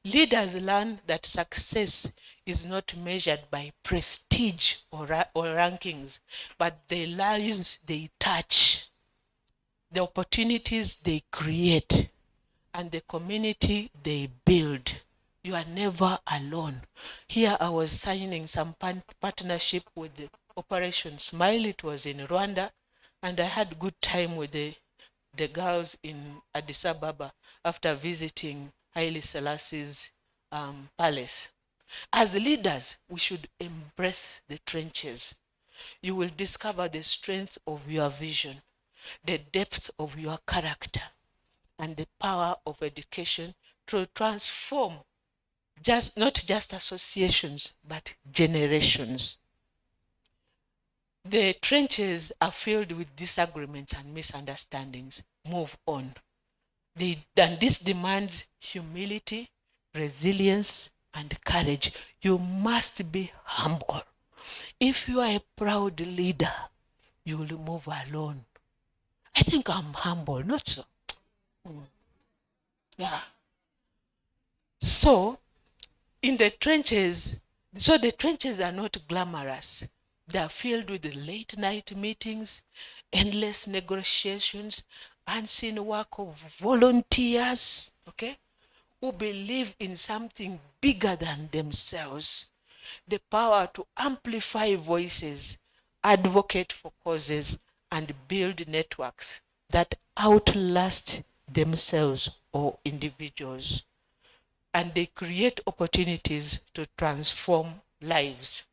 Leaders learn that success is not measured by prestige or rankings, but the lives they touch, the opportunities they create, and the community they build. You are never alone. Here I was signing some partnership with the Operation Smile. It was in Rwanda, and I had good time with the girls in Addis Ababa after visiting Haile Selassie's palace. As leaders, we should embrace the trenches. You will discover the strength of your vision, the depth of your character, and the power of education to transform not just associations, but generations. The trenches are filled with disagreements and misunderstandings. Move on. And this demands humility, resilience, and courage. You must be humble. If you are a proud leader, you will move alone. I think I'm humble, not so. Yeah. So, in the trenches, the trenches are not glamorous. They are filled with late night meetings, endless negotiations, unseen work of volunteers, okay, who believe in something bigger than themselves. The power to amplify voices, advocate for causes, and build networks that outlast themselves or individuals. And they create opportunities to transform lives.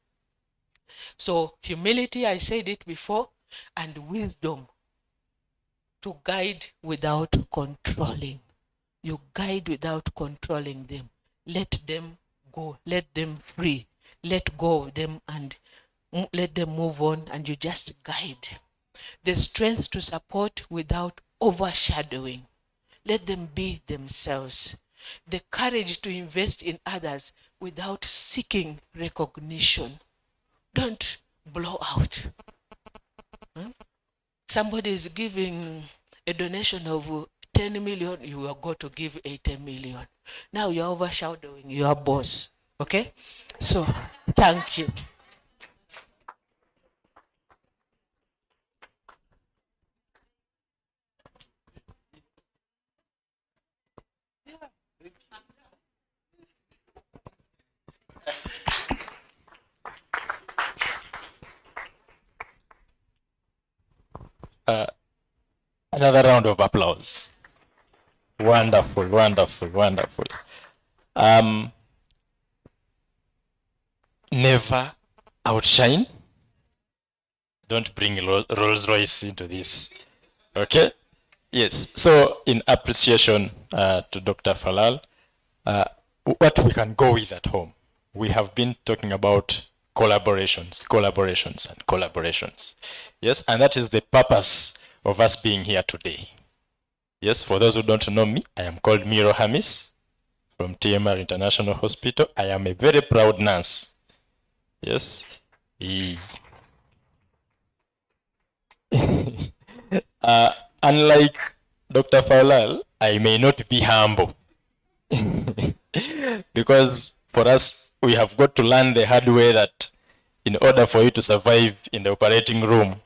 So humility, I said it before, and wisdom to guide without controlling. You guide without controlling them. Let them go, let them free, let go of them and let them move on, and you just guide. The strength to support without overshadowing. Let them be themselves. The courage to invest in others without seeking recognition. Don't blow out. Somebody is giving a donation of 10 million, you are going to give 80 million. Now you're overshadowing your boss. Okay? So, thank you. Another round of applause. Wonderful, wonderful, wonderful. Never outshine. Don't bring Rolls Royce into this. Okay? Yes. So, in appreciation to Dr. Falal, what we can go with at home, we have been talking about collaborations, and collaborations. Yes, and that is the purpose of us being here today. Yes, for those who don't know me, I am called Miro Hamis from TMR International Hospital. I am a very proud nurse. Yes. Unlike Dr. Falal, I may not be humble. Because for us, we have got to learn the hard way that in order for you to survive in the operating room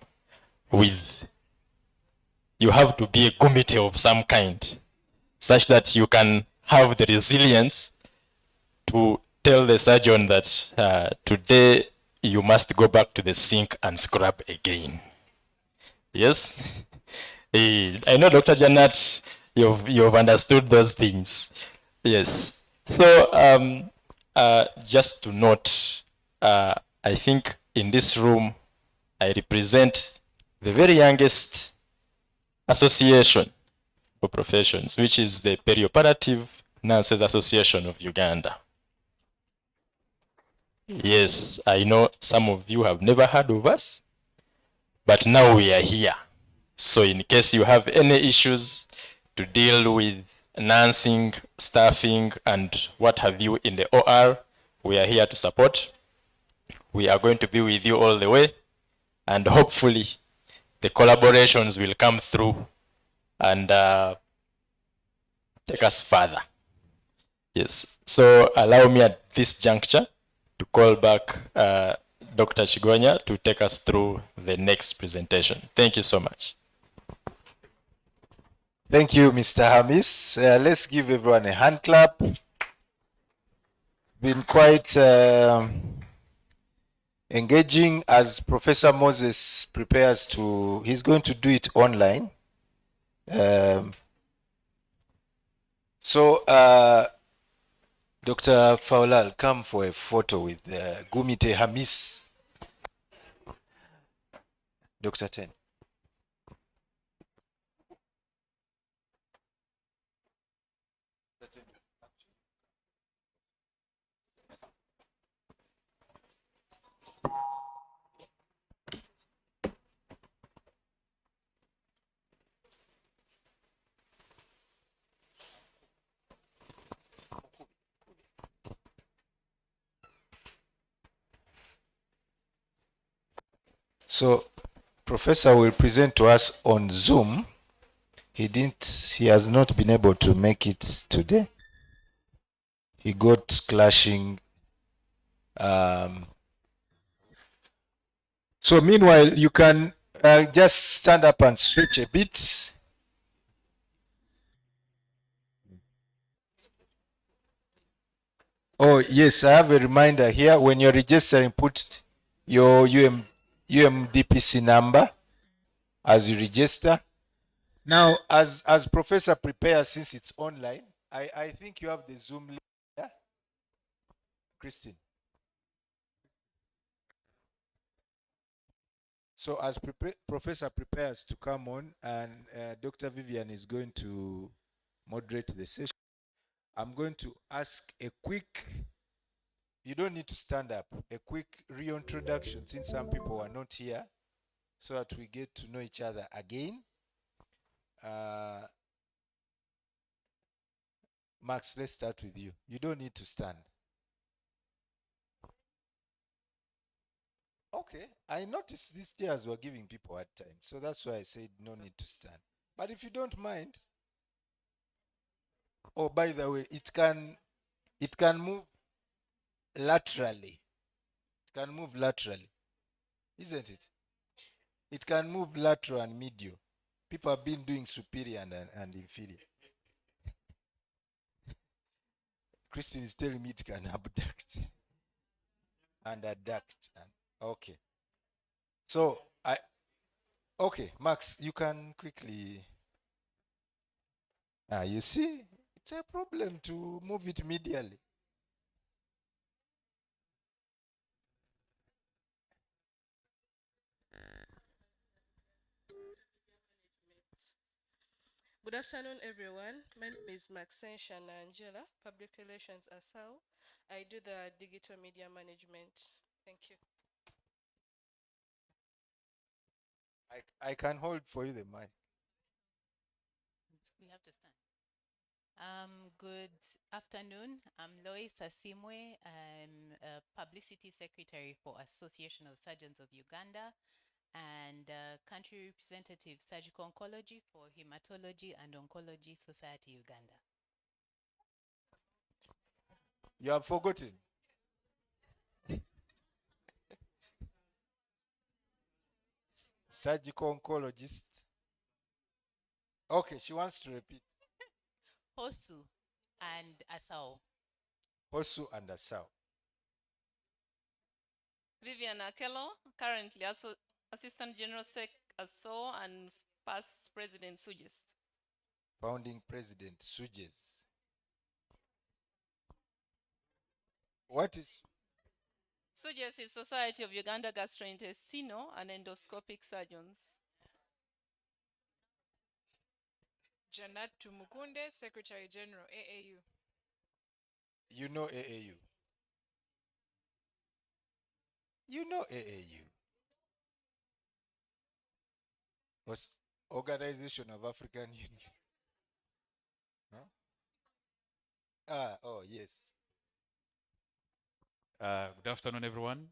you have to be a committee of some kind, such that you can have the resilience to tell the surgeon that today you must go back to the sink and scrub again. Yes? I know, Dr. Janet, you've understood those things. Yes. So, just to note, I think in this room, I represent the very youngest association for professions, which is the Perioperative Nurses Association of Uganda. Yes, I know some of you have never heard of us, but now we are here. So in case you have any issues to deal with nursing, staffing, and what have you in the OR, we are here to support. We are going to be with you all the way, and hopefully the collaborations will come through and take us further. Yes, so allow me at this juncture to call back Dr. Chigonya to take us through the next presentation. Thank you so much. Thank you, Mr. Hamis. Let's give everyone a hand clap. It's been quite engaging as Professor Moses prepares to, he's going to do it online. Dr. Faulal, come for a photo with Gumite Hamis. Dr. Ten. So, Professor will present to us on Zoom. He has not been able to make it today. He got clashing. So meanwhile, you can just stand up and stretch a bit. Oh, yes, I have a reminder here. When you're registering, put your UMDPC number as you register. Now, as Professor prepares, since it's online, I think you have the Zoom link. Yeah? Christine. So as Professor prepares to come on, and Dr. Vivian is going to moderate the session, I'm going to ask a quick, you don't need to stand up, a quick reintroduction since some people are not here, so that we get to know each other again. Max, let's start with you. You don't need to stand. Okay, I noticed these chairs were giving people hard time, so that's why I said no need to stand. But if you don't mind, oh, by the way, it can move laterally. It can move laterally, isn't it? It can move lateral and medial. People have been doing superior and inferior. Christine is telling me it can abduct and adduct. Okay. So okay, Max, you can quickly. You see, it's a problem to move it medially. Good afternoon, everyone. My name is Maxine Shana Angela, Public Relations ASAL. I do the digital media management. Thank you. I can hold for you the mic. We have to stand. Good afternoon. I'm Lois Asimwe. I'm a Publicity Secretary for Association of Surgeons of Uganda and Country Representative Surgical Oncology for Hematology and Oncology Society Uganda. You have forgotten. Surgical oncologist. Okay, she wants to repeat. Hosu and Asao. Hosu and Asao. Vivian Akello, currently Assistant General Sec ASO and past President Suggest. Founding President Suges. What is? Suggest is Society of Uganda Gastrointestinal and Endoscopic Surgeons. Janat Tumukunde, Secretary General, AAU. You know AAU. You know AAU. Was Organization of African Union. Huh? Oh, yes. Good afternoon, everyone.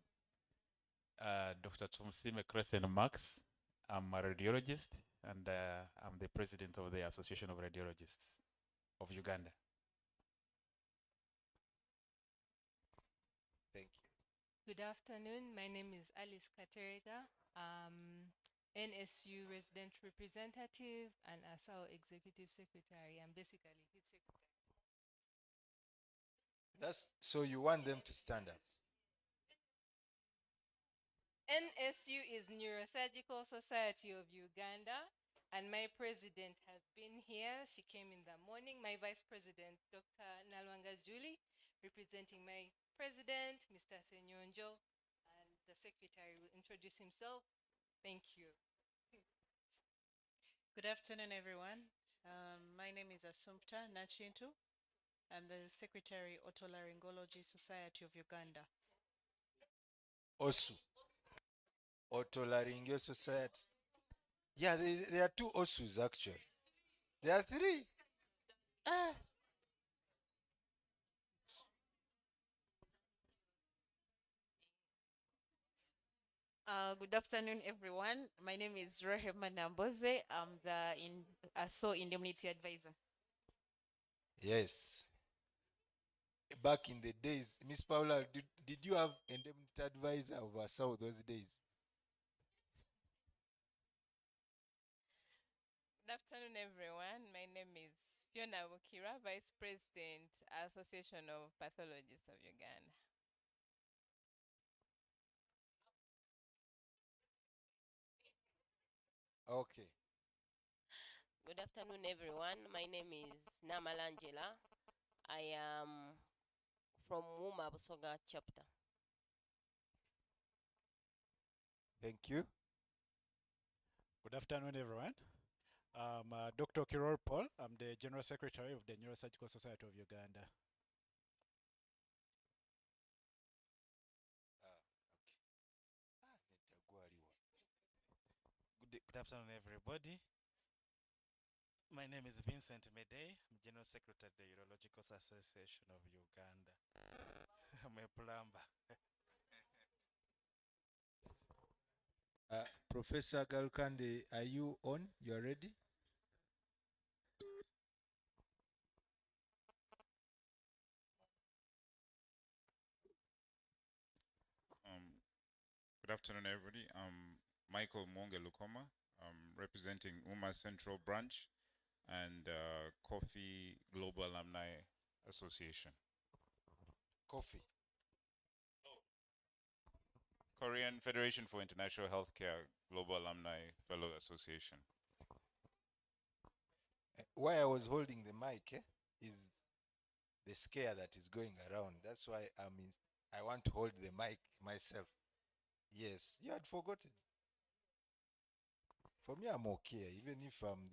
Dr. Tumsime Crescent Max. I'm a radiologist, and I'm the president of the Association of Radiologists of Uganda. Thank you. Good afternoon. My name is Alice Katerega, NSU resident representative and ASAO executive secretary. I'm basically his secretary. That's so you want them to stand up. NSU is Neurosurgical Society of Uganda, and my president has been here. She came in the morning. My vice president, Dr. Nalwanga Julie, representing my president, Mr. Senyonjo, and the secretary will introduce himself. Thank you. Good afternoon, everyone. My name is Assumpta Nachintu. I'm the Secretary, Otolaryngology Society of Uganda. OSU. Otolaryngology Society. Yeah, there are two OSUs actually. There are three. Good afternoon, everyone. My name is Rehema Namboze. I'm the ASO Indemnity Advisor. Yes. Back in the days, Miss Paula, did you have indemnity advisor over ASAO those days? Good afternoon, everyone. My name is Fiona Wukira, Vice President, Association of Pathologists of Uganda. Okay. Good afternoon, everyone. My name is Namalangela. I am from Wuma Busoga chapter. Thank you. Good afternoon, everyone. I'm Dr. Kiror Paul. I'm the General Secretary of the Neurosurgical Society of Uganda. Good afternoon, everybody. My name is Vincent Medei. I'm General Secretary of the Urological Association of Uganda. I'm a plumber. Professor Galukande, are you on? You are ready? Good afternoon, everybody. I'm Michael Monge Lukoma. I'm representing UMA Central Branch and Coffee Global Alumni Association. Coffee. Korean Federation for International Healthcare Global Alumni Fellow Association. Why I was holding the mic is the scare that is going around. That's why I want to hold the mic myself. Yes, you had forgotten. For me, I'm okay. Even if I'm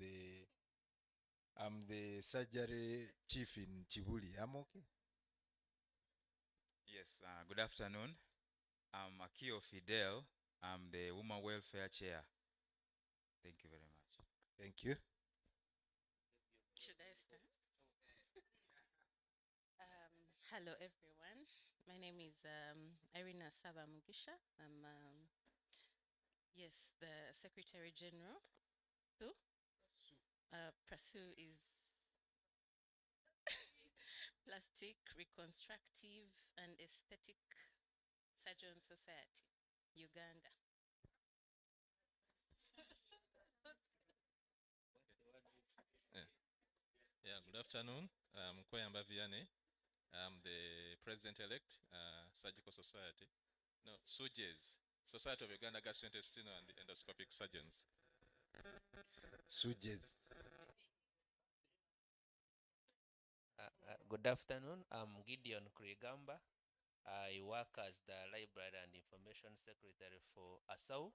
the surgery chief in Chibuli, I'm okay. Yes, good afternoon. I'm Akio Fidel. I'm the Women Welfare Chair. Thank you very much. Thank you. Should I start? Hello, everyone. My name is Irina Saba Mugisha. I'm, yes, the Secretary General. Prasu is Plastic Reconstructive and Aesthetic Surgeon Society, Uganda. Yeah, good afternoon. I'm Koyamba Vianney. I'm the president-elect, Surgical Society. No, SUGES, Society of Uganda Gastrointestinal and Endoscopic Surgeons. SUGES. Good afternoon. I'm Gideon Kurigamba. I work as the Library and Information Secretary for ASAU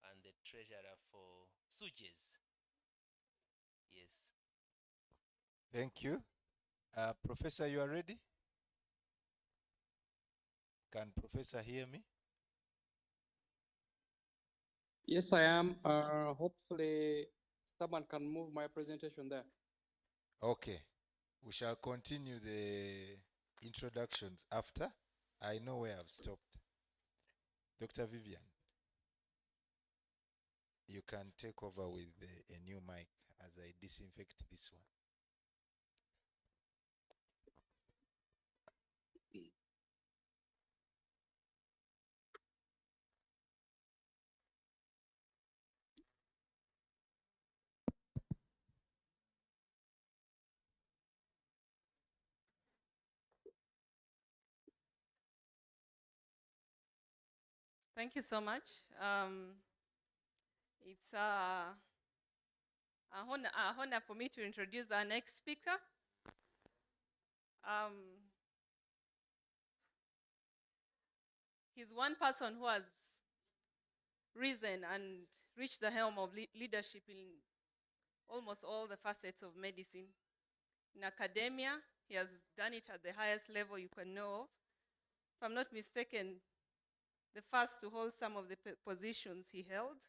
and the Treasurer for SUGES. Yes. Thank you. Professor, you are ready? Can Professor hear me? Yes, I am. Hopefully, someone can move my presentation there. Okay. We shall continue the introductions after. I know where I've stopped. Dr. Vivian, you can take over with a new mic as I disinfect this one. Thank you so much. It's a honor for me to introduce our next speaker. He's one person who has risen and reached the helm of leadership in almost all the facets of medicine. In academia, he has done it at the highest level you can know of. If I'm not mistaken, the first to hold some of the positions he held,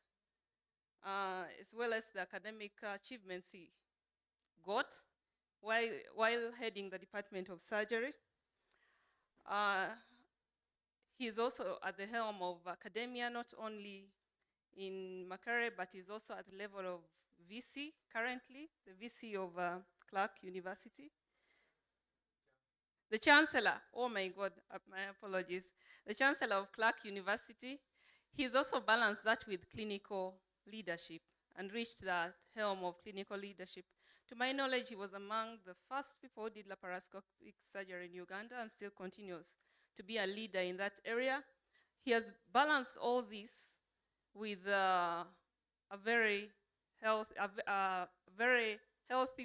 as well as the academic achievements he got while heading the Department of Surgery. He is also at the helm of academia, not only in Makerere, but is also at the level of VC currently, the VC of Clark University. The Chancellor, oh my God, my apologies. The Chancellor of Clark University. He's also balanced that with clinical leadership and reached that helm of clinical leadership. To my knowledge, he was among the first people who did laparoscopic surgery in Uganda and still continues to be a leader in that area. He has balanced all this with a very healthy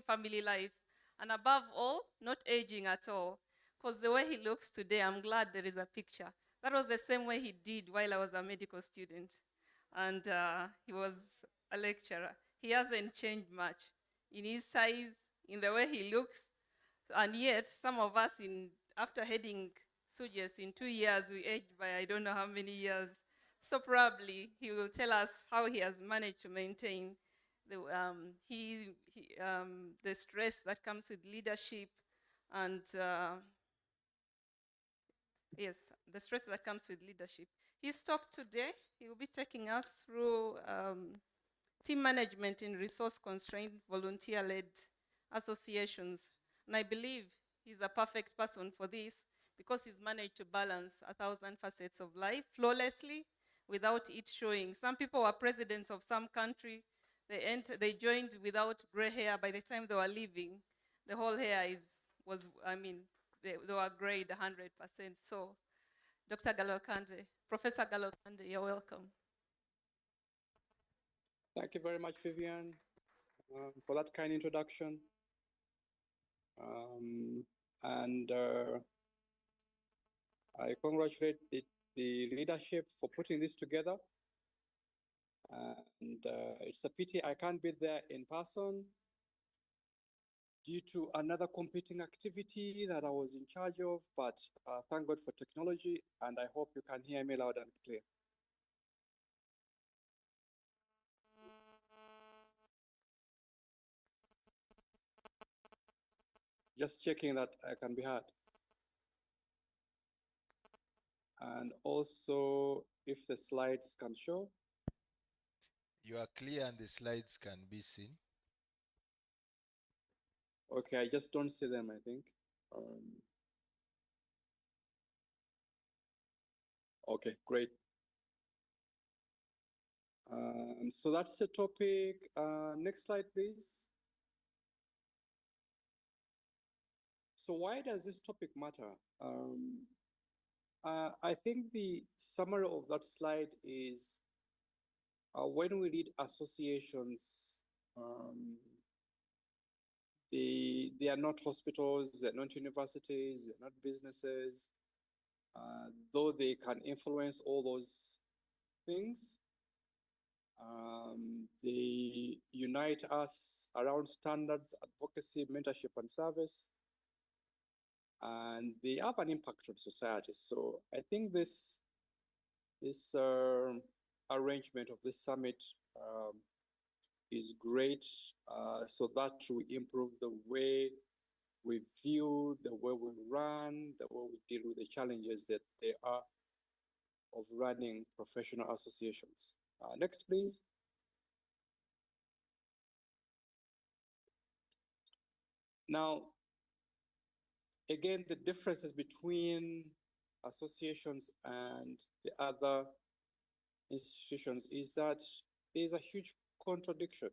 family life, and above all, not aging at all. Because the way he looks today, I'm glad there is a picture. That was the same way he did while I was a medical student. And he was a lecturer. He hasn't changed much in his size, in the way he looks. And yet, some of us, after heading SUGES in 2 years, we aged by I don't know how many years. So probably he will tell us how he has managed to maintain the stress that comes with leadership and yes, the stress that comes with leadership. His talk today, he will be taking us through team management in resource-constrained, volunteer-led associations. And I believe he's a perfect person for this because he's managed to balance 1,000 facets of life flawlessly without it showing. Some people were presidents of some country. They joined without gray hair. By the time they were leaving, the whole hair they were grayed 100%. So, Dr. Galokande, Professor Galokande, you're welcome. Thank you very much, Vivian, for that kind introduction. I congratulate the leadership for putting this together. And it's a pity I can't be there in person due to another competing activity that I was in charge of, but thank God for technology, and I hope you can hear me loud and clear. Just checking that I can be heard. And also, if the slides can show. You are clear and the slides can be seen. Okay, I just don't see them, I think. Okay, great. So that's the topic. Next slide, please. So why does this topic matter? I think the summary of that slide is when we read associations, they are not hospitals, they're not universities, they're not businesses, though they can influence all those things. They unite us around standards, advocacy, mentorship, and service. And they have an impact on society. So I think this arrangement of this summit is great, so that we improve the way we view, the way we run, the way we deal with the challenges that there are of running professional associations. Next, please. Now, again, the differences between associations and the other institutions is that there's a huge contradiction.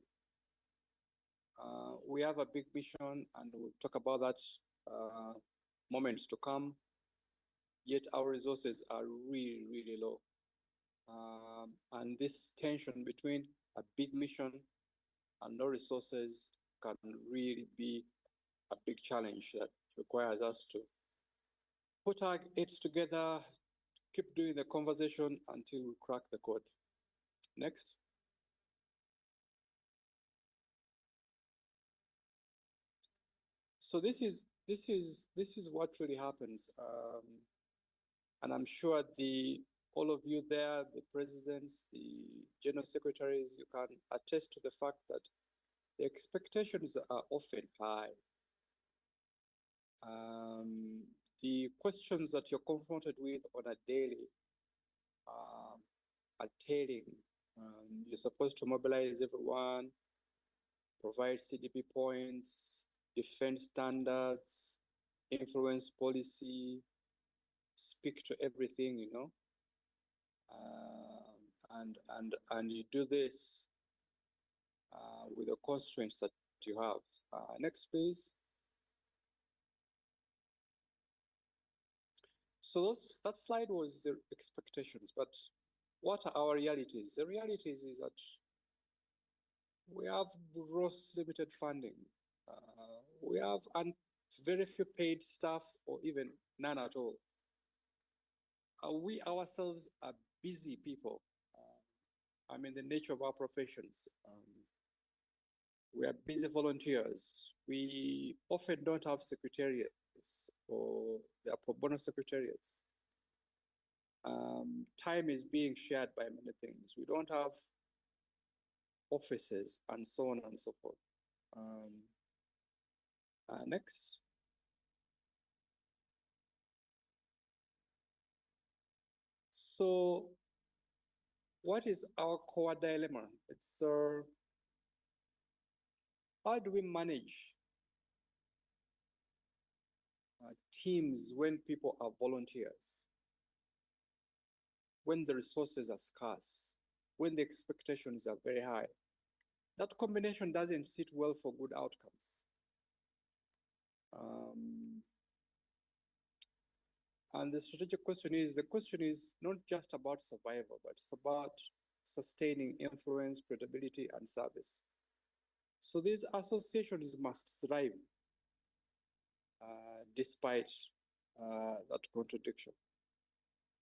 We have a big mission, and we'll talk about that moments to come, yet our resources are really, really low. And this tension between a big mission and no resources can really be a big challenge that requires us to put our heads together, keep doing the conversation until we crack the code. Next. So this is what really happens, and I'm sure all of you there, the presidents, the general secretaries, you can attest to the fact that the expectations are often high. The questions that you're confronted with on a daily are telling. You're supposed to mobilize everyone, provide CDP points, defend standards, influence policy, speak to everything, you know. And you do this with the constraints that you have. Next, please. So that slide was the expectations, but what are our realities? The realities is that we have gross limited funding. We have very few paid staff, or even none at all. We ourselves are busy people. I mean, the nature of our professions. We are busy volunteers. We often don't have secretariats, or there are pro bono secretariats. Time is being shared by many things. We don't have offices, and so on and so forth. Next. So what is our core dilemma? It's how do we manage teams when people are volunteers, when the resources are scarce, when the expectations are very high? That combination doesn't sit well for good outcomes. And the strategic question is not just about survival, but it's about sustaining influence, credibility, and service. So these associations must thrive despite that contradiction.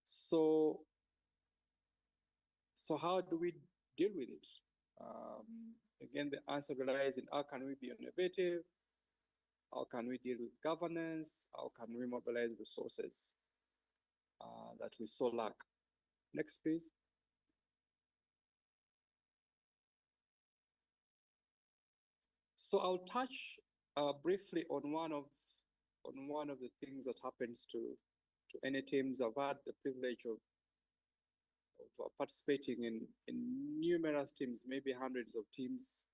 So how do we deal with it? Again, the answer relies in how can we be innovative? How can we deal with governance? How can we mobilize resources that we so lack? Next, please. So I'll touch briefly on one of the things that happens to any teams. I've had the privilege of participating in numerous teams, maybe hundreds of teams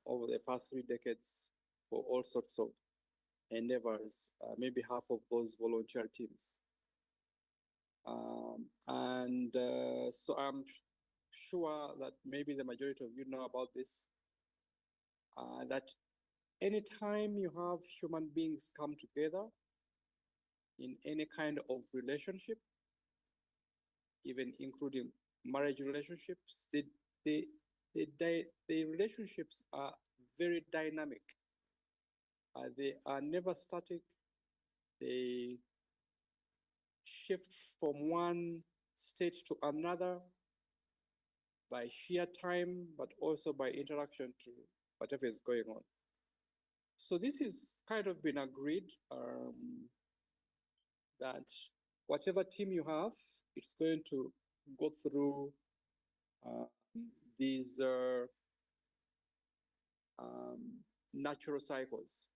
over the past 3 decades for all sorts of endeavors, maybe half of those volunteer teams. So I'm sure that maybe the majority of you know about this, that anytime you have human beings come together in any kind of relationship, even including marriage relationships, the relationships are very dynamic. They are never static. They shift from one state to another by sheer time, but also by interaction to whatever is going on. So this is kind of been agreed that whatever team you have, it's going to go through these natural cycles.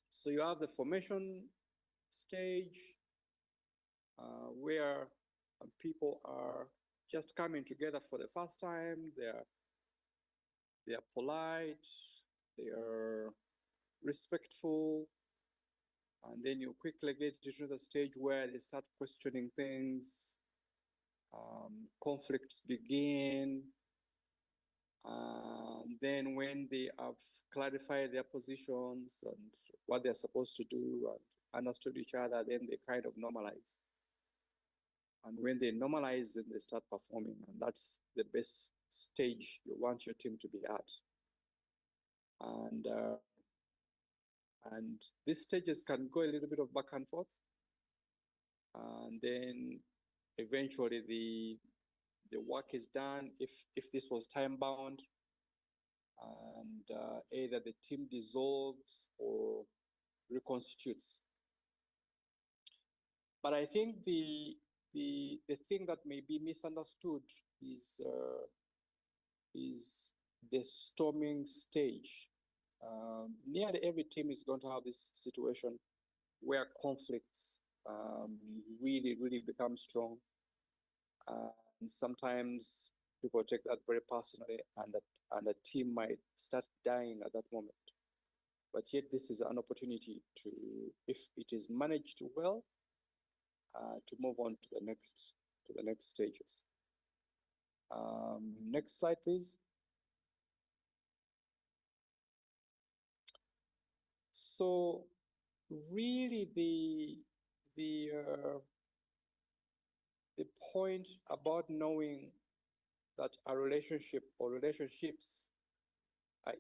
So you have the formation stage where people are just coming together for the first time. They are polite, they are respectful, and then you quickly get to the stage where they start questioning things, conflicts begin, and then when they have clarified their positions and what they're supposed to do and understood each other, then they kind of normalize. And when they normalize, then they start performing, and that's the best stage you want your team to be at. And these stages can go a little bit of back and forth, and then eventually the work is done if this was time bound, and either the team dissolves or reconstitutes. But I think the thing that may be misunderstood is the storming stage. Nearly every team is going to have this situation where conflicts really become strong. And sometimes people take that very personally, and the team might start dying at that moment. But yet this is an opportunity to, if it is managed well, to move on to the next stages. Next slide, please. So really the point about knowing that a relationship or relationships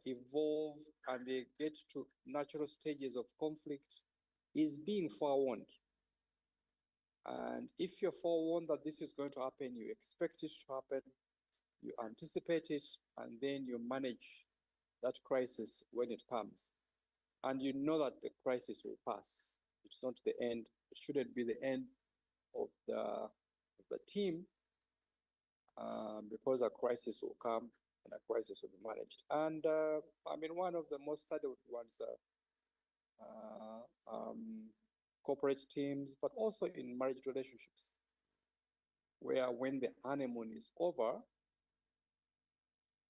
evolve and they get to natural stages of conflict is being forewarned. And if you're forewarned that this is going to happen, you expect it to happen, you anticipate it, and then you manage that crisis when it comes. And you know that the crisis will pass. It's not the end. It shouldn't be the end of the team, because a crisis will come and a crisis will be managed. And I mean, one of the most studied ones, corporate teams, but also in marriage relationships, where when the honeymoon is over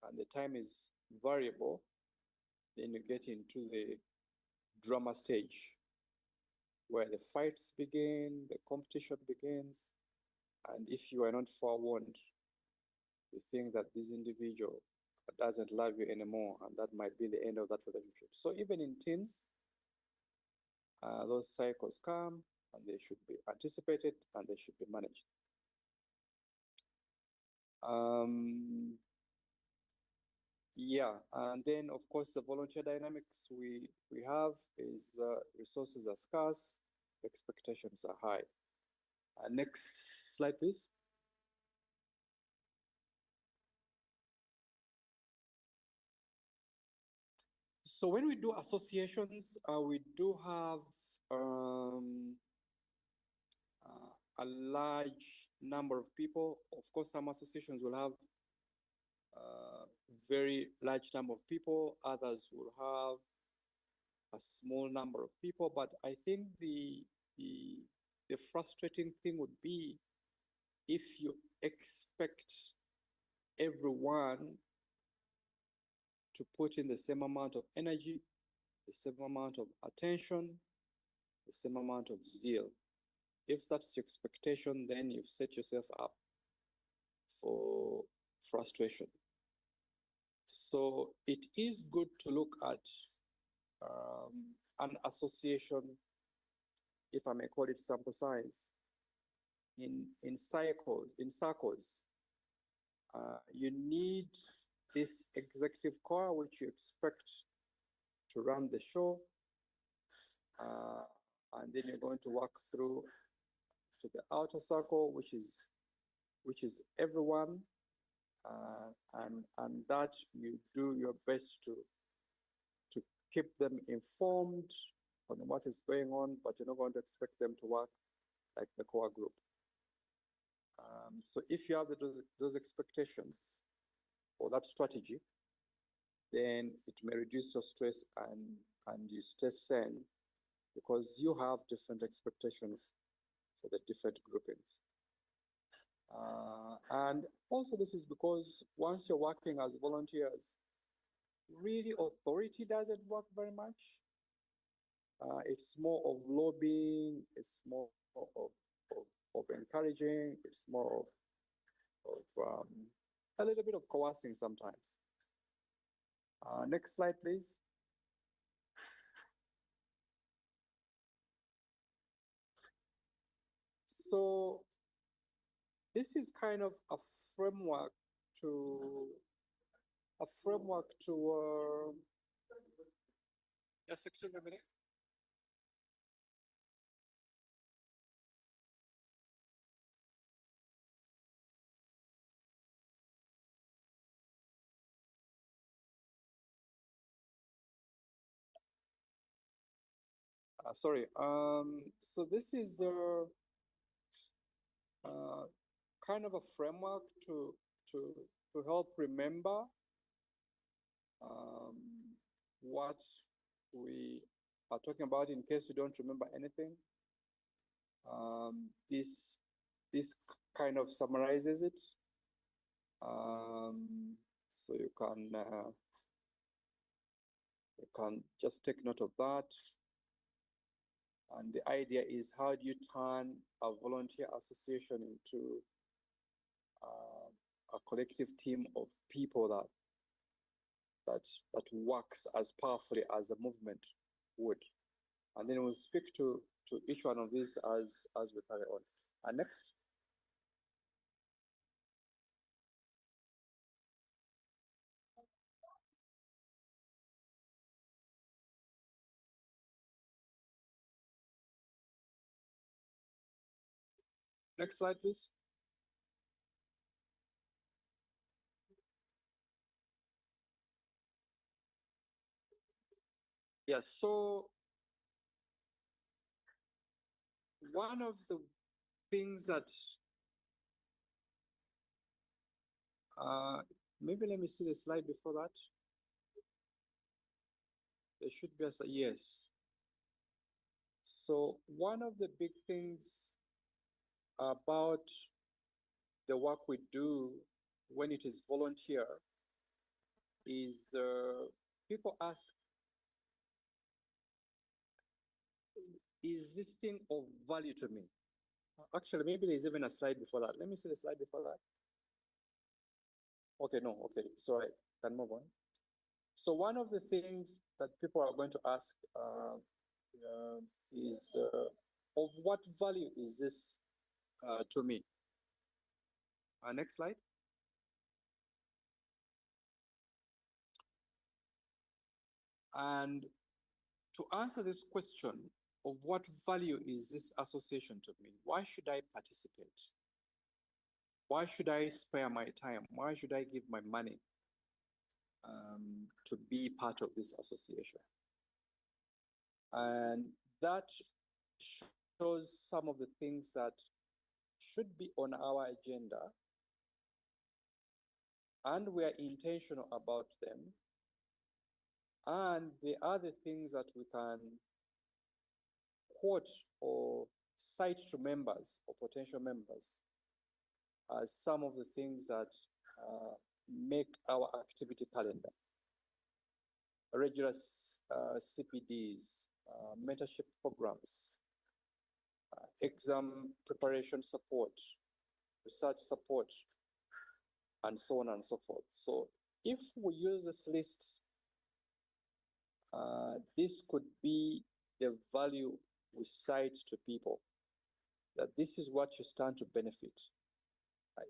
and the time is variable, then you get into the drama stage, where the fights begin, the competition begins, and if you are not forewarned, you think that this individual doesn't love you anymore, and that might be the end of that relationship. So even in teams, those cycles come, and they should be anticipated, and they should be managed. Yeah, and then of course the volunteer dynamics we have is resources are scarce, expectations are high. Next slide, please. So when we do associations, we do have a large number of people. Of course, some associations will have very large number of people. Others will have a small number of people. But I think the frustrating thing would be if you expect everyone to put in the same amount of energy the same amount of attention, the same amount of zeal. If that's your expectation, then you've set yourself up for frustration. So it is good to look at an association, if I may call it sample size, in circles. You need this executive core, which you expect to run the show, and then you're going to walk through to the outer circle, which is everyone, and that you do your best to keep them informed on what is going on, but you're not going to expect them to work like the core group. So if you have those expectations or that strategy, then it may reduce your stress and you stay sane because you have different expectations for the different groupings. And also this is because once you're working as volunteers, really authority doesn't work very much. It's more of lobbying, it's more of encouraging, it's more of a little bit of coercing sometimes. Next slide, please. So this is kind of a framework to just excuse me a minute. Sorry. So this is kind of a framework to help remember what we are talking about in case you don't remember anything. This kind of summarizes it, so you can just take note of that. And the idea is, how do you turn a volunteer association into a collective team of people that works as powerfully as a movement would? And then we'll speak to each one of these as we carry on. And next. Next slide, please. Yeah, so one of the things that maybe let me see the slide before that. There should be a yes. So one of the big things about the work we do when it is volunteer is people ask, is this thing of value to me? Actually, maybe there's even a slide before that. Let me see the slide before that. Okay, no, okay, sorry, can move on. So one of the things that people are going to ask is, of what value is this to me? Next slide. And to answer this question of what value is this association to me, why should I participate? Why should I spare my time? Why should I give my money to be part of this association? And that shows some of the things that should be on our agenda, and we are intentional about them. And the other things that we can quote or cite to members or potential members as some of the things that make our activity calendar. Regular CPDs, mentorship programs, exam preparation support, research support, and so on and so forth. So if we use this list, this could be the value we cite to people, that this is what you stand to benefit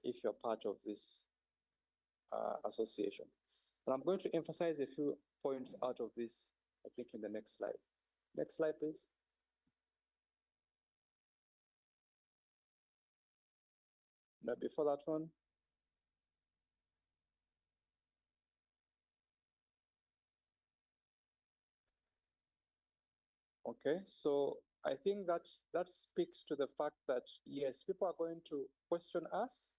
if you're part of this association. And I'm going to emphasize a few points out of this, I think, in the next slide. Next slide, please. Now, before that one. Okay, so I think that speaks to the fact that, yes, people are going to question us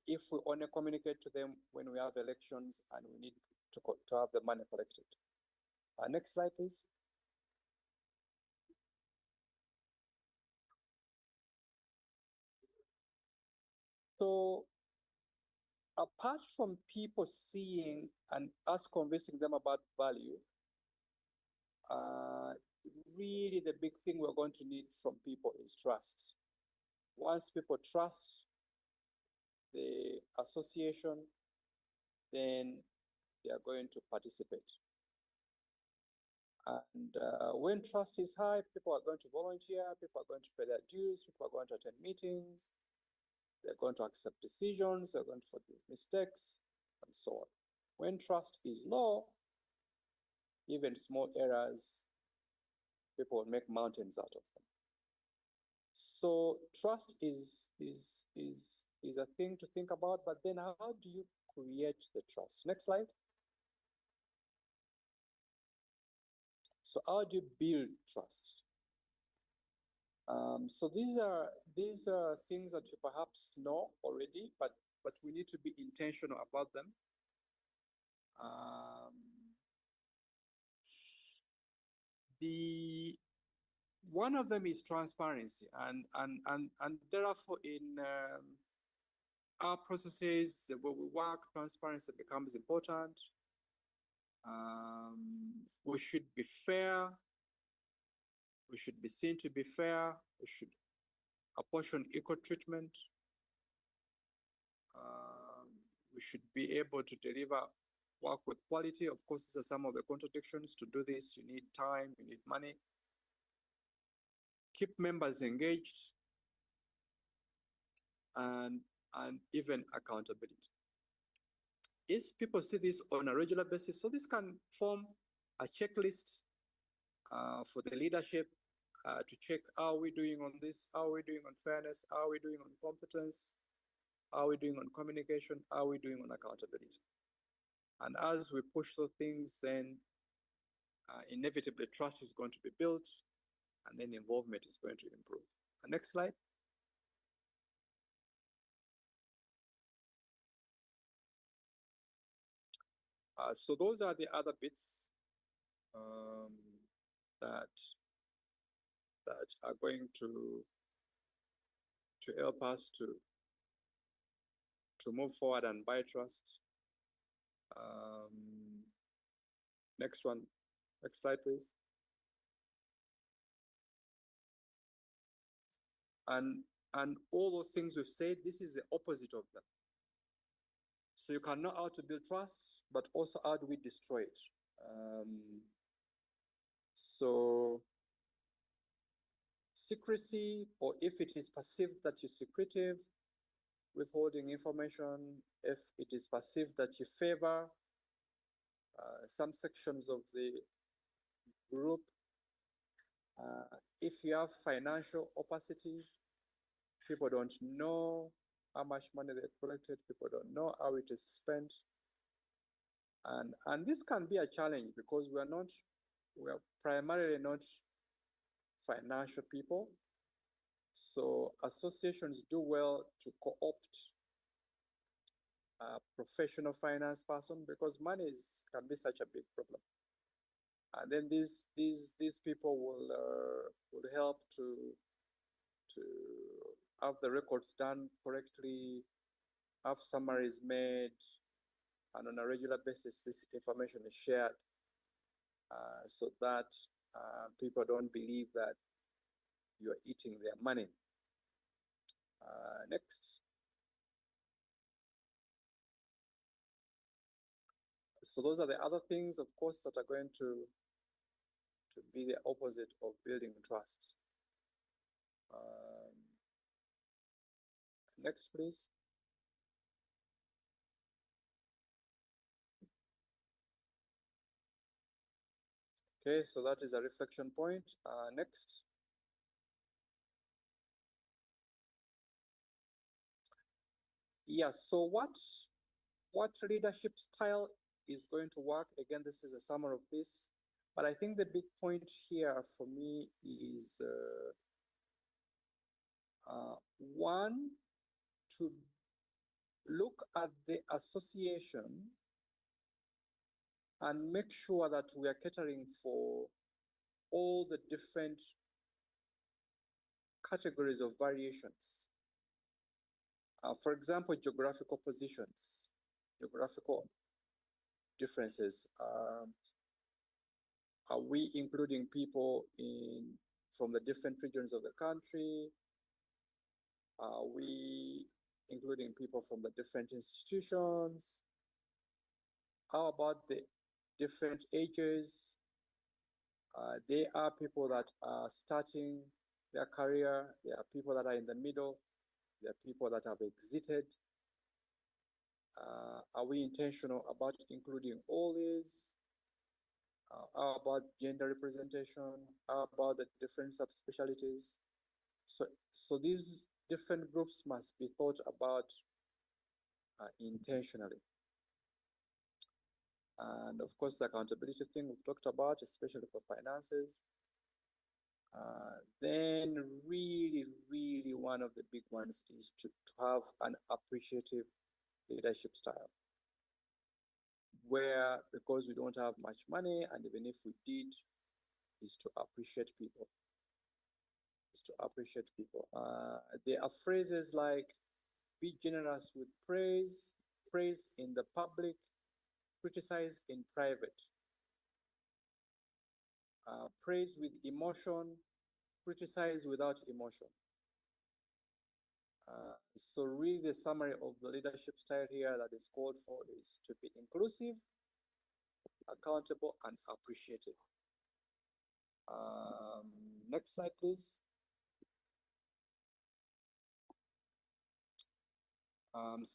if we only communicate to them when we have elections and we need to have the money collected. Next slide, please. So apart from people seeing and us convincing them about value, really the big thing we're going to need from people is trust. Once people trust the association, then they are going to participate. And when trust is high, people are going to volunteer, people are going to pay their dues, people are going to attend meetings, they're going to accept decisions, they're going to forgive mistakes, and so on. When trust is low, even small errors, people will make mountains out of them. So trust is a thing to think about, but then how do you create the trust? Next slide. So how do you build trust? So these are things that you perhaps know already, but we need to be intentional about them. One of them is transparency, and therefore in our processes where we work, transparency becomes important. We should be fair. We should be seen to be fair. We should apportion equal treatment. We should be able to deliver work with quality. Of course, these are some of the contradictions. To do this, you need time, you need money. Keep members engaged and even accountability. If people see this on a regular basis, so this can form a checklist for the leadership to check how are we doing on this, how are we doing on fairness, how are we doing on competence, how are we doing on communication, how are we doing on accountability. And as we push those things, then inevitably trust is going to be built, and then involvement is going to improve. Next slide. So those are the other bits that are going to help us to move forward and buy trust. Next one. Next slide, please. And all those things we've said, this is the opposite of them. So you can know how to build trust, but also how do we destroy it? So secrecy, or if it is perceived that you're secretive, withholding information, if it is perceived that you favor some sections of the group, if you have financial opacity, people don't know how much money they collected, people don't know how it is spent. And this can be a challenge because we are primarily not financial people. So associations do well to co-opt a professional finance person because money can be such a big problem. And then these people will help to have the records done correctly, have summaries made, and on a regular basis, this information is shared so that people don't believe that you're eating their money. Next. So those are the other things, of course, that are going to be the opposite of building trust. Next, please. Okay, so that is a reflection point. Next. Yeah, so what leadership style is going to work? Again, this is a summary of this, but I think the big point here for me is one, to look at the association and make sure that we are catering for all the different categories of variations. For example, geographical positions, geographical differences. Are we including people from the different regions of the country? Are we including people from the different institutions? How about the different ages? There are people that are starting their career. There are people that are in the middle. There are people that have exited. Are we intentional about including all these? How about gender representation? How about the different subspecialties? So these different groups must be thought about intentionally. And of course, the accountability thing we've talked about, especially for finances. Then really, really one of the big ones is to have an appreciative leadership style, where, because we don't have much money, and even if we did, is to appreciate people. Is to appreciate people. There are phrases like, be generous with praise, praise in the public, criticize in private. Praise with emotion, criticize without emotion. So really the summary of the leadership style here that is called for is to be inclusive, accountable, and appreciative. Next slide, please.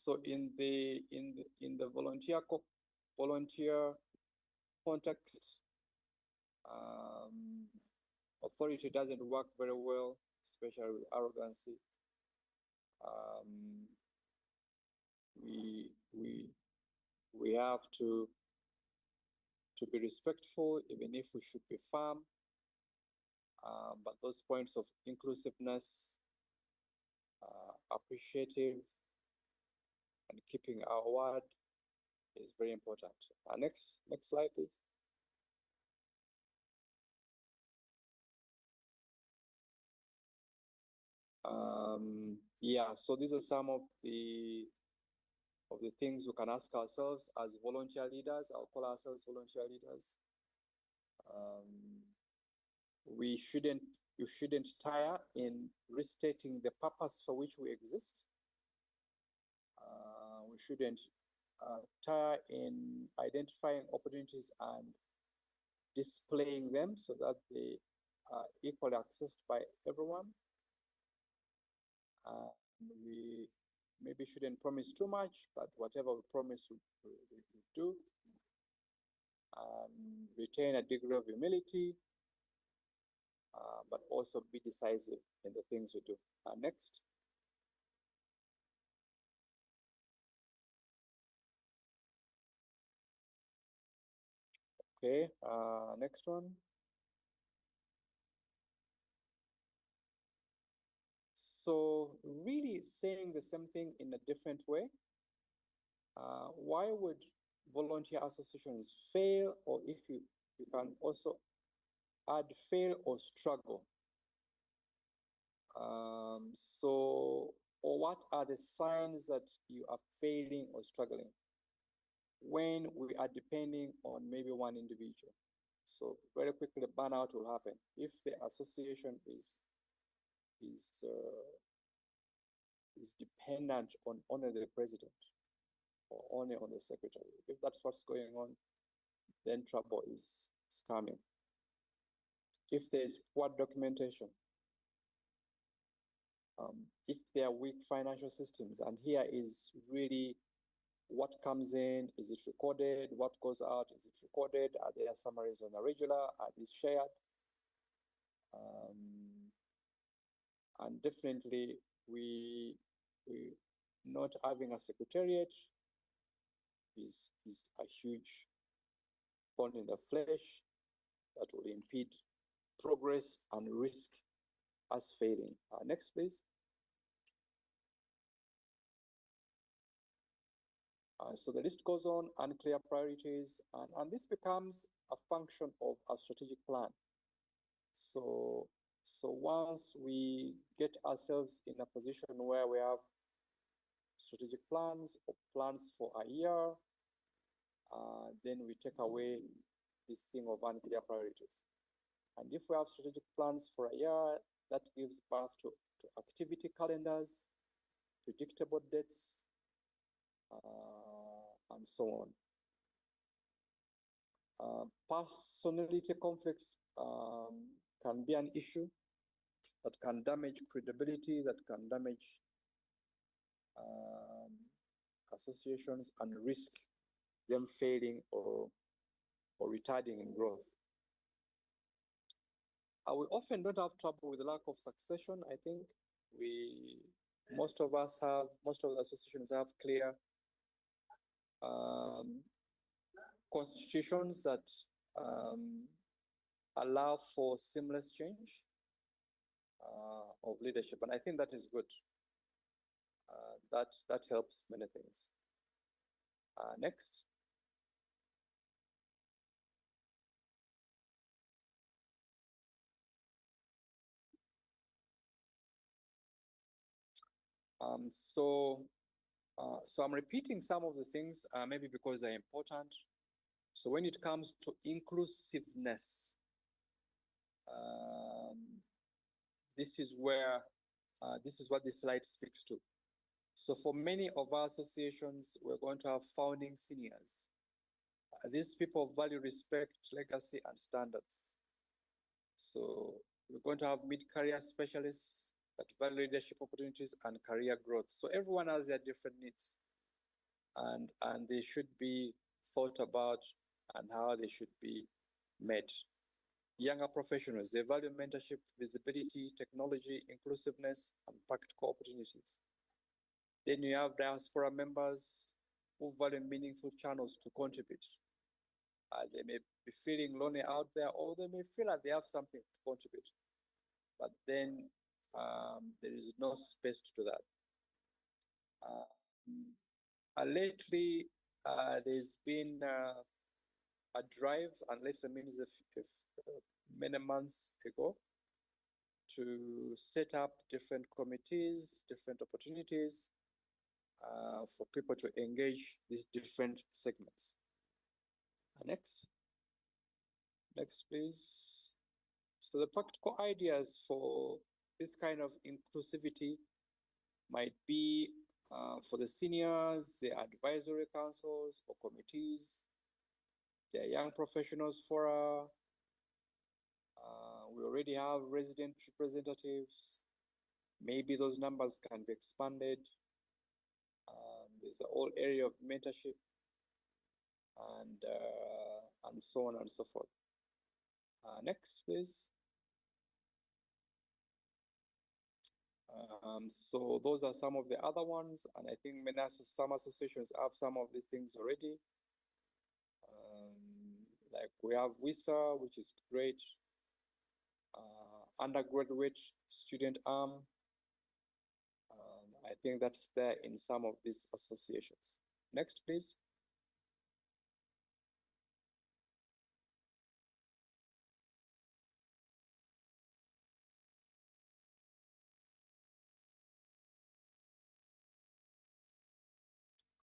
So in the volunteer context, authority doesn't work very well, especially with arrogancy. We have to be respectful, even if we should be firm. But those points of inclusiveness, appreciative, and keeping our word is very important. Next slide, please. Yeah, so these are some of the things we can ask ourselves as volunteer leaders. I'll call ourselves volunteer leaders. You shouldn't tire in restating the purpose for which we exist. We shouldn't tire in identifying opportunities and displaying them so that they are equally accessed by everyone. We maybe shouldn't promise too much, but whatever we promise, we do. Retain a degree of humility, but also be decisive in the things we do. Next. Okay, next one. So really saying the same thing in a different way. Why would volunteer associations fail, or if you can also add fail or struggle? Or what are the signs that you are failing or struggling when we are depending on maybe one individual? So very quickly, burnout will happen if the association is dependent on only the president or only on the secretary. If that's what's going on, then trouble is coming. If there's poor documentation, if there are weak financial systems, and here is really what comes in, is it recorded? What goes out, is it recorded? Are there summaries on a regular? Are these shared? And definitely we not having a secretariat is a huge thorn in the flesh that will impede progress and risk us failing. Next, please. So the list goes on, unclear priorities, and this becomes a function of a strategic plan. So once we get ourselves in a position where we have strategic plans or plans for a year, then we take away this thing of unclear priorities. And if we have strategic plans for a year, that gives birth to activity calendars, predictable dates, and so on. Personality conflicts can be an issue that can damage credibility, that can damage associations and risk them failing or retarding in growth. We often don't have trouble with the lack of succession. I think most of the associations have clear constitutions that allow for seamless change of leadership, and I think that is good. That helps many things. Next. So I'm repeating some of the things, maybe because they're important. So when it comes to inclusiveness, this is where this is what this slide speaks to. So for many of our associations, we're going to have founding seniors. These people value respect, legacy, and standards. So we're going to have mid-career specialists that value leadership opportunities and career growth. So everyone has their different needs, and they should be thought about and how they should be met. Younger professionals, they value mentorship, visibility, technology, inclusiveness, and practical opportunities. Then you have diaspora members who value meaningful channels to contribute. They may be feeling lonely out there, or they may feel like they have something to contribute, but then there is no space to do that. Lately, there's been a drive, and lately means many months ago, to set up different committees, different opportunities for people to engage these different segments. Next, please. So the practical ideas for this kind of inclusivity might be for the seniors, the advisory councils or committees, the young professionals fora. We already have resident representatives. Maybe those numbers can be expanded. There's the whole area of mentorship and so on and so forth. Next, please. So those are some of the other ones, and I think some associations have some of these things already. Like we have WISA, which is great. Undergraduate student arm. I think that's there in some of these associations. Next, please.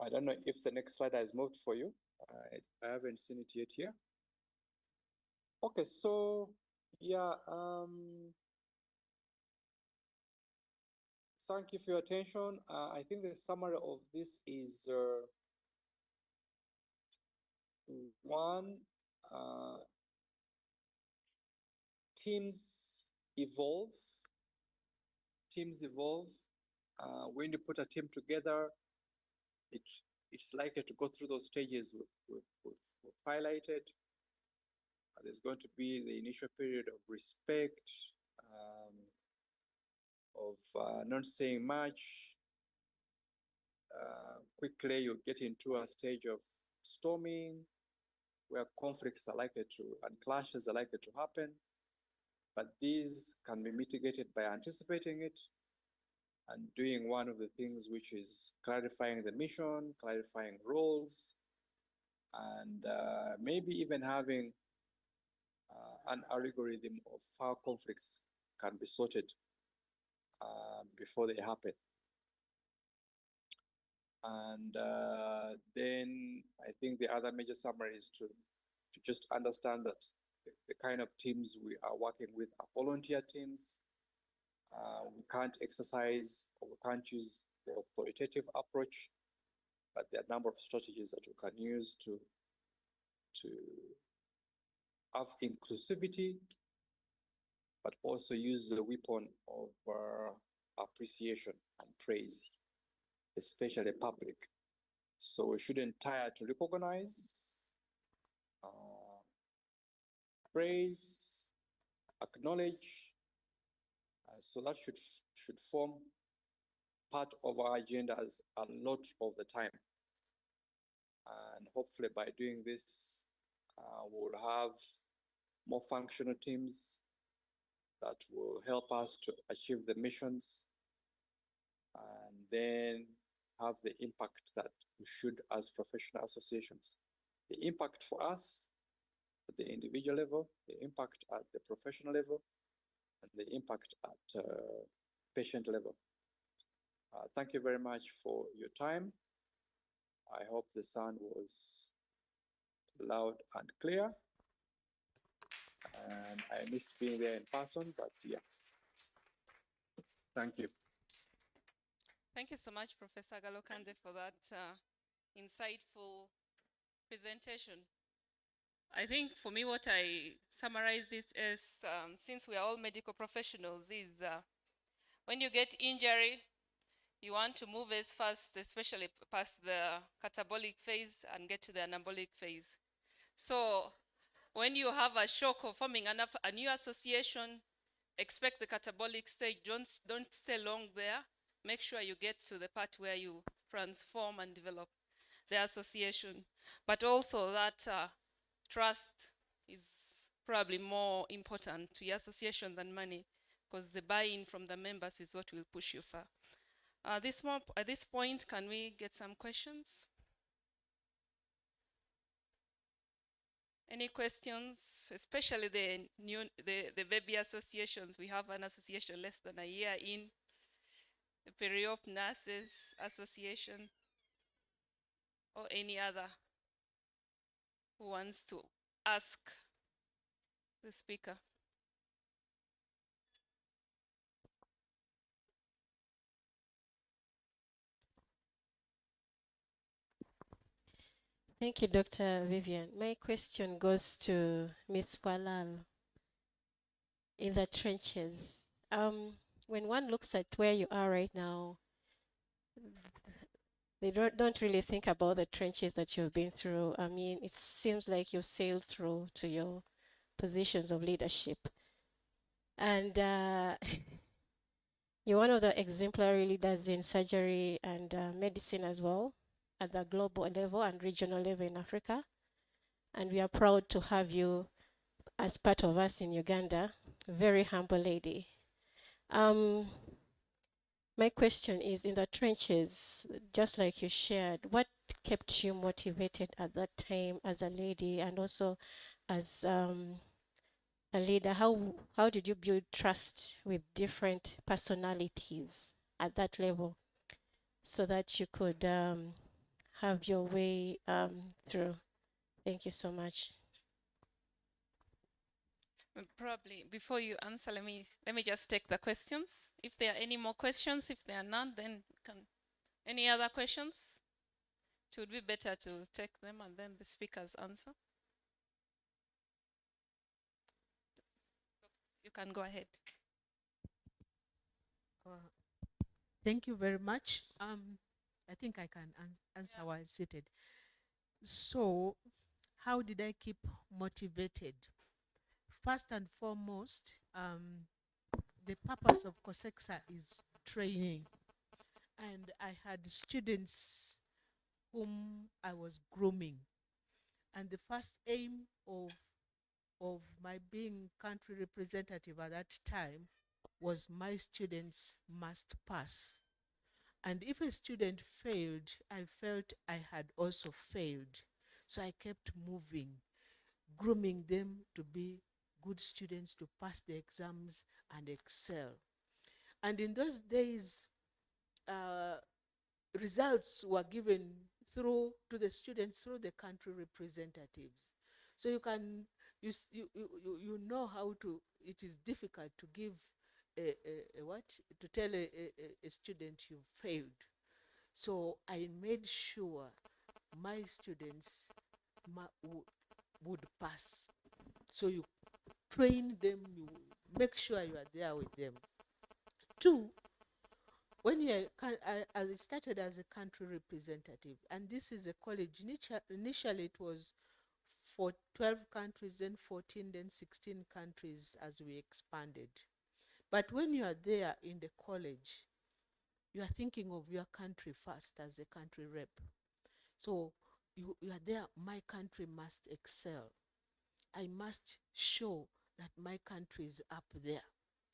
I don't know if the next slide has moved for you. I haven't seen it yet here. Okay, so yeah, thank you for your attention. I think the summary of this is one, uh, teams evolve. Teams evolve. When you put a team together, it's likely to go through those stages we've highlighted. There's going to be the initial period of respect, of not saying much. Quickly, you get into a stage of storming, where conflicts are likely to and clashes are likely to happen. But these can be mitigated by anticipating it and doing one of the things, which is clarifying the mission, clarifying roles, and maybe even having an algorithm of how conflicts can be sorted before they happen. And then I think the other major summary is to just understand that the kind of teams we are working with are volunteer teams. We can't exercise or we can't use the authoritative approach, but there are a number of strategies that we can use to have inclusivity, but also use the weapon of appreciation and praise, especially public. So we shouldn't tire to recognize, praise, acknowledge. So that should form part of our agendas a lot of the time. And hopefully by doing this, we'll have more functional teams that will help us to achieve the missions and then have the impact that we should as professional associations. The impact for us at the individual level, the impact at the professional level, and the impact at patient level. Thank you very much for your time. I hope the sound was loud and clear. And I missed being there in person, but yeah. Thank you. Thank you so much, Professor Galokande, for that insightful presentation. I think for me, what I summarized it as, since we are all medical professionals, is when you get injury, you want to move as fast, especially past the catabolic phase and get to the anabolic phase. So when you have a shock of forming a new association, expect the catabolic stage. Don't stay long there. Make sure you get to the part where you transform and develop the association. But also that trust is probably more important to your association than money, because the buy-in from the members is what will push you far. At this point, can we get some questions? Any questions, especially the baby associations? We have an association less than a year in, the Periop Nurses Association, or any other who wants to ask the speaker. Thank you, Dr. Vivian. My question goes to Ms. Walal. In the trenches, when one looks at where you are right now, they don't really think about the trenches that you've been through. I mean, it seems like you've sailed through to your positions of leadership. And you're one of the exemplary leaders in surgery and medicine as well, at the global level and regional level in Africa. And we are proud to have you as part of us in Uganda. Very humble lady. My question is, in the trenches, just like you shared, what kept you motivated at that time as a lady and also as a leader? How did you build trust with different personalities at that level so that you could have your way through? Thank you so much. Probably before you answer, let me just take the questions. If there are any more questions, if there are none, then any other questions? It would be better to take them and then the speakers answer. You can go ahead. Thank you very much. I think I can answer while seated. So, how did I keep motivated? First and foremost, the purpose of COSEXA is training. And I had students whom I was grooming. And the first aim of my being country representative at that time was my students must pass. And if a student failed, I felt I had also failed. So I kept moving, grooming them to be good students, to pass the exams and excel. And in those days, results were given through to the students through the country representatives. So you know how to, it is difficult to give to tell a student you failed. So I made sure my students would pass. So you train them, you make sure you are there with them. Two, when I started as a country representative, and this is a college, initially it was for 12 countries, then 14, then 16 countries as we expanded. But when you are there in the college, you are thinking of your country first as a country rep. So you are there, my country must excel. I must show that my country is up there,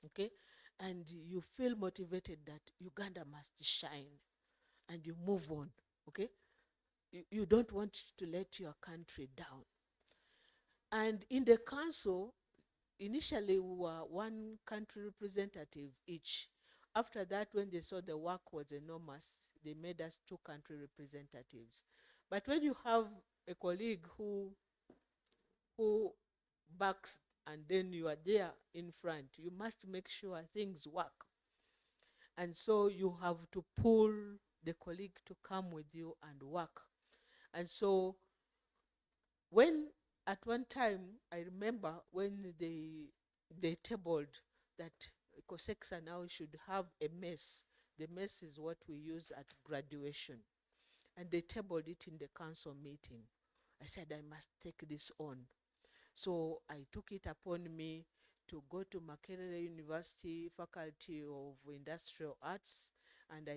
okay? And you feel motivated that Uganda must shine, and you move on, okay? You don't want to let your country down. And in the council, initially we were one country representative each. After that, when they saw the work was enormous, they made us 2 country representatives. But when you have a colleague who backs and then you are there in front, you must make sure things work. And so you have to pull the colleague to come with you and work. And so when at one time, I remember when they tabled that COSEXA now should have a mess. The mess is what we use at graduation. And they tabled it in the council meeting. I said, I must take this on. So I took it upon me to go to Makerere University Faculty of Industrial Arts, and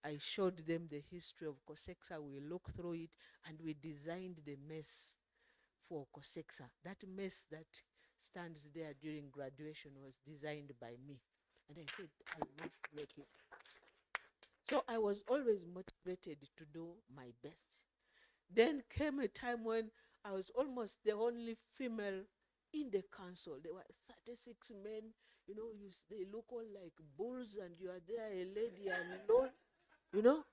I showed them the history of COSEXA. We looked through it, and we designed the mess for COSEXA. That mess that stands there during graduation was designed by me. And I said, I must make it. So I was always motivated to do my best. Then came a time when I was almost the only female in the council. There were 36 men, you know, they look all like bulls, and you are there, a lady alone, you know.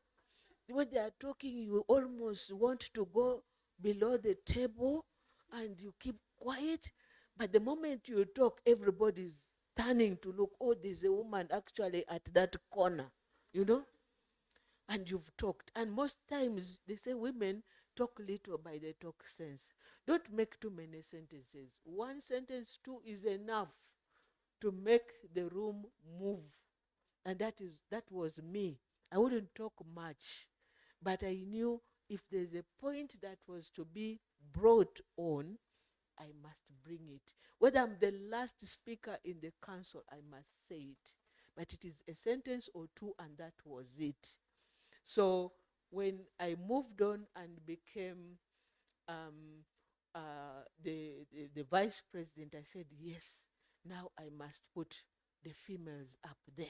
When they are talking, you almost want to go below the table and you keep quiet. But the moment you talk, everybody's turning to look, oh, there's a woman actually at that corner, you know. And you've talked. And most times they say women talk little, but they talk sense. Don't make too many sentences. 1 sentence, 2 is enough to make the room move. And that was me. I wouldn't talk much, but I knew if there's a point that was to be brought on, I must bring it. Whether I'm the last speaker in the council, I must say it. But it is a sentence or 2, and that was it. So when I moved on and became the vice president, I said, yes, now I must put the females up there.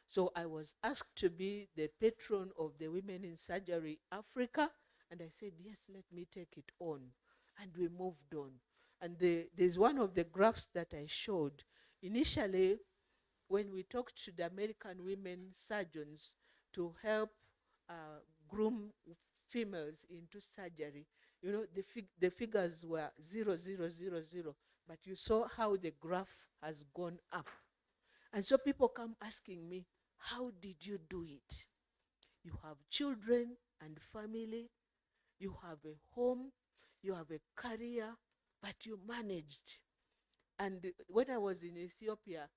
So I was asked to be the patron of the Women in Surgery Africa, and I said, yes, let me take it on. And we moved on. And there's one of the graphs that I showed. Initially, when we talked to the American women surgeons to help groom females into surgery, you know, the figures were 0, 0, 0, 0. but you saw how the graph has gone up. And so people come asking me, how did you do it? You have children and family, you have a home, you have a career, but you managed. And when I was in Ethiopia,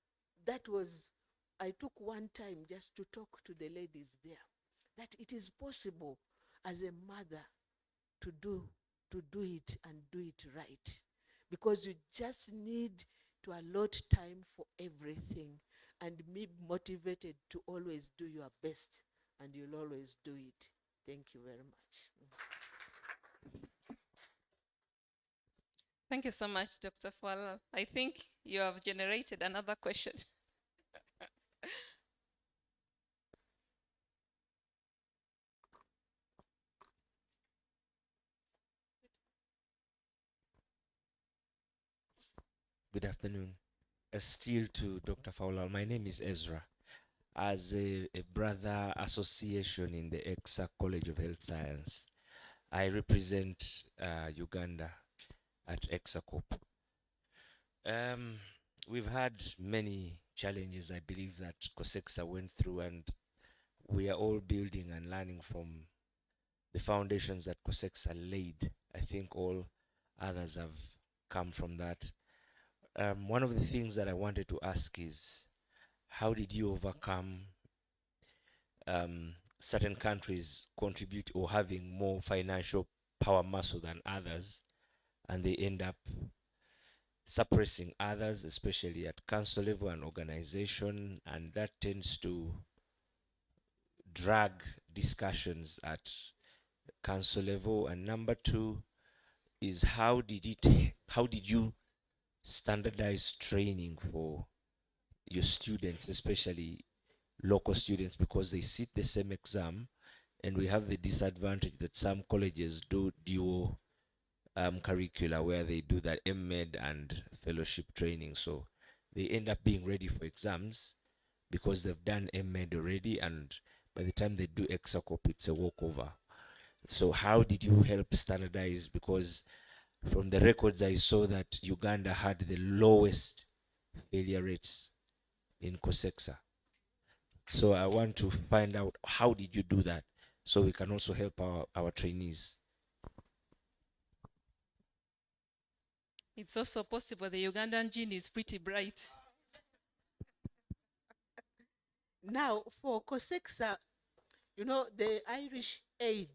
I took one time just to talk to the ladies there, that it is possible as a mother to do it and do it right. Because you just need to allot time for everything and be motivated to always do your best, and you'll always do it. Thank you very much. Thank you so much, Dr. Fuala. I think you have generated another question. Good afternoon. Still to Dr. Fowler, my name is Ezra. As a brother association in the EXA College of Health Science, I represent Uganda at EXA Corp. We've had many challenges, I believe, that COSEXA went through, and we are all building and learning from the foundations that COSEXA laid. I think all others have come from that. One of the things that I wanted to ask is, how did you overcome certain countries contribute or having more financial power muscle than others, and they end up suppressing others, especially at council level and organization, and that tends to drag discussions at council level? And number two is, how did you standardize training for your students, especially local students, because they sit the same exam, and we have the disadvantage that some colleges do dual curricula where they do that MEd and fellowship training, so they end up being ready for exams because they've done MEd already, and by the time they do EXACOP, it's a walkover. So how did you help standardize? Because from the records I saw that Uganda had the lowest failure rates in COSEXA. So I want to find out, how did you do that, so we can also help our trainees? It's also possible the Ugandan gene is pretty bright. Now, for COSEXA, the Irish Aid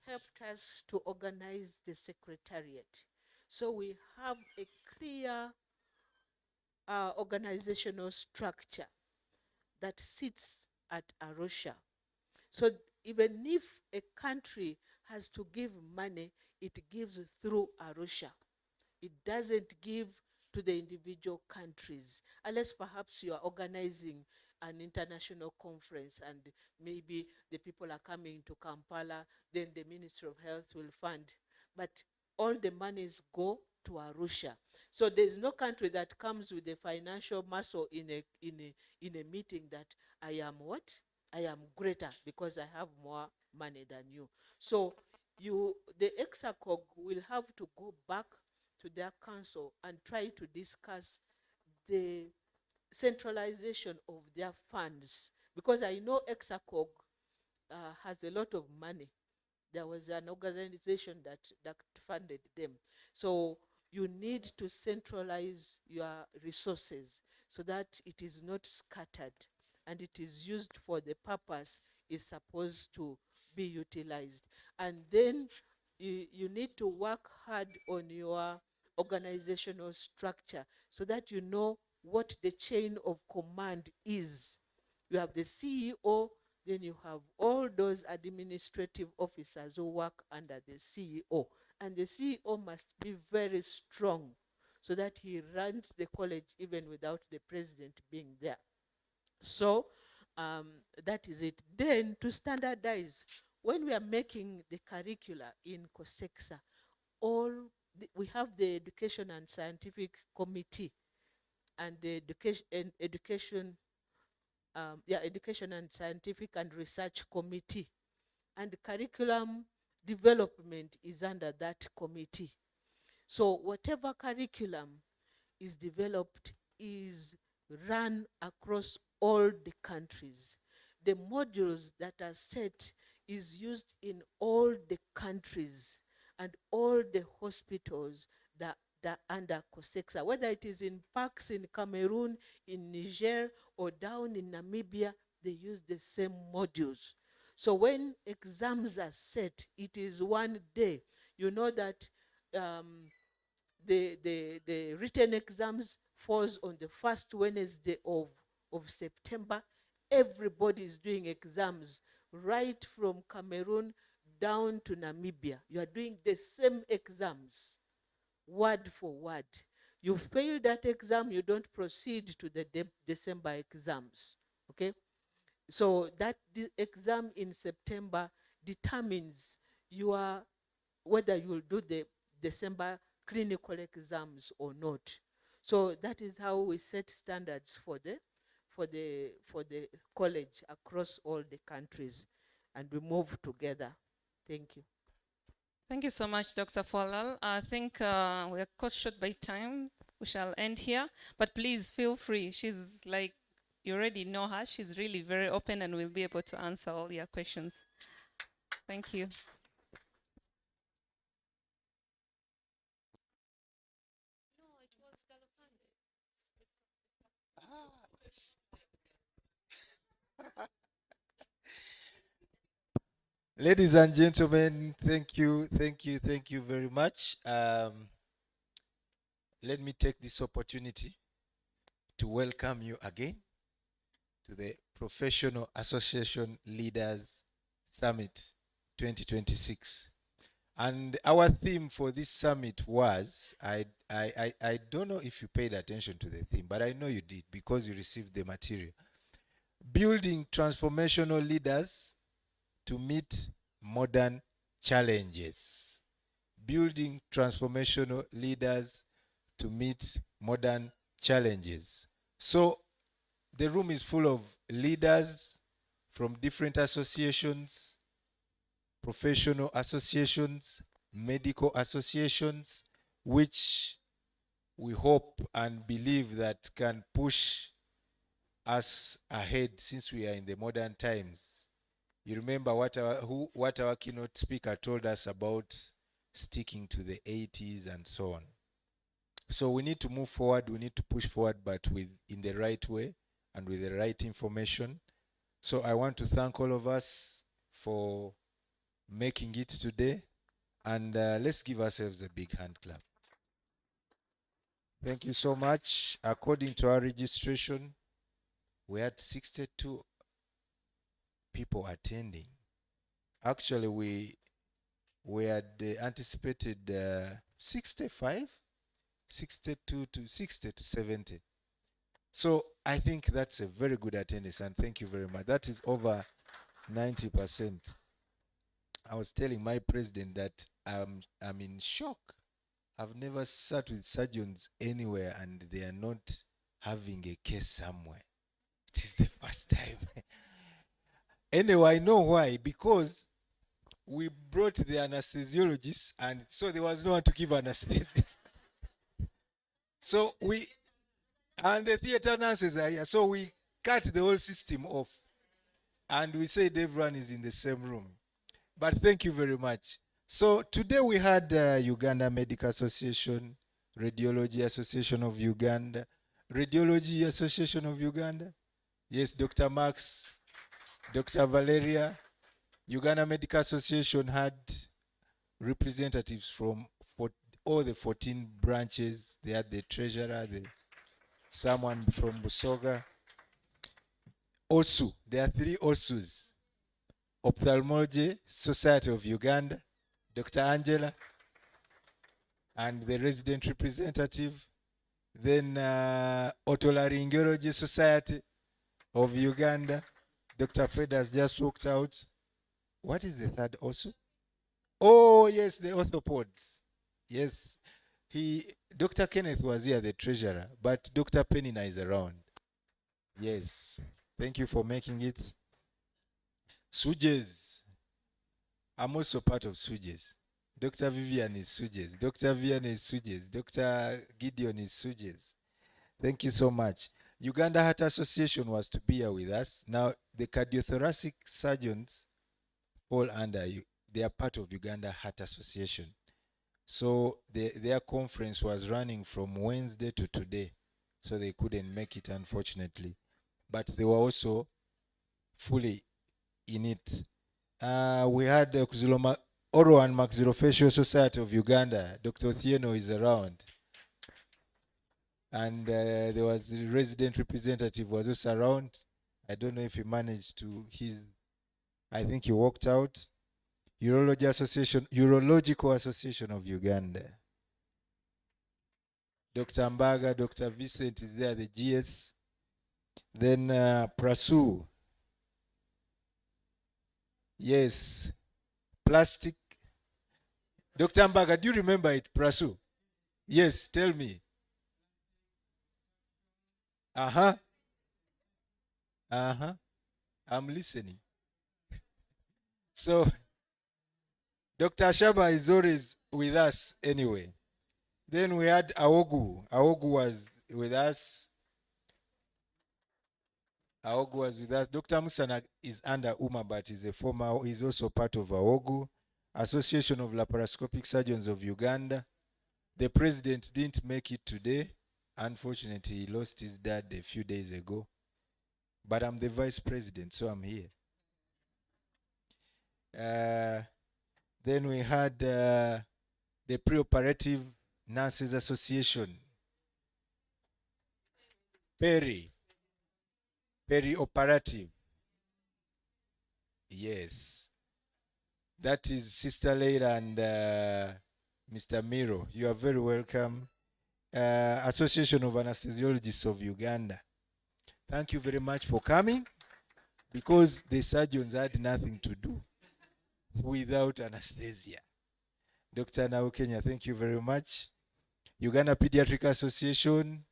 helped us to organize the secretariat. So we have a clear organizational structure that sits at Arusha. So even if a country has to give money, it gives through Arusha. It doesn't give to the individual countries, unless perhaps you are organizing an international conference and maybe the people are coming to Kampala, then the Ministry of Health will fund. But all the monies go to Arusha. So there's no country that comes with a financial muscle in a meeting that I am what? I am greater because I have more money than you. So the EXACOG will have to go back to their council and try to discuss the centralization of their funds, because I know EXACOG has a lot of money. There was an organization that funded them. So you need to centralize your resources so that it is not scattered and it is used for the purpose it's supposed to be utilized. And then you need to work hard on your organizational structure so that you know what the chain of command is. You have the CEO, then you have all those administrative officers who work under the CEO. And the CEO must be very strong so that he runs the college even without the president being there. So that is it. Then to standardize, when we are making the curricula in COSEXA, we have the Education and Scientific Committee and the Education and Scientific and Research Committee, and the curriculum development is under that committee. So whatever curriculum is developed is run across all the countries. The modules that are set is used in all the countries and all the hospitals that under COSEXA, whether it is in parks in Cameroon, in Niger, or down in Namibia, they use the same modules. So when exams are set, it is one day. You know that the written exams falls on the first Wednesday of September. Everybody is doing exams right from Cameroon down to Namibia. You are doing the same exams, word for word. You fail that exam, you don't proceed to the December exams. Okay? So that exam in September determines your whether you will do the December clinical exams or not. So that is how we set standards for the college across all the countries, and we move together. Thank you. Thank you so much, Dr. Folal. I think we are cut short by time. We shall end here, but please feel free. She's like, you already know her. She's really very open and will be able to answer all your questions. Thank you. Ladies and gentlemen, thank you very much. Let me take this opportunity to welcome you again to the Professional Association Leaders Summit 2026. And our theme for this summit was, I don't know if you paid attention to the theme, but I know you did because you received the material. Building transformational leaders to meet modern challenges. Building transformational leaders to meet modern challenges. So the room is full of leaders from different associations, professional associations, medical associations, which we hope and believe that can push us ahead since we are in the modern times. You remember what our keynote speaker told us about sticking to the 80s and so on. So we need to move forward, we need to push forward, but in the right way and with the right information. So I want to thank all of us for making it today, and let's give ourselves a big hand clap. Thank you so much. According to our registration, we had 62 people attending. Actually, we had anticipated 65, 62 to 60 to 70. So I think that's a very good attendance, and thank you very much. That is over 90%. I was telling my president that I'm in shock. I've never sat with surgeons anywhere and they are not having a case somewhere. It is the first time. Anyway, I know why. Because we brought the anesthesiologist, and so there was no one to give anesthesia. So and the theater nurses are here. So we cut the whole system off. And we said everyone is in the same room. But thank you very much. So today we had Uganda Medical Association, Radiology Association of Uganda, Radiology Association of Uganda. Yes, Dr. Max, Dr. Valeria. Uganda Medical Association had representatives from all the 14 branches. They had the treasurer, someone from Busoga. OSU, there are 3 OSUs. Ophthalmology Society of Uganda, Dr. Angela, and the resident representative. Then Otolaryngology Society of Uganda, Dr. Fred has just walked out. What is the third also? Oh, yes, the orthopods. Yes, Dr. Kenneth was here, the treasurer, but Dr. Penina is around. Yes, thank you for making it. Sujes. I'm also part of Sujes. Dr. Vivian is Sujes. Dr. Vivian is Sujes. Dr. Gideon is Sujes. Thank you so much. Uganda Heart Association was to be here with us. Now, the cardiothoracic surgeons fall under you. They are part of Uganda Heart Association. So their conference was running from Wednesday to today. So they couldn't make it, unfortunately. But they were also fully in it. We had the Oral and Maxillofacial Society of Uganda. Dr. Othieno is around. And there was a resident representative was also around. I don't know if he managed to, I think he walked out. Urological Association of Uganda. Dr. Mbaga, Dr. Vincent is there, the GS. Then Prasu. Yes. Plastic. Dr. Mbaga, do you remember it, Prasu? Yes, tell me. Uh-huh. Uh-huh. I'm listening. So, Dr. Shaba is always with us anyway. Then we had Aogu. Aogu was with us. Aogu was with us. Dr. Musana is under UMA, but he's also part of Aogu, Association of Laparoscopic Surgeons of Uganda. The president didn't make it today. Unfortunately, he lost his dad a few days ago. But I'm the vice president, so I'm here. Then we had the Preoperative Nurses Association. Perioperative. Yes. That is Sister Leila and Mr. Miro. You are very welcome. Association of Anesthesiologists of Uganda. Thank you very much for coming, because the surgeons had nothing to do without anesthesia. Dr. Naukenya, thank you very much. Uganda Pediatric Association,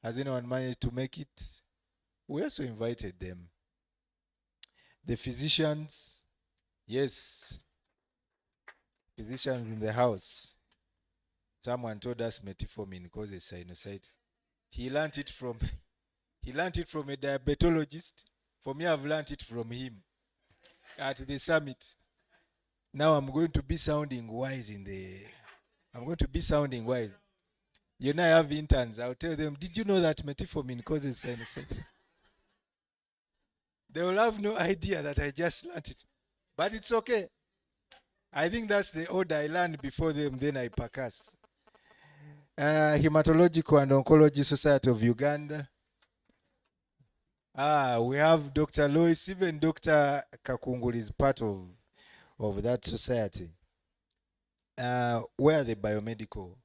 has anyone managed to make it? We also invited them. The physicians, yes, physicians in the house. Someone told us metformin causes sinusitis. He learned it from a diabetologist. For me, I've learned it from him at the summit. Now I'm going to be sounding wise You know, I have interns. I'll tell them, did you know that metformin causes sinusitis? They will have no idea that I just learned it. But it's okay. I think that's the order. I learned before them, then I percuss. Hematological and Oncology Society of Uganda. We have Dr. Lois, even Dr. Kakungul is part of that society. Where the biomedical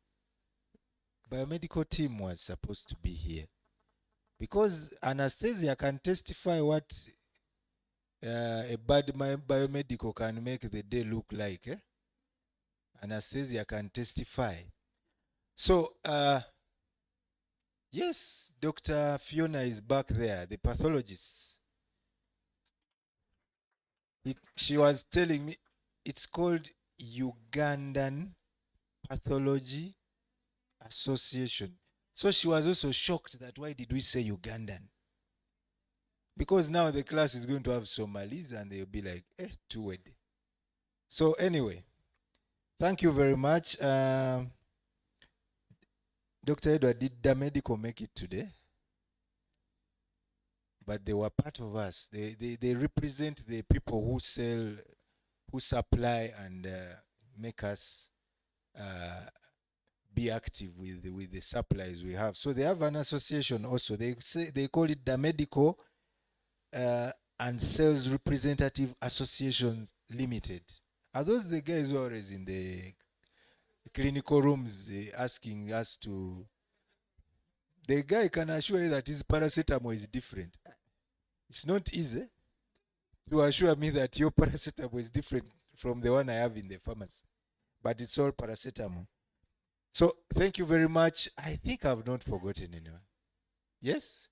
team was supposed to be here. Because anesthesia can testify what a bad biomedical can make the day look like. Anesthesia can testify. So, yes, Dr. Fiona is back there, the pathologist. She was telling me it's called Ugandan Pathology Association. So she was also shocked that why did we say Ugandan? Because now the class is going to have Somalis and they'll be like, too wed. So anyway, thank you very much. Dr. Edward, did the medical make it today? But they were part of us. They represent the people who sell, who supply and make us be active with the supplies we have. So they have an association also. They call it the Medical and Sales Representative Association Limited. Are those the guys who are always in the clinical rooms asking us to? The guy can assure you that his paracetamol is different. It's not easy to assure me that your paracetamol is different from the one I have in the pharmacy, but it's all paracetamol. So thank you very much. I think I've not forgotten anyone. Yes?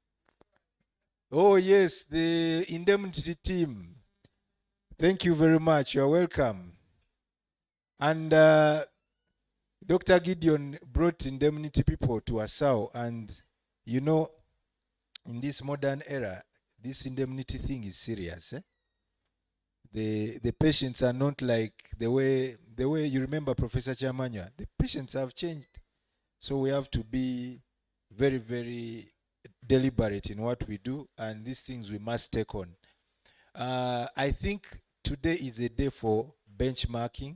Oh yes, the indemnity team. Thank you very much. You're welcome. And Dr. Gideon brought indemnity people to Asau, and you know, in this modern era, this indemnity thing is serious. The patients are not like the way you remember Professor Chamanya. The patients have changed, so we have to be very, very deliberate in what we do, and these things we must take on. I think today is a day for benchmarking,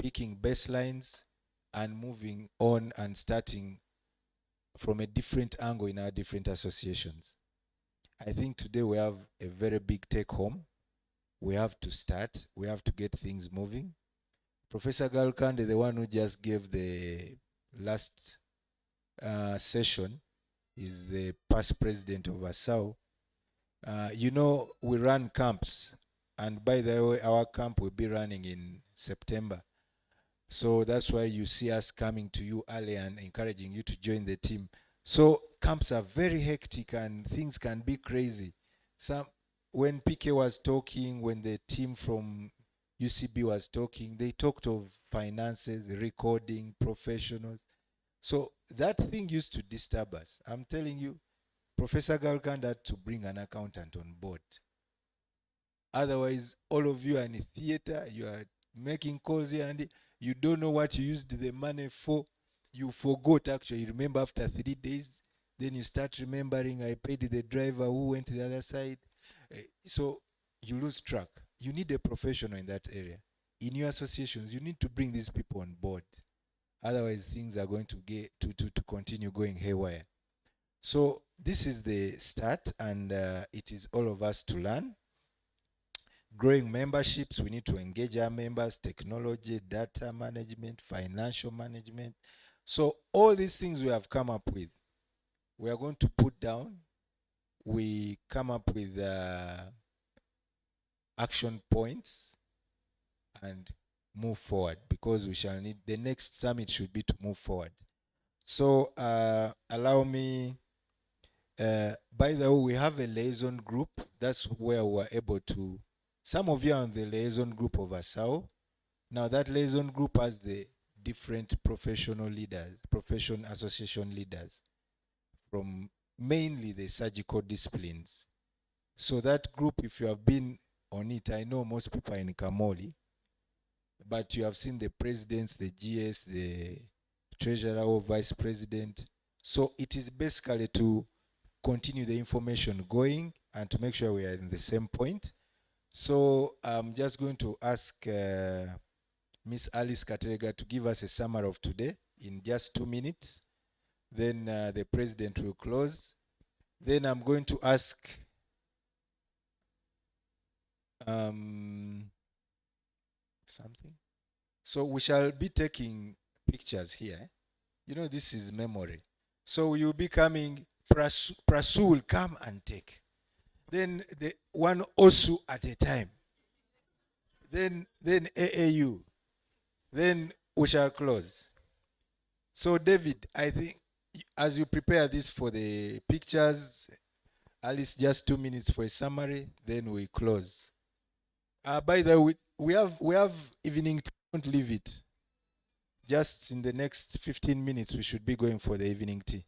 picking baselines, and moving on and starting from a different angle in our different associations. I think today we have a very big take home. We have to start. We have to get things moving. Professor Galkande, the one who just gave the last session, is the past president of ASAU. You know, we run camps, and by the way, our camp will be running in September. So that's why you see us coming to you early and encouraging you to join the team. So camps are very hectic and things can be crazy. When PK was talking, when the team from UCB was talking, they talked of finances, recording, professionals. So that thing used to disturb us. I'm telling you, Professor Galkand had to bring an accountant on board. Otherwise, all of you are in a theater, you are making calls here and you don't know what you used the money for. You forgot actually. You remember after 3 days, then you start remembering I paid the driver who went to the other side. So you lose track. You need a professional in that area. In your associations, you need to bring these people on board. Otherwise, things are going to get to continue going haywire. So this is the start, and it is all of us to learn. Growing memberships, we need to engage our members, technology, data management, financial management. So all these things we have come up with, we are going to put down. We come up with action points and move forward, because we shall need, the next summit should be to move forward. So allow me, by the way, we have a liaison group. That's where we're able to, some of you are on the liaison group of ASAO. Now that liaison group has the different professional leaders, profession association leaders from mainly the surgical disciplines. So that group, if you have been on it, I know most people are in Kamoli, but you have seen the presidents, the GS, the treasurer or vice president. So it is basically to continue the information going and to make sure we are in the same point. So I'm just going to ask Miss Alice Katerega to give us a summary of today in just 2 minutes. Then the president will close. Then I'm going to ask something. So we shall be taking pictures here. You know, this is memory. So you'll be coming, Prasu will come and take. Then the one Osu at a time. Then AAU. Then we shall close. So David, I think as you prepare this for the pictures, Alice, just 2 minutes for a summary, then we close. By the way, we have evening tea. Don't leave it. Just in the next 15 minutes, we should be going for the evening tea.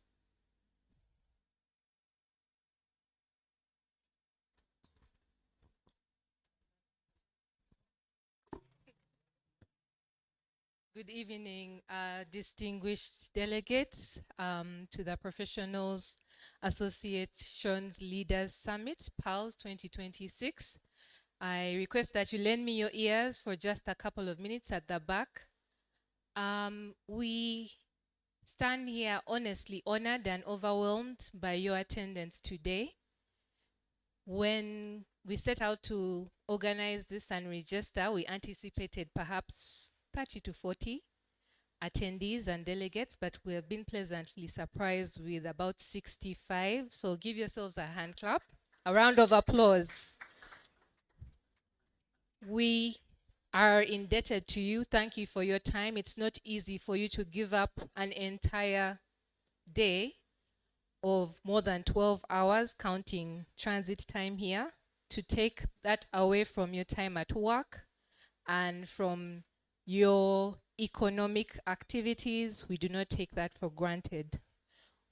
Good evening, distinguished delegates to the Professionals Associations Leaders Summit, PALS 2026. I request that you lend me your ears for just a couple of minutes at the back. We stand here honestly honored and overwhelmed by your attendance today. When we set out to organize this and register, we anticipated perhaps 30 to 40 attendees and delegates, but we have been pleasantly surprised with about 65. So give yourselves a hand clap, a round of applause. We are indebted to you. Thank you for your time. It's not easy for you to give up an entire day of more than 12 hours, counting transit time here, to take that away from your time at work and from your economic activities. We do not take that for granted.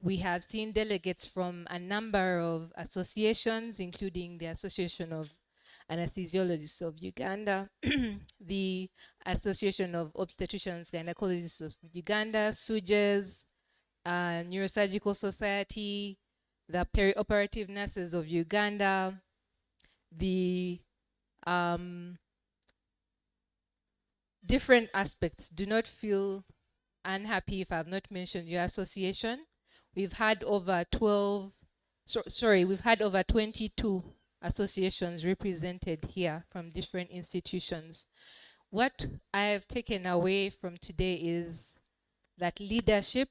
We have seen delegates from a number of associations, including the Association of Anesthesiologists of Uganda, the Association of Obstetricians and Gynecologists of Uganda, SUJES, Neurosurgical Society, the Perioperative Nurses of Uganda, the different aspects. Do not feel unhappy if I've not mentioned your association. We've had over 22 associations represented here from different institutions. What I have taken away from today is that leadership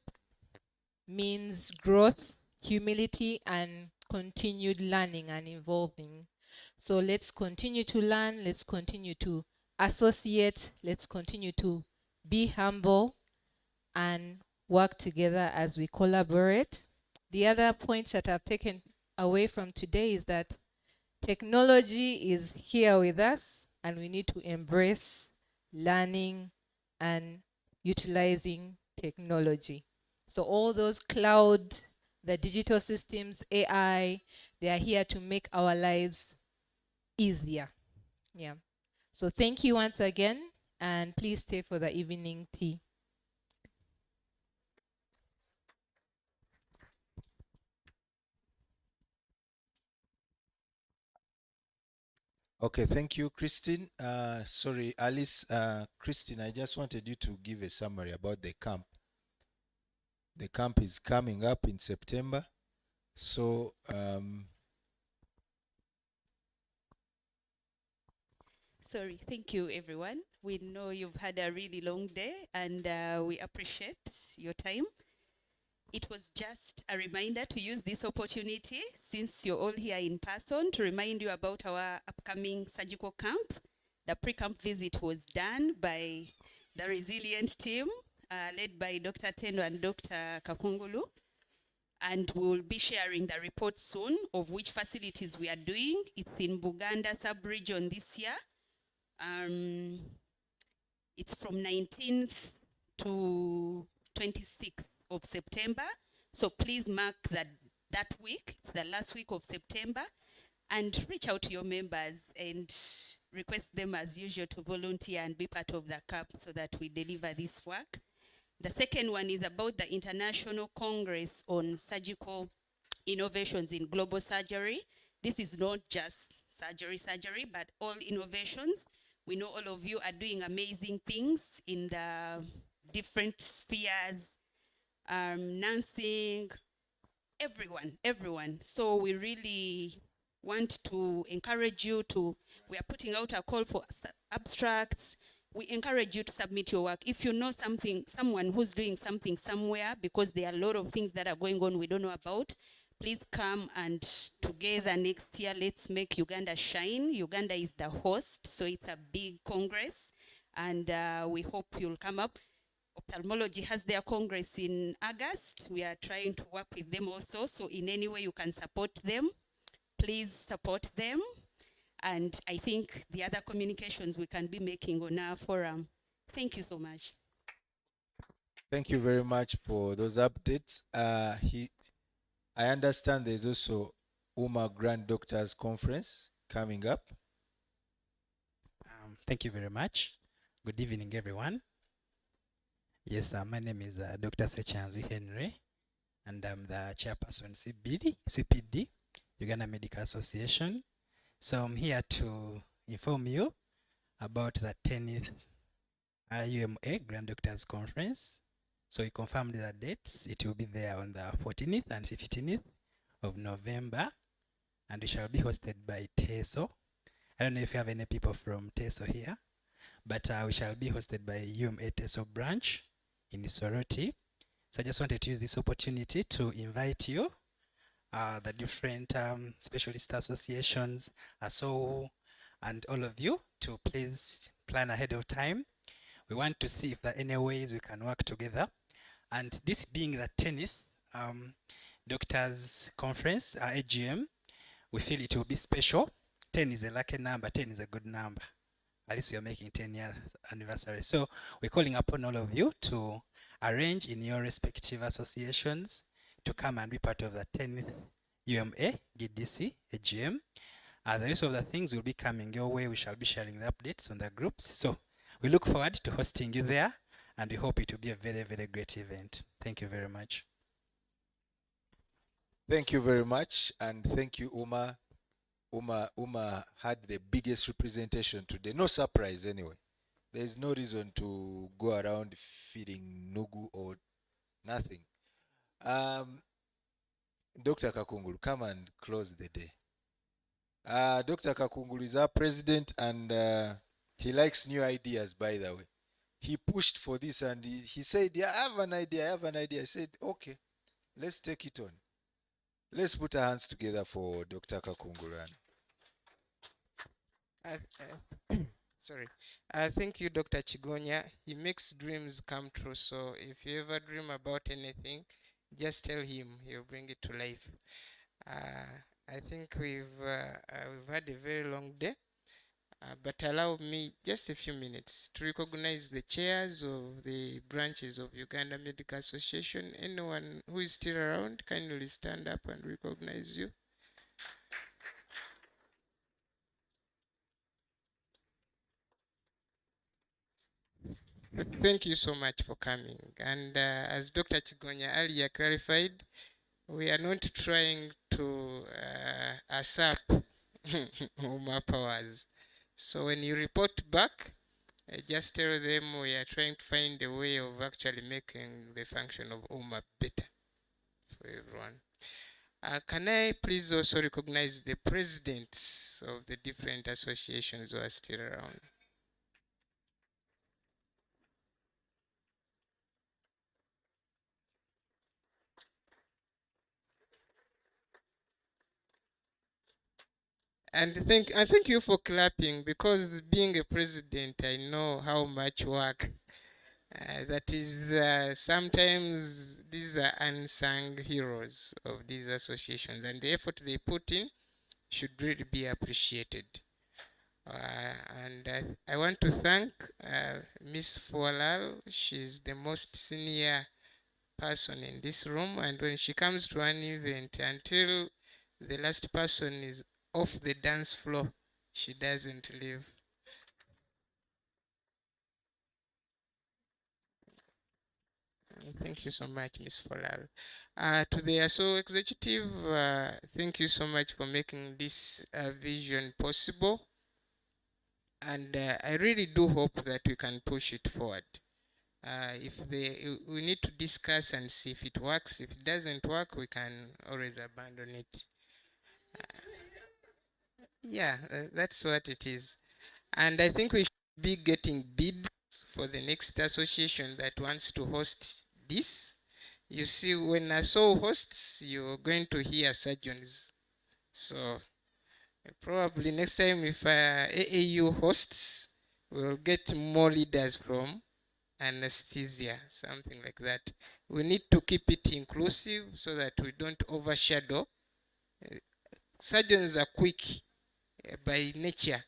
means growth, humility, and continued learning and evolving. So let's continue to learn, let's continue to associate, let's continue to be humble and work together as we collaborate. The other points that I've taken away from today is that technology is here with us and we need to embrace learning and utilizing technology. So all those cloud, the digital systems, AI, they are here to make our lives easier. Yeah. So thank you once again, and please stay for the evening tea. Okay, thank you, Christine. Sorry, Alice. Christine, I just wanted you to give a summary about the camp. The camp is coming up in September. So, Sorry, thank you everyone. We know you've had a really long day and we appreciate your time. It was just a reminder to use this opportunity, since you're all here in person, to remind you about our upcoming surgical camp. The pre-camp visit was done by the resilient team led by Dr. Tendo and Dr. Kakungulu. And we'll be sharing the report soon of which facilities we are doing. It's in Buganda sub-region this year. It's from 19th to 26th of September. So please mark that week. It's the last week of September. And reach out to your members and request them as usual to volunteer and be part of the camp so that we deliver this work. The second one is about the International Congress on Surgical Innovations in Global Surgery. This is not just surgery, but all innovations. We know all of you are doing amazing things in the different spheres, nursing, everyone. So we really want to encourage you to, we are putting out a call for abstracts. We encourage you to submit your work. If you know someone who's doing something somewhere, because there are a lot of things that are going on we don't know about, please come and together next year, let's make Uganda shine. Uganda is the host, so it's a big congress, and we hope you'll come up. Ophthalmology has their congress in August. We are trying to work with them also, so in any way you can support them, please support them. And I think the other communications we can be making on our forum. Thank you so much. thank you very much for those updates. I understand there's also UMA Grand Doctors Conference coming up. Thank you very much. Good evening, everyone. Yes, my name is Dr. Sechanzi Henry, and I'm the chairperson CPD, Uganda Medical Association. So I'm here to inform you about the 10th UMA Grand Doctors Conference. So we confirmed the dates. It will be there on the 14th and 15th of November, and we shall be hosted by TESO. I don't know if you have any people from TESO here, but we shall be hosted by UMA TESO branch in Soroti. So I just wanted to use this opportunity to invite you, the different specialist associations, ASO, and all of you to please plan ahead of time. We want to see if there are any ways we can work together. And this being the 10th Doctors Conference, AGM, we feel it will be special. 10 is a lucky number, 10 is a good number. at least you're making 10-year anniversary. So we're calling upon all of you to arrange in your respective associations to come and be part of the 10th UMA GDC AGM. The rest of the things will be coming your way. We shall be sharing the updates on the groups. So we look forward to hosting you there, and we hope it will be a very, very great event. Thank you very much. Thank you very much, and thank you, Uma. Uma had the biggest representation today. No surprise anyway. There's no reason to go around feeding nugu or nothing. Dr. Kakungulu, come and close the day. Dr. Kakungulu is our president, and he likes new ideas, by the way. He pushed for this and he said, yeah, I have an idea, I have an idea. I said, okay, let's take it on. Let's put our hands together for Dr. Kakungulu. Sorry. Thank you, Dr. Chigonya. He makes dreams come true. So if you ever dream about anything, just tell him. He'll bring it to life. I think we've had a very long day. But allow me just a few minutes to recognize the chairs of the branches of Uganda Medical Association. Anyone who is still around, kindly stand up and recognize you. Thank you so much for coming. And as Dr. Chigonya earlier clarified, we are not trying to usurp UMA powers. So when you report back, just tell them we are trying to find a way of actually making the function of UMA better for everyone. Can I please also recognize the presidents of the different associations who are still around? And thank you for clapping, because being a president, I know how much work that is. Sometimes these are unsung heroes of these associations, and the effort they put in should really be appreciated. And I want to thank Miss Fualal. She's the most senior person in this room, and when she comes to an event, until the last person is off the dance floor, she doesn't leave. Thank you so much, Ms. Folal. To the ASO executive, thank you so much for making this vision possible. And I really do hope that we can push it forward. We need to discuss and see if it works. If it doesn't work, we can always abandon it. Yeah, that's what it is. And I think we should be getting bids for the next association that wants to host this. You see, when ASO hosts, you're going to hear surgeons. So probably next time if AAU hosts, we'll get more leaders from anesthesia, something like that. We need to keep it inclusive so that we don't overshadow. Surgeons are quick by nature.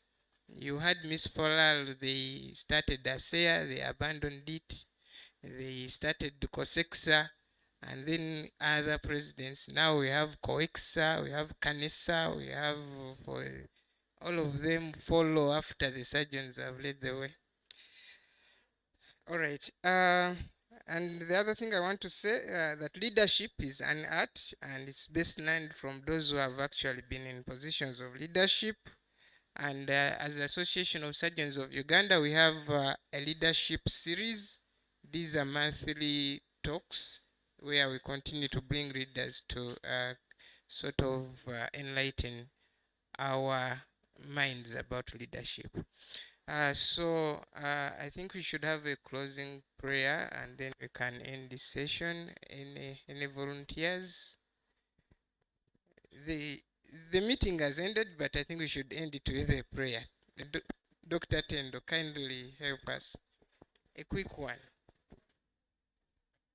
You had Miss Polal, they started ASEA, they abandoned it. They started COSEXA, and then other presidents. Now we have COEXA, we have CANESA, we have all of them follow after the surgeons have led the way. All right. And the other thing I want to say, that leadership is an art, and it's best learned from those who have actually been in positions of leadership. And as the Association of Surgeons of Uganda, we have a leadership series. These are monthly talks where we continue to bring leaders to sort of enlighten our minds about leadership. So I think we should have a closing prayer, and then we can end this session. Any volunteers? The meeting has ended, but I think we should end it with a prayer. Dr. Tendo, kindly help us. A quick one.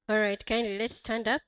All right, kindly let's stand up.